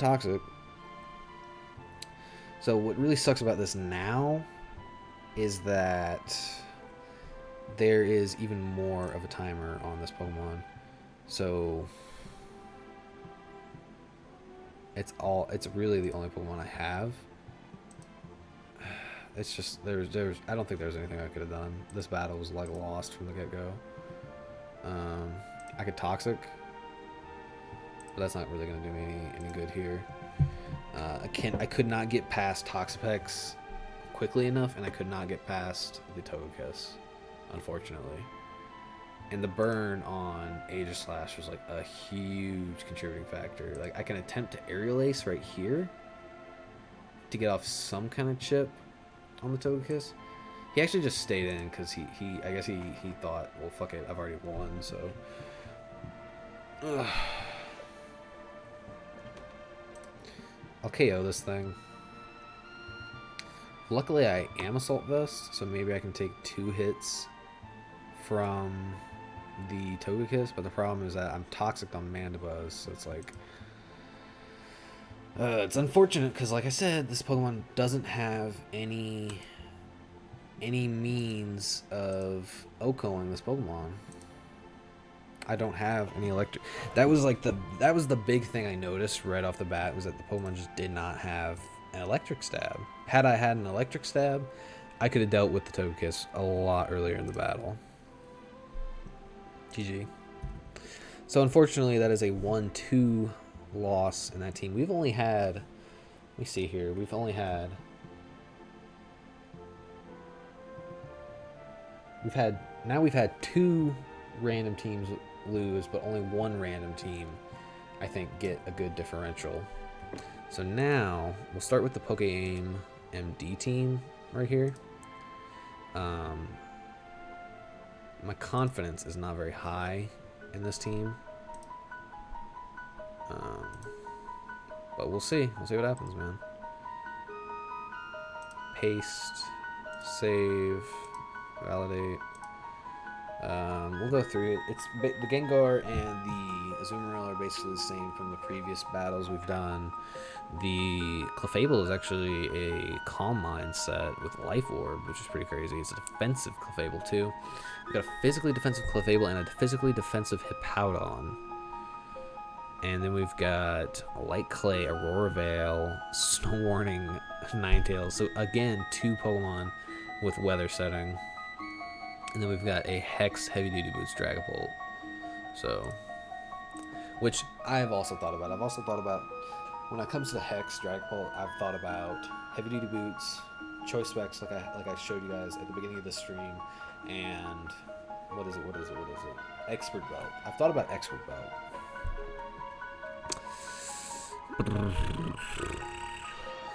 Toxic. So what really sucks about this now is that there is even more of a timer on this Pokemon. So it's really the only Pokemon I have. It's just there's I don't think there's anything I could have done. This battle was like lost from the get-go. I could Toxic, but that's not really gonna do me any good here. I could not get past Toxapex quickly enough, and I could not get past the Togekiss, unfortunately. And the burn on Aegislash was like a huge contributing factor. Like I can attempt to Aerial Ace right here to get off some kind of chip on the Togekiss. He actually just stayed in because I guess he thought, well, fuck it, I've already won, so. Ugh. I'll KO this thing. Luckily, I am Assault Vest, so maybe I can take 2 hits from the Togekiss, but the problem is that I'm toxic on Mandibuzz, so it's like... it's unfortunate, because like I said, this Pokemon doesn't have any means of OHKOing this Pokemon. I don't have any electric. That was the big thing I noticed right off the bat, was that the Pokemon just did not have an electric stab. Had I had an electric stab, I could have dealt with the Togekiss a lot earlier in the battle. GG. So unfortunately, that is a 1-2 loss in that team. We've only had, let me see here. We've had 2 random teams lose, but only 1 random team, I think, get a good differential. So now we'll start with the PokeAim MD team right here. My confidence is not very high in this team, but we'll see. We'll see what happens, man. Paste, save, validate. We'll go through it. It's the Gengar and the Azumarill are basically the same from the previous battles we've done. The Clefable is actually a Calm Mind set with Life Orb, which is pretty crazy. It's a defensive Clefable too. We've got a physically defensive Clefable and a physically defensive Hippowdon. And then we've got Light Clay, Aurora Veil, Snow Warning, Ninetales. So again, 2 Pokemon with weather setting. And then we've got a Hex Heavy Duty Boots Dragapult. So, which I've also thought about. I've also thought about, when it comes to the Hex Dragapult, I've thought about Heavy Duty Boots, Choice Specs, like I showed you guys at the beginning of the stream, and what is it? Expert Belt. I've thought about Expert Belt.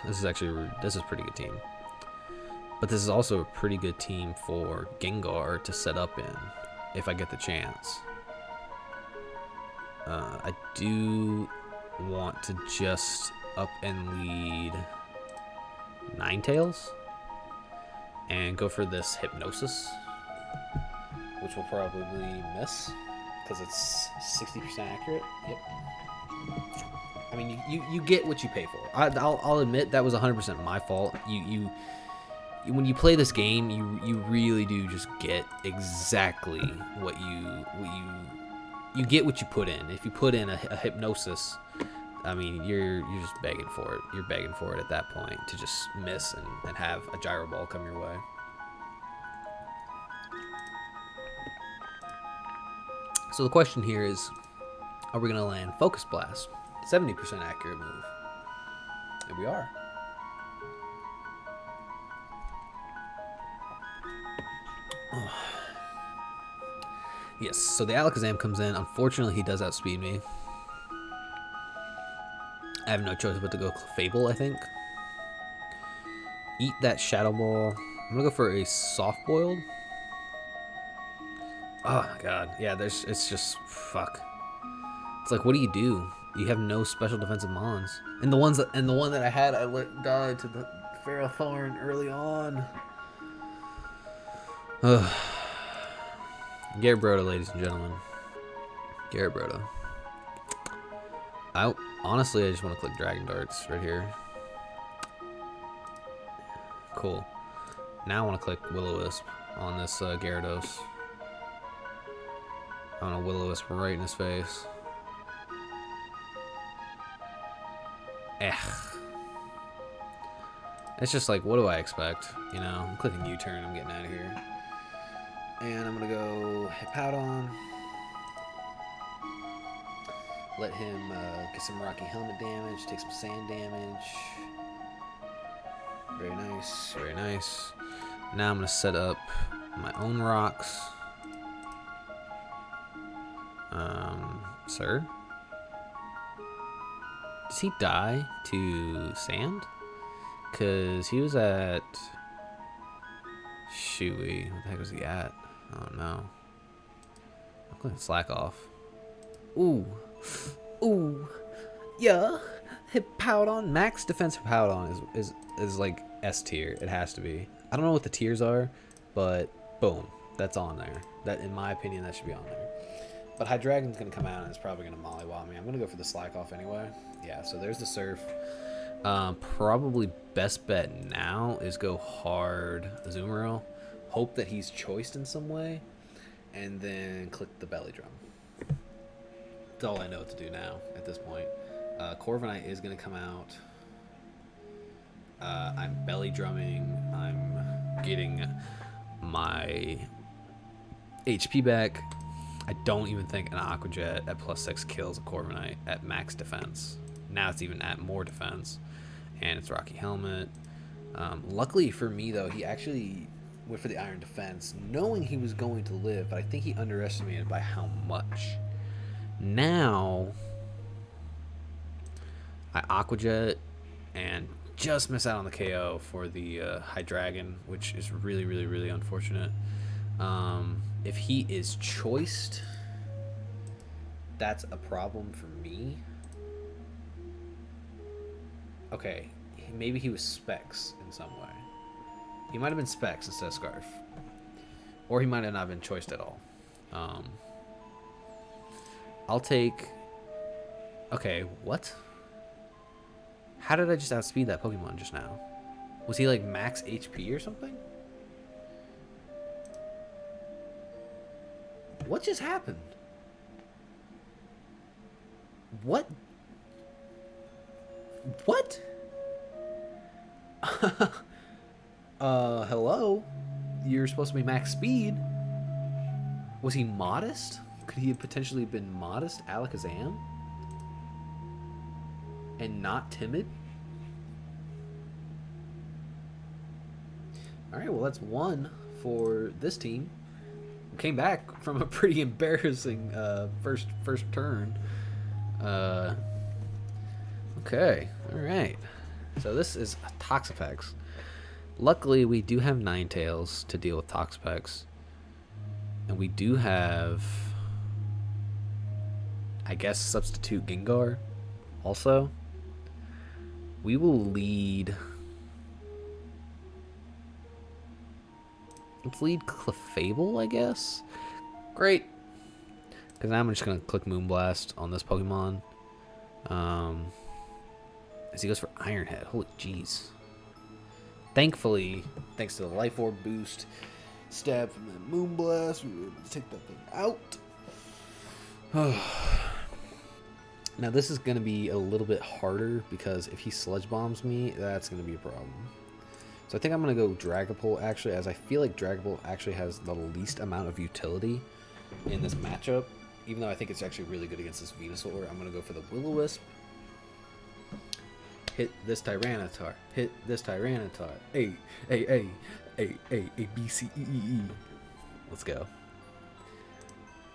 This is a pretty good team. But this is also a pretty good team for Gengar to set up in, if I get the chance. I do want to just up and lead Ninetales and go for this Hypnosis, which will probably miss because it's 60% accurate. Yep. I mean, you get what you pay for. I'll admit that was 100% my fault. When you play this game, you really do just get exactly what you get what you put in. If you put in a Hypnosis, I mean, you're just begging for it. You're begging for it at that point to just miss and have a Gyro Ball come your way. So the question here is, are we gonna land Focus Blast? 70% accurate move. And we are. Yes, so the Alakazam comes in. Unfortunately, he does outspeed me. I have no choice but to go Clefable, I think. Eat that Shadow Ball. I'm gonna go for a soft boiled. Oh my god. Yeah, it's just fuck. It's like, what do? You have no special defensive mons. And the one that I had, I let die to the Feral Thorn early on. Ugh. Garrett Broda, ladies and gentlemen. Garrett Broda. Honestly, I just want to click Dragon Darts right here. Cool. Now I want to click Will-O-Wisp on this Gyarados. I want to Will-O-Wisp right in his face. It's just like, what do I expect? You know, I'm clicking U-turn, I'm getting out of here. And I'm going to go Hippowdon. Let him get some Rocky Helmet damage, take some sand damage. Very nice, very nice. Now I'm going to set up my own rocks. Sir? Does he die to sand? Because he was at... Shooey. What the heck was he at? Oh no. I'm clicking Slack off. Ooh. Ooh. Yeah. Hippowdon. Max defense Hippowdon is like S tier. It has to be. I don't know what the tiers are, but boom. That's on there. That, in my opinion, that should be on there. But Hydreigon's going to come out and it's probably going to mollywop me. I'm going to go for the Slack off anyway. Yeah, so there's the Surf. Probably best bet now is go hard Azumarill. Hope that he's choiced in some way. And then click the Belly Drum. That's all I know what to do now at this point. Corviknight is going to come out. I'm Belly Drumming. I'm getting my HP back. I don't even think an Aqua Jet at +6 kills a Corviknight at max defense. Now it's even at more defense. And it's Rocky Helmet. Luckily for me, though, he actually went for the Iron Defense, knowing he was going to live, but I think he underestimated by how much. Now, I Aqua Jet and just miss out on the KO for the Hydreigon, which is really, really, really unfortunate. If he is choiced, that's a problem for me. Okay, maybe he was Specs in some way. He might have been Specs instead of Scarf. Or he might have not been choiced at all. I'll take... Okay, what? How did I just outspeed that Pokemon just now? Was he like max HP or something? What just happened? What? What? Hello? You're supposed to be max speed. Was he modest? Could he have potentially been modest Alakazam? And not timid? Alright, well that's one for this team. Came back from a pretty embarrassing first turn. Okay, alright. So this is Toxapex. Luckily, we do have Ninetales to deal with Toxapex. And we do have, I guess, substitute Gengar also. We will lead... Let's lead Clefable, I guess. Great. Because now I'm just going to click Moonblast on this Pokemon. As he goes for Iron Head. Holy jeez. Thankfully, thanks to the Life Orb boost, stab from that Moonblast, we were able to take that thing out. Now this is going to be a little bit harder because if he Sludge Bombs me, that's going to be a problem. So I think I'm going to go Dragapult, actually, as I feel like Dragapult actually has the least amount of utility in this matchup. Even though I think it's actually really good against this Venusaur, I'm going to go for the Will-O-Wisp. Hit this Tyranitar. Hit this Tyranitar. A, B, C, E, E, E. Let's go.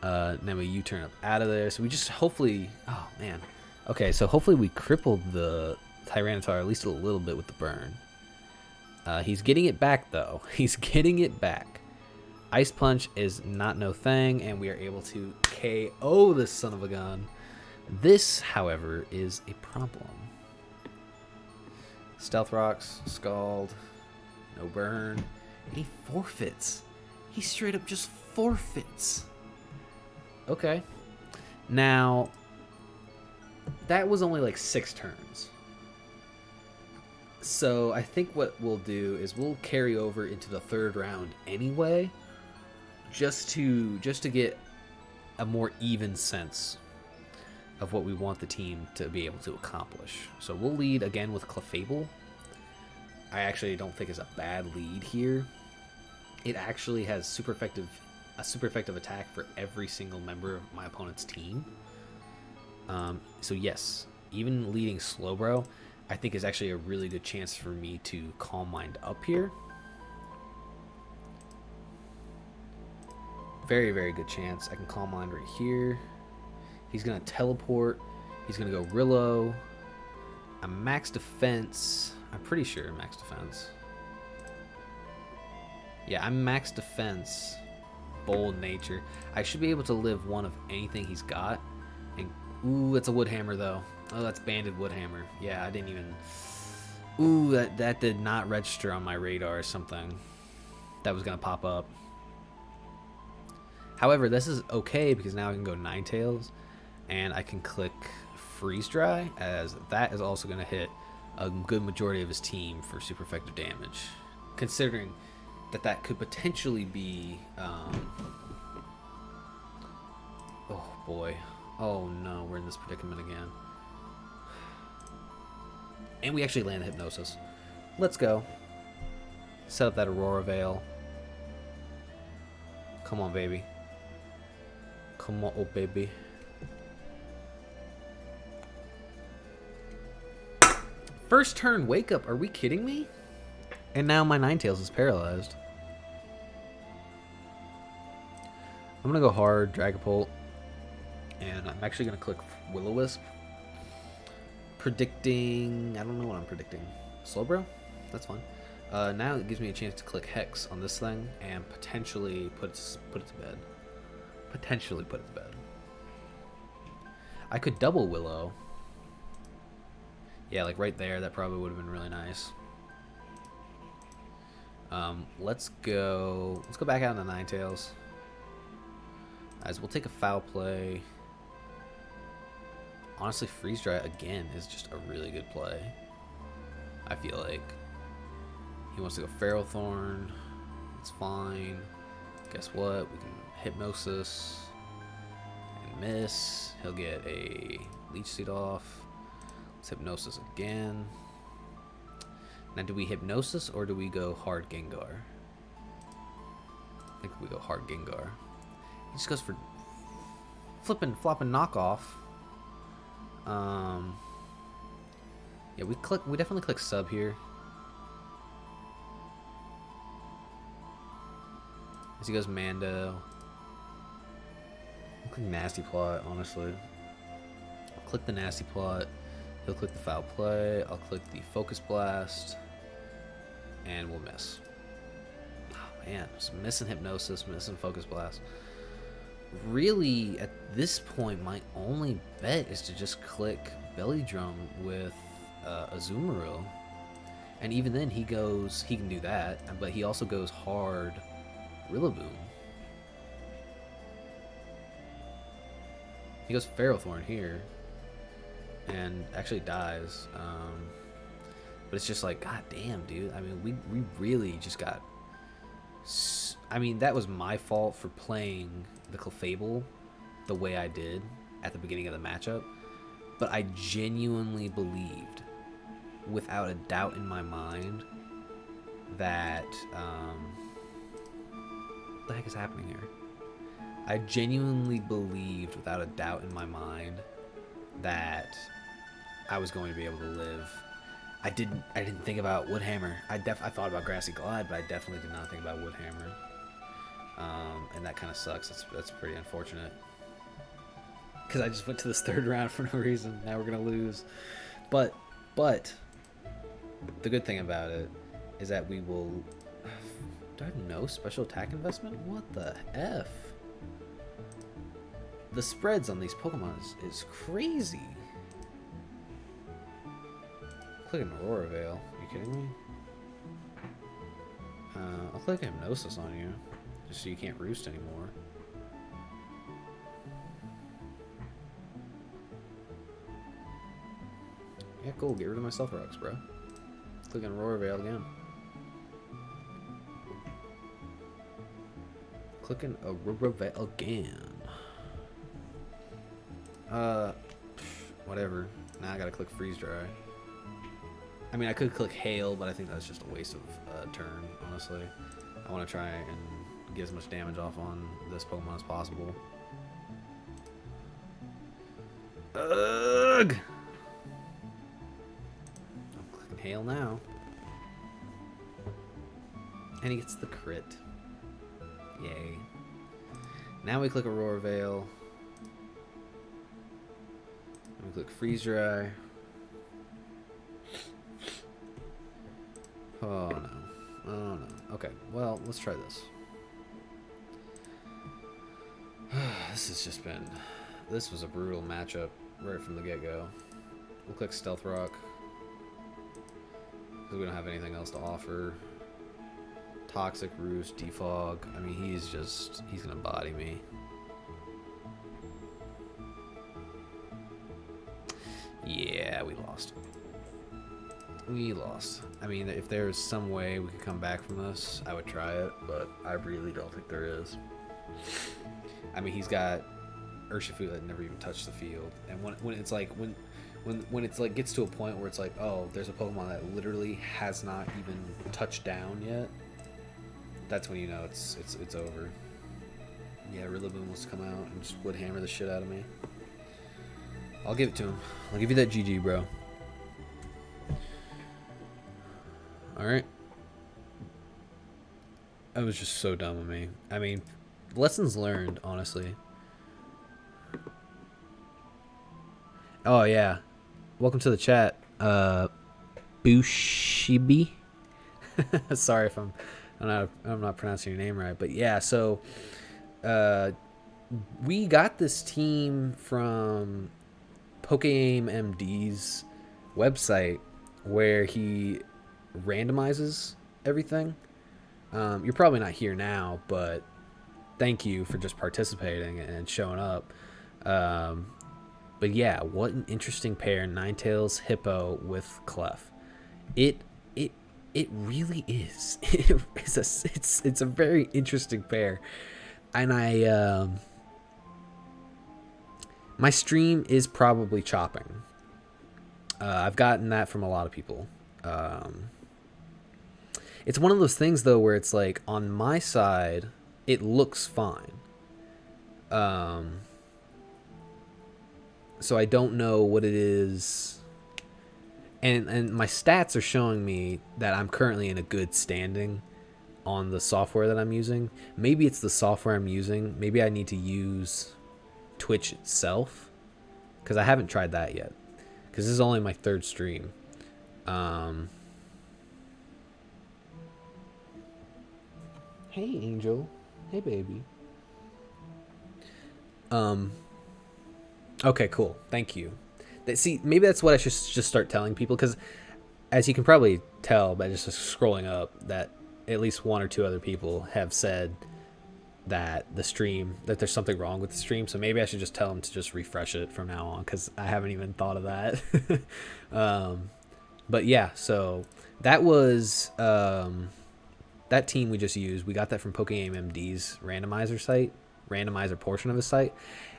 Then we U-turn up out of there. So we just hopefully... Oh, man. Okay, so hopefully we crippled the Tyranitar at least a little bit with the burn. He's getting it back, though. He's getting it back. Ice Punch is not no thing, and we are able to KO this son of a gun. This, however, is a problem. Stealth Rocks, Scald, no burn, and he forfeits. He straight up just forfeits. Okay. Now, that was only like 6 turns. So I think what we'll do is we'll carry over into the 3rd round anyway, just to get a more even sense of what we want the team to be able to accomplish. So we'll lead again with Clefable. I actually don't think it's a bad lead here. It actually has a super effective attack for every single member of my opponent's team. So yes, even leading Slowbro, I think is actually a really good chance for me to Calm Mind up here. Very, very good chance. I can Calm Mind right here. He's going to teleport. He's going to go Rillo. I'm max defense. I'm pretty sure max defense. Yeah, I'm max defense. Bold nature. I should be able to live one of anything he's got. And ooh, it's a wood hammer though. Oh, that's banded wood hammer. Yeah, I didn't even. Ooh, that did not register on my radar or something. That was gonna pop up. However, this is okay because now I can go Ninetales, and I can click Freeze Dry, as that is also gonna hit a good majority of his team for super effective damage, considering that could potentially be. Oh boy. Oh no, we're in this predicament again. And we actually land Hypnosis. Let's go. Set up that Aurora Veil. Come on, baby. Come on, oh baby. First turn wake up. Are we kidding me? And now my Ninetales is paralyzed. I'm gonna go hard, Dragapult. And I'm actually going to click Will-O-Wisp. Predicting. I don't know what I'm predicting. Slowbro? That's fine. Now it gives me a chance to click Hex on this thing and potentially put it to bed. Potentially put it to bed. I could double Willow. Yeah, like right there. That probably would have been really nice. Let's go back out into Ninetales. As we'll take a foul play. Honestly, Freeze Dry again is just a really good play. I feel like he wants to go Feral Thorn. It's fine. Guess what? We can Hypnosis and miss. He'll get a Leech Seed off. Let's Hypnosis again. Now, do we Hypnosis or do we go hard Gengar? I think we go hard Gengar. He just goes for flopping knockoff. Yeah, we definitely click sub here. As he goes Mando. I'll click Nasty Plot, honestly. I'll click the Nasty Plot. He'll click the foul play. I'll click the Focus Blast. And we'll miss. Oh man, just missing Hypnosis, missing Focus Blast. Really, at this point, my only bet is to just click Belly Drum with Azumarill. And even then, he can do that, but he also goes hard Rillaboom. He goes Ferrothorn here, and actually dies. But it's just like, god damn, dude. I mean, we really just got... I mean, that was my fault for playing the Clefable the way I did at the beginning of the matchup. But I genuinely believed, without a doubt in my mind, that... what the heck is happening here? I genuinely believed, without a doubt in my mind, that I was going to be able to live. I didn't think about Woodhammer. I thought about Grassy Glide, but I definitely did not think about Woodhammer. And that kind of sucks. That's pretty unfortunate. Because I just went to this third round for no reason. Now we're gonna lose. But the good thing about it is that we will... Do I have no special attack investment? What the F? The spreads on these Pokemon is crazy. Click an Aurora Veil. Are you kidding me? I'll click Hypnosis on you, just so you can't roost anymore. Yeah, cool. Get rid of my Stealth Rocks, bro. Click on Aurora Veil again. Clicking Aurora Veil again. Whatever. Now I gotta click Freeze Dry. I mean, I could click Hail, but I think that's just a waste of a turn, honestly. I want to try and get as much damage off on this Pokemon as possible. Ugh! I'm clicking Hail now. And he gets the crit. Yay. Now we click Aurora Veil. And we click Freeze Dry. Oh no. Oh no. Okay, well, let's try this. This has just been... This was a brutal matchup right from the get-go. We'll click Stealth Rock, because we don't have anything else to offer. Toxic Roost, Defog. I mean, he's gonna body me. Yeah, we lost. We lost. I mean, if there's some way we could come back from this, I would try it, but I really don't think there is. I mean, he's got Urshifu that never even touched the field, and when it's like when it's like gets to a point where it's like, oh, there's a Pokemon that literally has not even touched down yet, that's when you know it's over. Yeah, Rillaboom wants to come out and just would hammer the shit out of me. I'll give it to him. I'll give you that GG, bro. Alright. That was just so dumb of me. I mean, lessons learned, honestly. Oh, yeah. Welcome to the chat. Bushibi. Sorry if I'm not pronouncing your name right. But yeah, so we got this team from Pokeaim MD's website where he randomizes everything. You're probably not here now, but thank you for just participating and showing up. But yeah, what an interesting pair. Ninetales Hippo with Clef. It really is. It's a very interesting pair. And my stream is probably chopping. I've gotten that from a lot of people. It's one of those things though where it's like on my side it looks fine. So I don't know what it is. And my stats are showing me that I'm currently in a good standing on the software that I'm using. Maybe it's the software I'm using. Maybe I need to use Twitch itself, because I haven't tried that yet, because this is only my third stream. Hey Angel. Hey baby. Okay, cool. Thank you. See, maybe that's what I should just start telling people, because as you can probably tell by just scrolling up, that at least one or two other people have said that there's something wrong with the stream. So maybe I should just tell them to just refresh it from now on, because I haven't even thought of that. But yeah, so that was that team we just used. We got that from Pokeaim MD's randomizer portion of his site.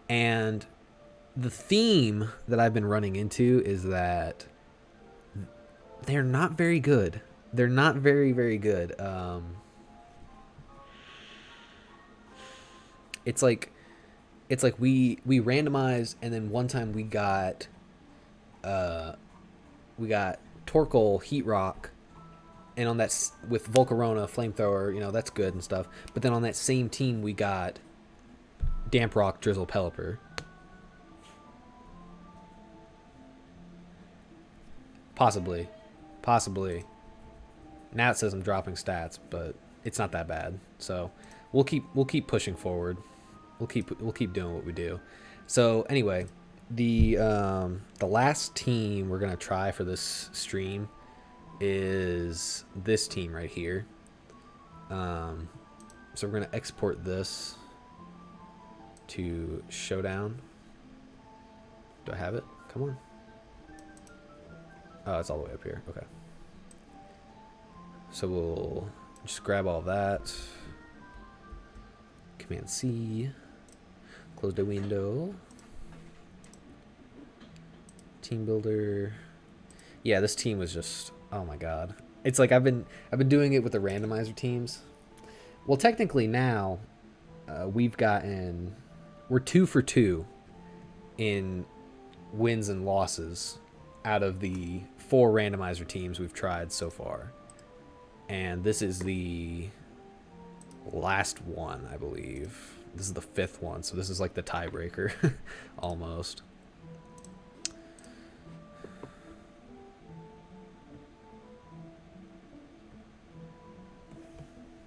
And the theme that I've been running into is that they're not very good. They're not very, very good. It's like we randomized, and then one time we got Torkoal Heat Rock, and on that with Volcarona Flamethrower, that's good and stuff. But then on that same team we got Damp Rock Drizzle Pelipper. Possibly. Now it says I'm dropping stats, but it's not that bad. So we'll keep pushing forward. We'll keep doing what we do. So anyway, the last team we're gonna try for this stream is this team right here. So we're gonna export this to Showdown. Do I have it? Come on. Oh, it's all the way up here. Okay. So we'll just grab all that. Command C. Close the window. Team builder. Yeah, this team was just, oh my god. It's like I've been doing it with the randomizer teams. Well, technically now we're 2 for 2 in wins and losses out of the 4 randomizer teams we've tried so far. And this is the last one, I believe. This is the 5th one, so this is like the tiebreaker almost.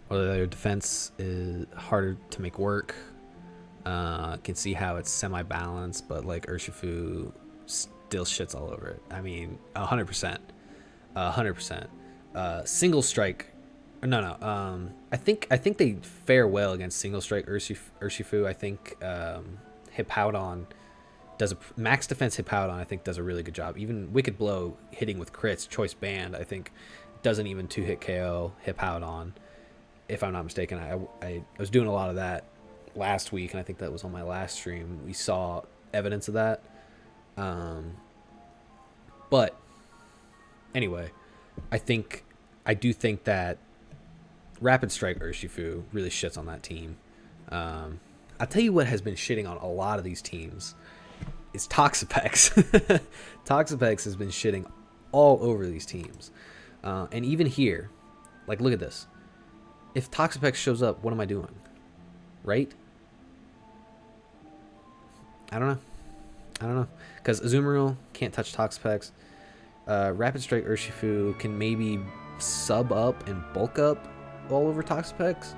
Whether their defense is harder to make work. Can see how it's semi-balanced, but like Urshifu still shits all over it. I mean, 100%. 100%. Single strike. No. I think they fare well against single strike Urshifu. I think Hippowdon does a max defense. Hippowdon I think does a really good job. Even Wicked Blow hitting with crits, Choice Band I think doesn't even 2-hit KO Hippowdon. If I'm not mistaken, I was doing a lot of that last week, and I think that was on my last stream. We saw evidence of that. But anyway, I do think that Rapid Strike Urshifu really shits on that team. I'll tell you what has been shitting on a lot of these teams is Toxapex. Toxapex has been shitting all over these teams. And even here, like, look at this. If Toxapex shows up, what am I doing? Right? I don't know. Because Azumarill can't touch Toxapex. Rapid Strike Urshifu can maybe sub up and bulk up all over Toxapex.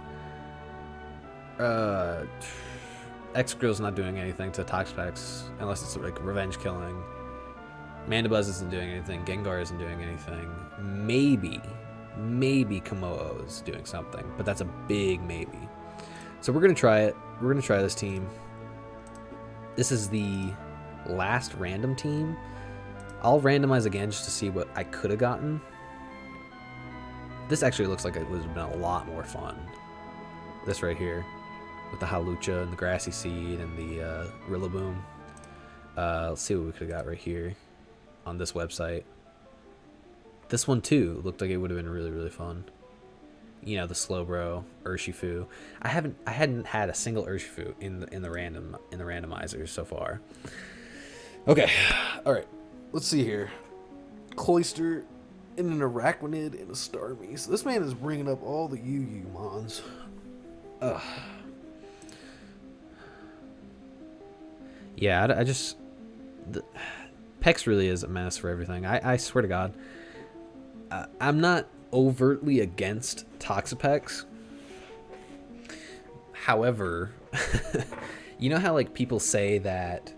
Excadrill's not doing anything to Toxapex unless it's like revenge killing. Mandibuzz isn't doing anything. Gengar isn't doing anything. Maybe Komodo is doing something, but that's a big maybe. So we're gonna try it. We're gonna try this team. This is the last random team. I'll randomize again just to see what I could have gotten. This actually looks like it would have been a lot more fun. This right here, with the Halucha and the Grassy Seed and the Rillaboom. Let's see what we could have got right here on this website. This one too looked like it would have been really, really fun. You know, the Slowbro, Urshifu. I hadn't had a single Urshifu in the randomizers so far. Okay, all right. Let's see here. Cloyster and an Arachnid and a Starmie. So this man is bringing up all the Yu Mons. Ugh. Yeah, I just... Pex really is a menace for everything. I swear to God. I'm not overtly against Toxapex. However, you know how like people say that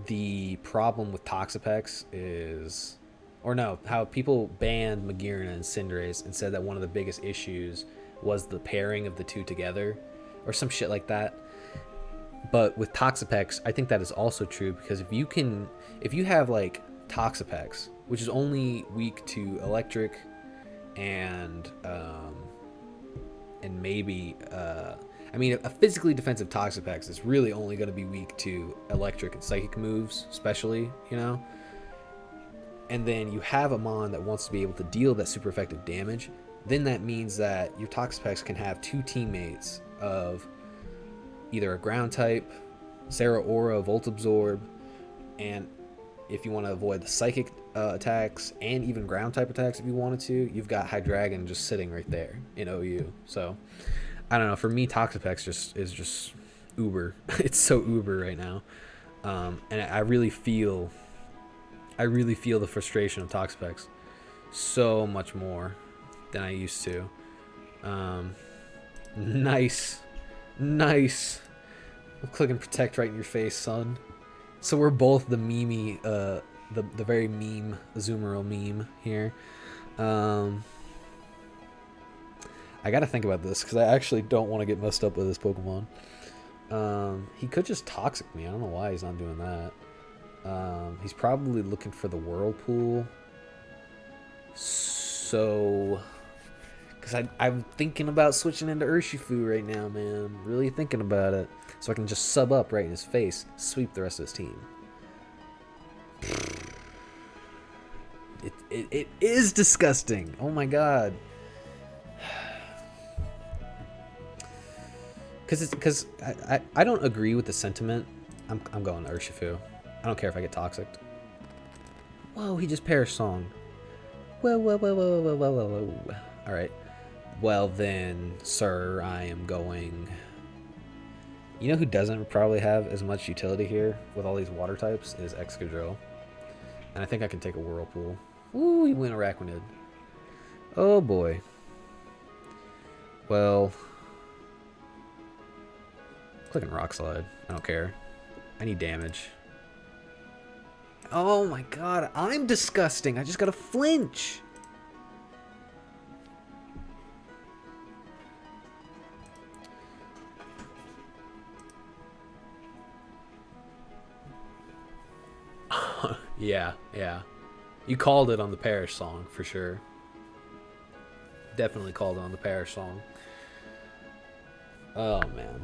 the problem with Toxapex is, or no, how people banned Magearna and Cinderace and said that one of the biggest issues was the pairing of the two together or some shit like that. But with Toxapex, I think that is also true, because if you have like Toxapex, which is only weak to electric and maybe I mean, a physically defensive Toxapex is really only going to be weak to electric and psychic moves, especially, you know. And then you have a Mon that wants to be able to deal that super effective damage. Then that means that your Toxapex can have two teammates of either a ground type, Zeraora, Volt Absorb, and if you want to avoid the psychic attacks and even ground type attacks if you wanted to, you've got Hydreigon just sitting right there in OU. So I don't know, for me Toxapex is just uber. It's so uber right now. And I really feel the frustration of Toxapex so much more than I used to. Nice. Nice. I'm clicking protect right in your face, son. So we're both the meme, the very meme Azumarill meme here. I gotta think about this because I actually don't want to get messed up with this Pokemon. He could just Toxic me. I don't know why he's not doing that. He's probably looking for the Whirlpool. So, because I'm thinking about switching into Urshifu right now, man. Really thinking about it. So I can just sub up right in his face, sweep the rest of his team. It is disgusting. Oh my god. Because I don't agree with the sentiment. I'm going to Urshifu. I don't care if I get Toxic. Whoa, he just Perish Song. Whoa, whoa, whoa, whoa, whoa, whoa, whoa, whoa. Alright. Well then, sir, I am going... You know who doesn't probably have as much utility here with all these water types is Excadrill. And I think I can take a Whirlpool. Ooh, he went Araquanid. Oh boy. Well... Clicking Rock Slide. I don't care. I need damage. Oh my god, I'm disgusting. I just got a flinch. Yeah. You called it on the Perish Song, for sure. Definitely called it on the Perish Song. Oh, man.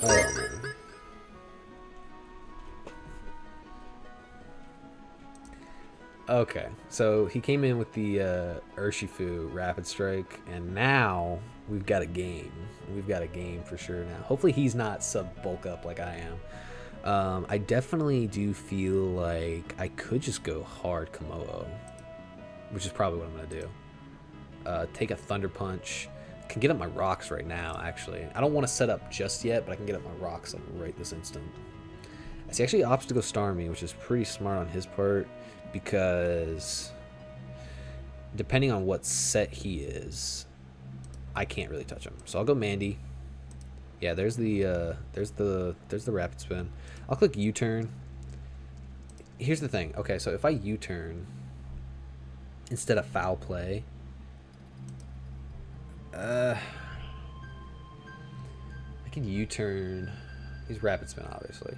Oh, man. Okay, so he came in with the Urshifu Rapid Strike, and now we've got a game. We've got a game for sure now. Hopefully he's not sub-bulk up like I am. I definitely do feel like I could just go hard Komodo, which is probably what I'm going to do. Take a Thunder Punch. Can get up my rocks right now, actually. I don't want to set up just yet, but I can get up my rocks like right this instant. He actually opts to go Star me, which is pretty smart on his part, because depending on what set he is, I can't really touch him. So I'll go Mandy. Yeah, there's the Rapid Spin. I'll click U-turn. Here's the thing. Okay, so if I U-turn instead of Foul Play, I can U-turn. He's Rapid Spin, obviously.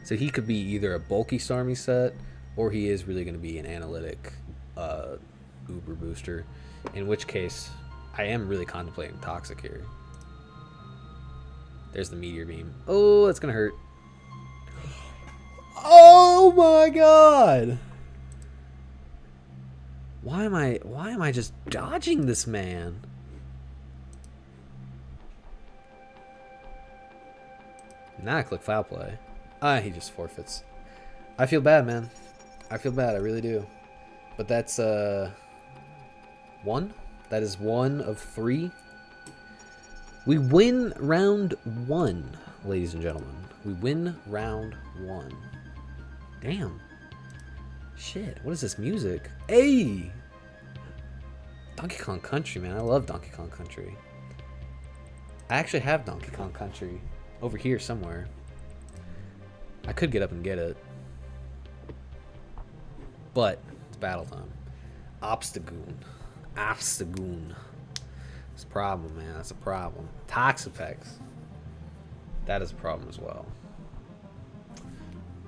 So he could be either a bulky Starmie set, or he is really going to be an analytic Uber booster, in which case I am really contemplating Toxic here. There's the Meteor Beam. Oh, that's going to hurt. Oh my god! Why am I just dodging this man? Now I click Foul Play. He just forfeits. I feel bad, man. I feel bad, I really do. But that's one. That is one of three. We win round one, ladies and gentlemen. We win round one. Damn. Shit, what is this music? Hey! Donkey Kong Country, man. I love Donkey Kong Country. I actually have Donkey Kong Country over here somewhere. I could get up and get it. But it's battle time. Obstagoon. Obstagoon. It's a problem, man. That's a problem. Toxapex. That is a problem as well.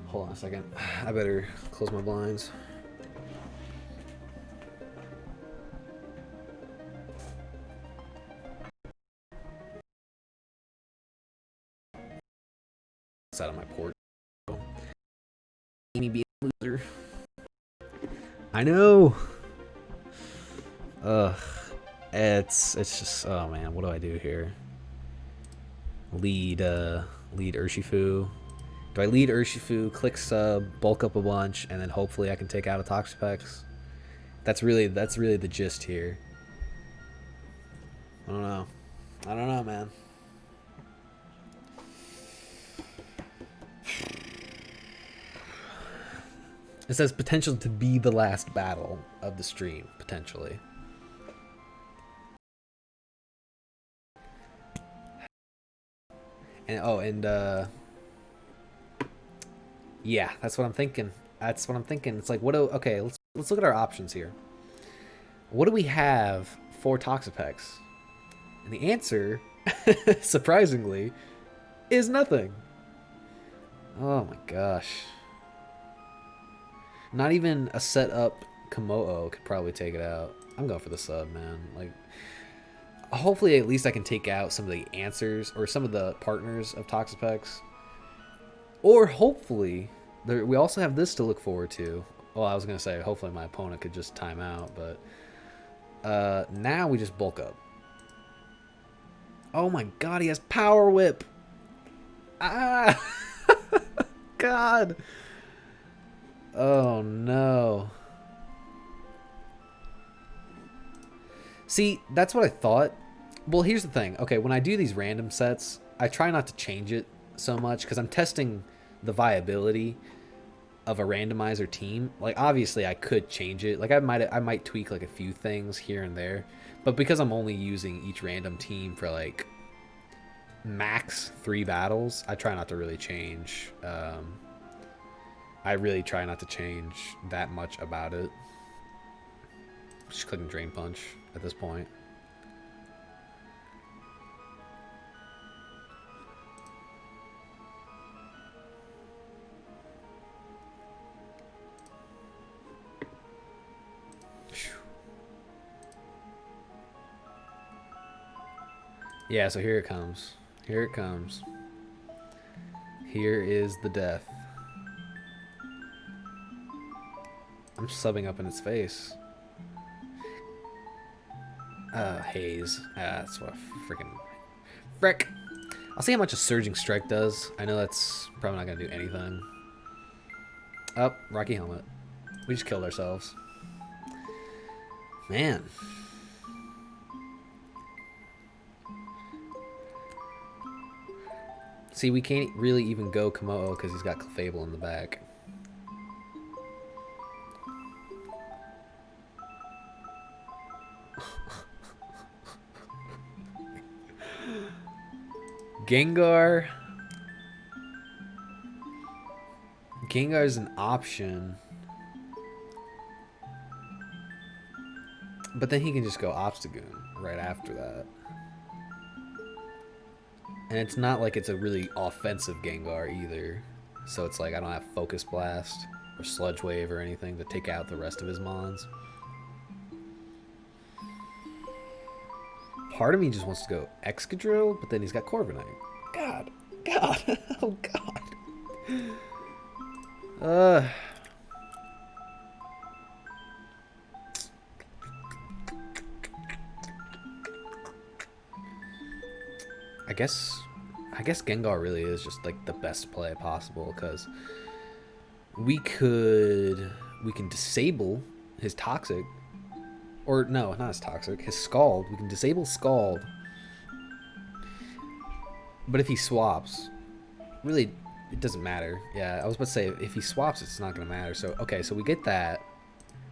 Hold on a second. I better close my blinds. Out of my port. Amy be a loser. I know. Ugh. It's just, oh man, what do I do here? Lead Urshifu. Do I lead Urshifu, click sub, bulk up a bunch, and then hopefully I can take out a Toxapex? That's really the gist here. I don't know, man. It says potential to be the last battle. of the stream, potentially. And yeah, that's what I'm thinking. That's what I'm thinking. It's like, okay, let's look at our options here. What do we have for Toxapex? And the answer, surprisingly, is nothing. Oh my gosh. Not even a set up Komodo could probably take it out. I'm going for the sub, man. Like, hopefully at least I can take out some of the answers or some of the partners of Toxapex. Or hopefully, we also have this to look forward to. Well, I was going to say, hopefully my opponent could just time out, but now we just bulk up. Oh my god, he has Power Whip! Ah! God! Oh no. See, that's what I thought. Well, here's the thing. Okay, when I do these random sets, I try not to change it so much because I'm testing the viability of a randomizer team. Like, obviously I could change it. Like, I might tweak like a few things here and there, but because I'm only using each random team for like max 3 battles, I try not to really change. I really try not to change that much about it. Just clicking Drain Punch at this point. Yeah, so here it comes. Here it comes. Here is the death. I'm subbing up in its face. Haze. That's what a freaking frick. I'll see how much a Surging Strike does. I know that's probably not gonna do anything. Oh, Rocky Helmet. We just killed ourselves. Man. See, we can't really even go Komodo because he's got Clefable in the back. Gengar. Gengar's an option. But then he can just go Obstagoon right after that. And it's not like it's a really offensive Gengar either. So it's like I don't have Focus Blast or Sludge Wave or anything to take out the rest of his mons. Part of me just wants to go Excadrill, but then he's got Corviknight. God. God. Oh, God. I guess Gengar really is just like the best play possible because we can disable his Toxic, or no, not his Toxic, his Scald. We can disable Scald, but if he swaps, really it doesn't matter. Yeah, I was about to say if he swaps, it's not gonna matter. So okay, so we get that.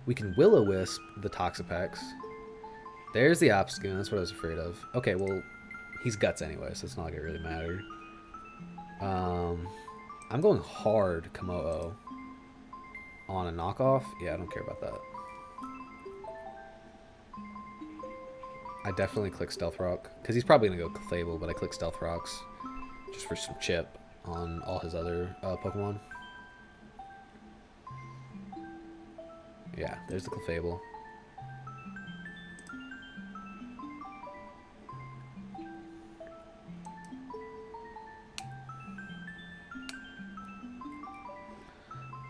We can Will-O-Wisp the Toxapex. There's the Obstagoon. That's what I was afraid of. Okay, well. He's Guts anyway, so it's not like it really mattered. I'm going hard Komodo on a knockoff. Yeah, I don't care about that. I definitely click Stealth Rock because he's probably gonna go Clefable, but I click Stealth Rocks just for some chip on all his other Pokemon. Yeah, there's the Clefable.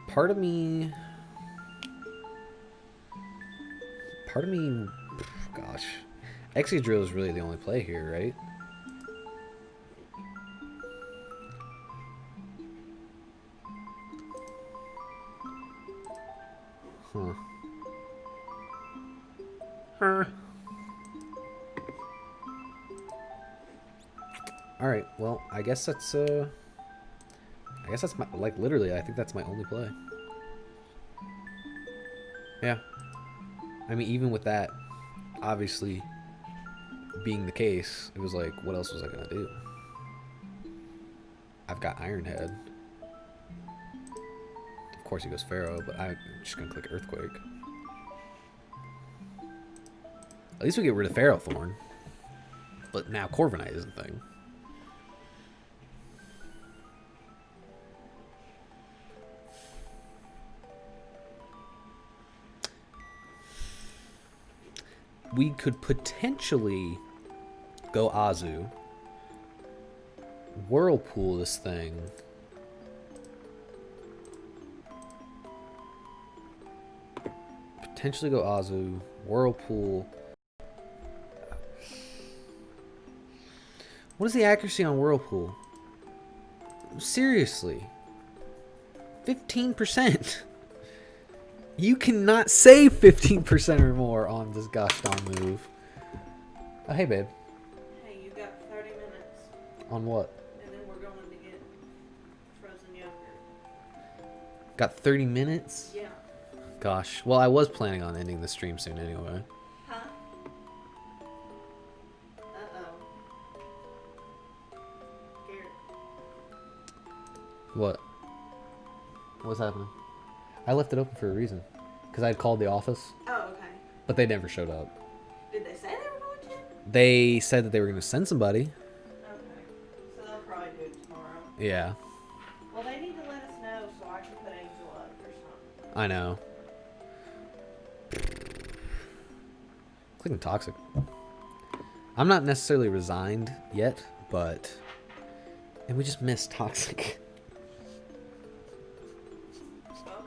Part of me, gosh, Excadrill is really the only play here, right? Huh. All right. Well, I guess that's my, like, literally, I think that's my only play. Yeah. I mean, even with that, obviously being the case, it was like, what else was I gonna do? I've got Iron Head. Of course he goes Pharaoh, but I'm just gonna click Earthquake. At least we get rid of Pharaoh Thorn. But now Corviknight is a thing. We could potentially go Azu. Whirlpool this thing. Potentially go Azu. Whirlpool. What is the accuracy on Whirlpool? Seriously. 15%. You cannot save 15% or more on this gosh darn move. Oh, hey, babe. Hey, you got 30 minutes. On what? And then we're going to get frozen yogurt. Got 30 minutes? Yeah. Gosh. Well, I was planning on ending the stream soon anyway. Huh? Uh-oh. Garrett. What? What's happening? I left it open for a reason. Because I had called the office. Oh, okay. But they never showed up. Did they say they were going to? They said that they were going to send somebody. Okay. So they'll probably do it tomorrow. Yeah. Well, they need to let us know so I can put Angel up or something. I know. Clicking Toxic. I'm not necessarily resigned yet, but... And we just missed Toxic.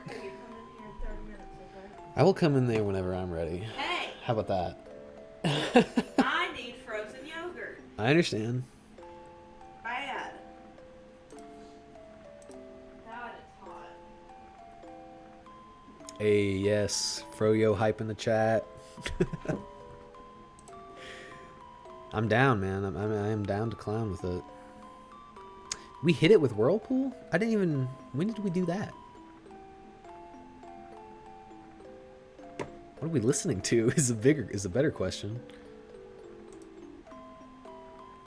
Okay, you come in here in 30 minutes, okay? I will come in there whenever I'm ready. Hey! How about that? I need frozen yogurt. I understand. Bad. God, it's hot. Hey, yes. Froyo hype in the chat. I'm down, man. I am down to clown with it. We hit it with Whirlpool? I didn't even... When did we do that? What are we listening to is a better question.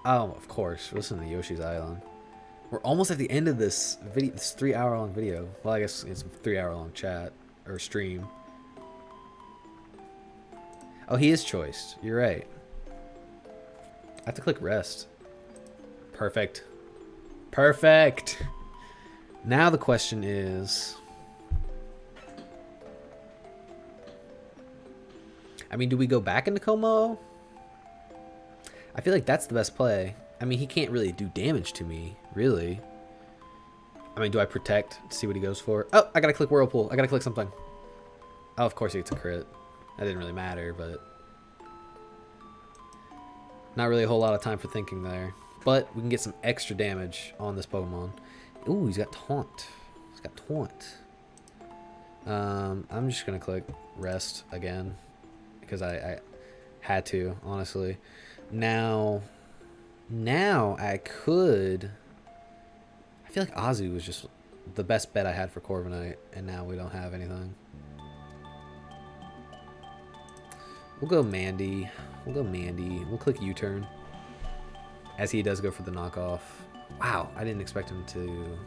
Oh, of course. We're listening to Yoshi's Island. We're almost at the end of this video, this 3-hour-long video. Well, I guess it's a 3-hour-long chat or stream. Oh, he is choiced. You're right. I have to click rest. Perfect. Perfect. Now the question is... I mean, do we go back into Como? I feel like that's the best play. I mean, he can't really do damage to me, really. I mean, do I protect to see what he goes for? Oh, I gotta click Whirlpool. I gotta click something. Oh, of course he gets a crit. That didn't really matter, but... Not really a whole lot of time for thinking there. But we can get some extra damage on this Pokemon. Ooh, he's got Taunt. He's got Taunt. I'm just gonna click Rest again. Because I had to, honestly. Now I could... I feel like Azu was just the best bet I had for Corviknight, and now we don't have anything. We'll go Mandy. We'll click U-turn. As he does go for the knockoff. Wow, I didn't expect him to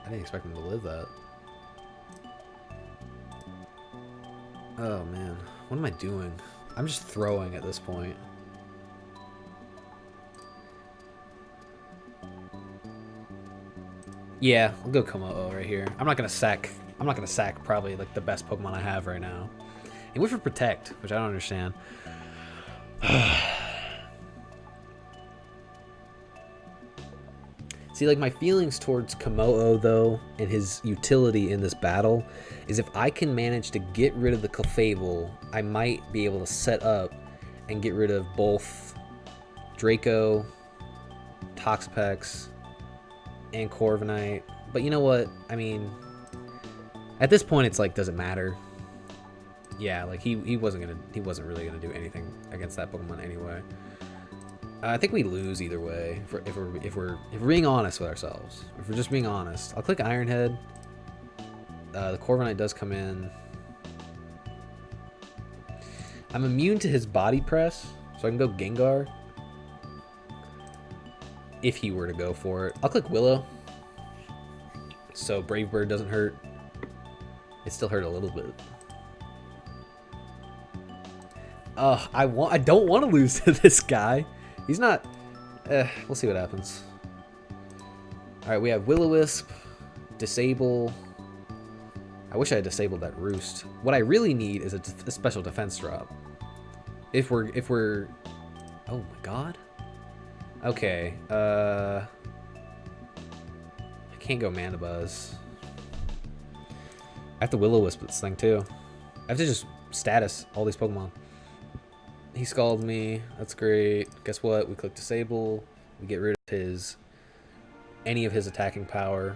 live that. Oh man, what am I doing? I'm just throwing at this point. Yeah, I'll go Komo right here. I'm not gonna sack probably like the best Pokemon I have right now. And went for Protect, which I don't understand. See, like, my feelings towards Komo, though, and his utility in this battle, is if I can manage to get rid of the Clefable, I might be able to set up and get rid of both Draco, Toxapex, and Corviknight. But you know what? I mean, at this point, it's like, does it matter? Yeah, like, he wasn't really gonna do anything against that Pokemon anyway. I think we lose either way if we're being honest with ourselves. If we're just being honest, I'll click Iron Head. The Corviknight does come in. I'm immune to his body press, so I can go Gengar. If he were to go for it. I'll click Willow. So Brave Bird doesn't hurt. It still hurt a little bit. I don't want to lose to this guy. He's not... we'll see what happens. Alright, we have Will-O-Wisp. Disable. I wish I had disabled that Roost. What I really need is a special defense drop. If we're... Oh my god. Okay, I can't go Mandibuzz. I have to Will-O-Wisp this thing too. I have to just status all these Pokemon. He scalded me. That's great. Guess what? We click disable. We get rid of any of his attacking power.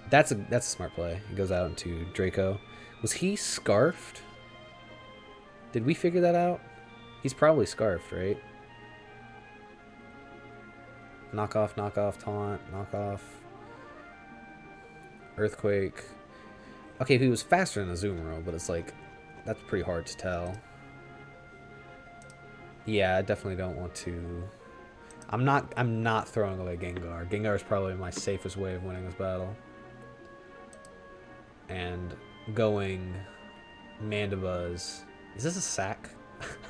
That's a smart play. He goes out into Draco. Was he scarfed? Did we figure that out? He's probably scarfed, right? Knock off, taunt, knock off. Earthquake. Okay, if he was faster than a Azumarill, but it's like, that's pretty hard to tell. Yeah, I definitely don't want to... I'm not throwing away Gengar. Gengar is probably my safest way of winning this battle. And going Mandibuzz. Is this a sack?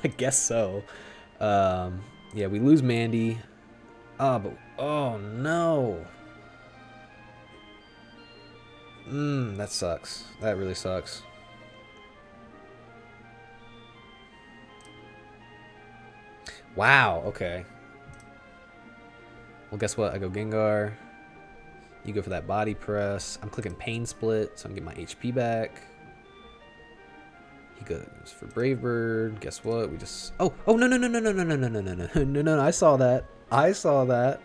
I guess so. Yeah, we lose Mandy. Oh no. That sucks. That really sucks. Wow, okay. Well, guess what? I go Gengar. You go for that body press. I'm clicking Pain Split, so I'm getting my HP back. He goes for Brave Bird. Guess what? We just... Oh, no. No, I saw that.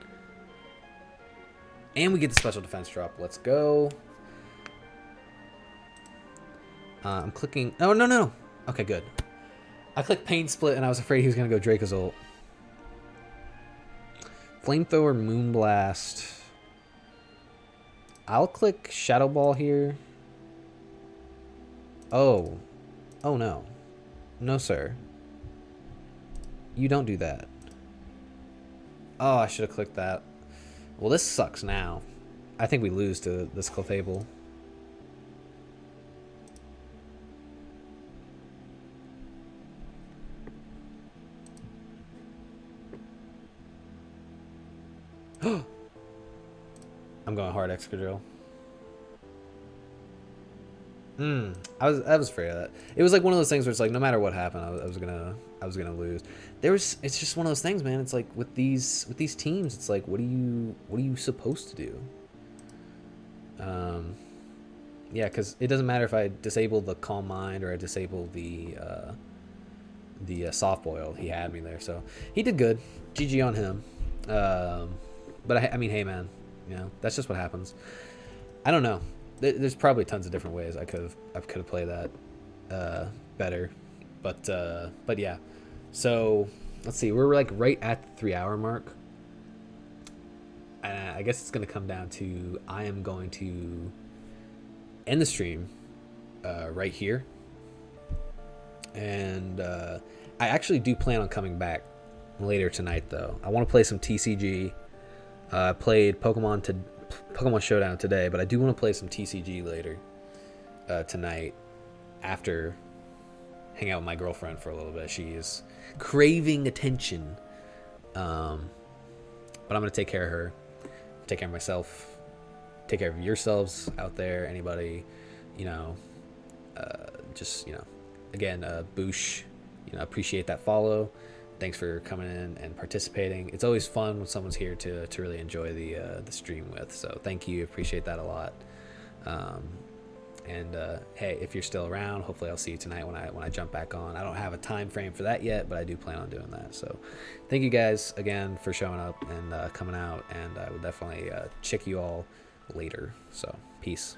And we get the special defense drop. Let's go. I'm clicking... Oh, no. Okay, good. I clicked Pain Split, and I was afraid he was going to go Draco's ult. Flamethrower, Moonblast. I'll click Shadow Ball here. Oh no. No, sir. You don't do that. Oh, I should have clicked that. Well, this sucks now. I think we lose to this Clefable. I'm going hard Excadrill. I was afraid of that. It was like one of those things where it's like no matter what happened, I was gonna lose. It's just one of those things, man. It's like with these teams, it's like what are you supposed to do? Yeah, because it doesn't matter if I disable the Calm Mind or I disable the Soft Boil. He had me there, so he did good. GG on him. But I mean, hey man, you know, that's just what happens. I don't know. There's probably tons of different ways I could have played that better, but yeah. So let's see, we're like right at the 3-hour mark. I guess it's gonna come down to I am going to end the stream right here, and I actually do plan on coming back later tonight though. I want to play some TCG. I played Pokemon Showdown today, but I do want to play some TCG later tonight after hang out with my girlfriend for a little bit. She is craving attention, but I'm gonna take care of her, take care of myself, take care of yourselves out there. Anybody, you know, just, you know, again, Boosh, you know, appreciate that follow. Thanks for coming in and participating. It's always fun when someone's here to really enjoy the stream with. So thank you, appreciate that a lot. Hey, if you're still around, hopefully I'll see you tonight when I jump back on. I don't have a time frame for that yet, but I do plan on doing that. So thank you guys again for showing up and coming out, and I will definitely check you all later. So peace.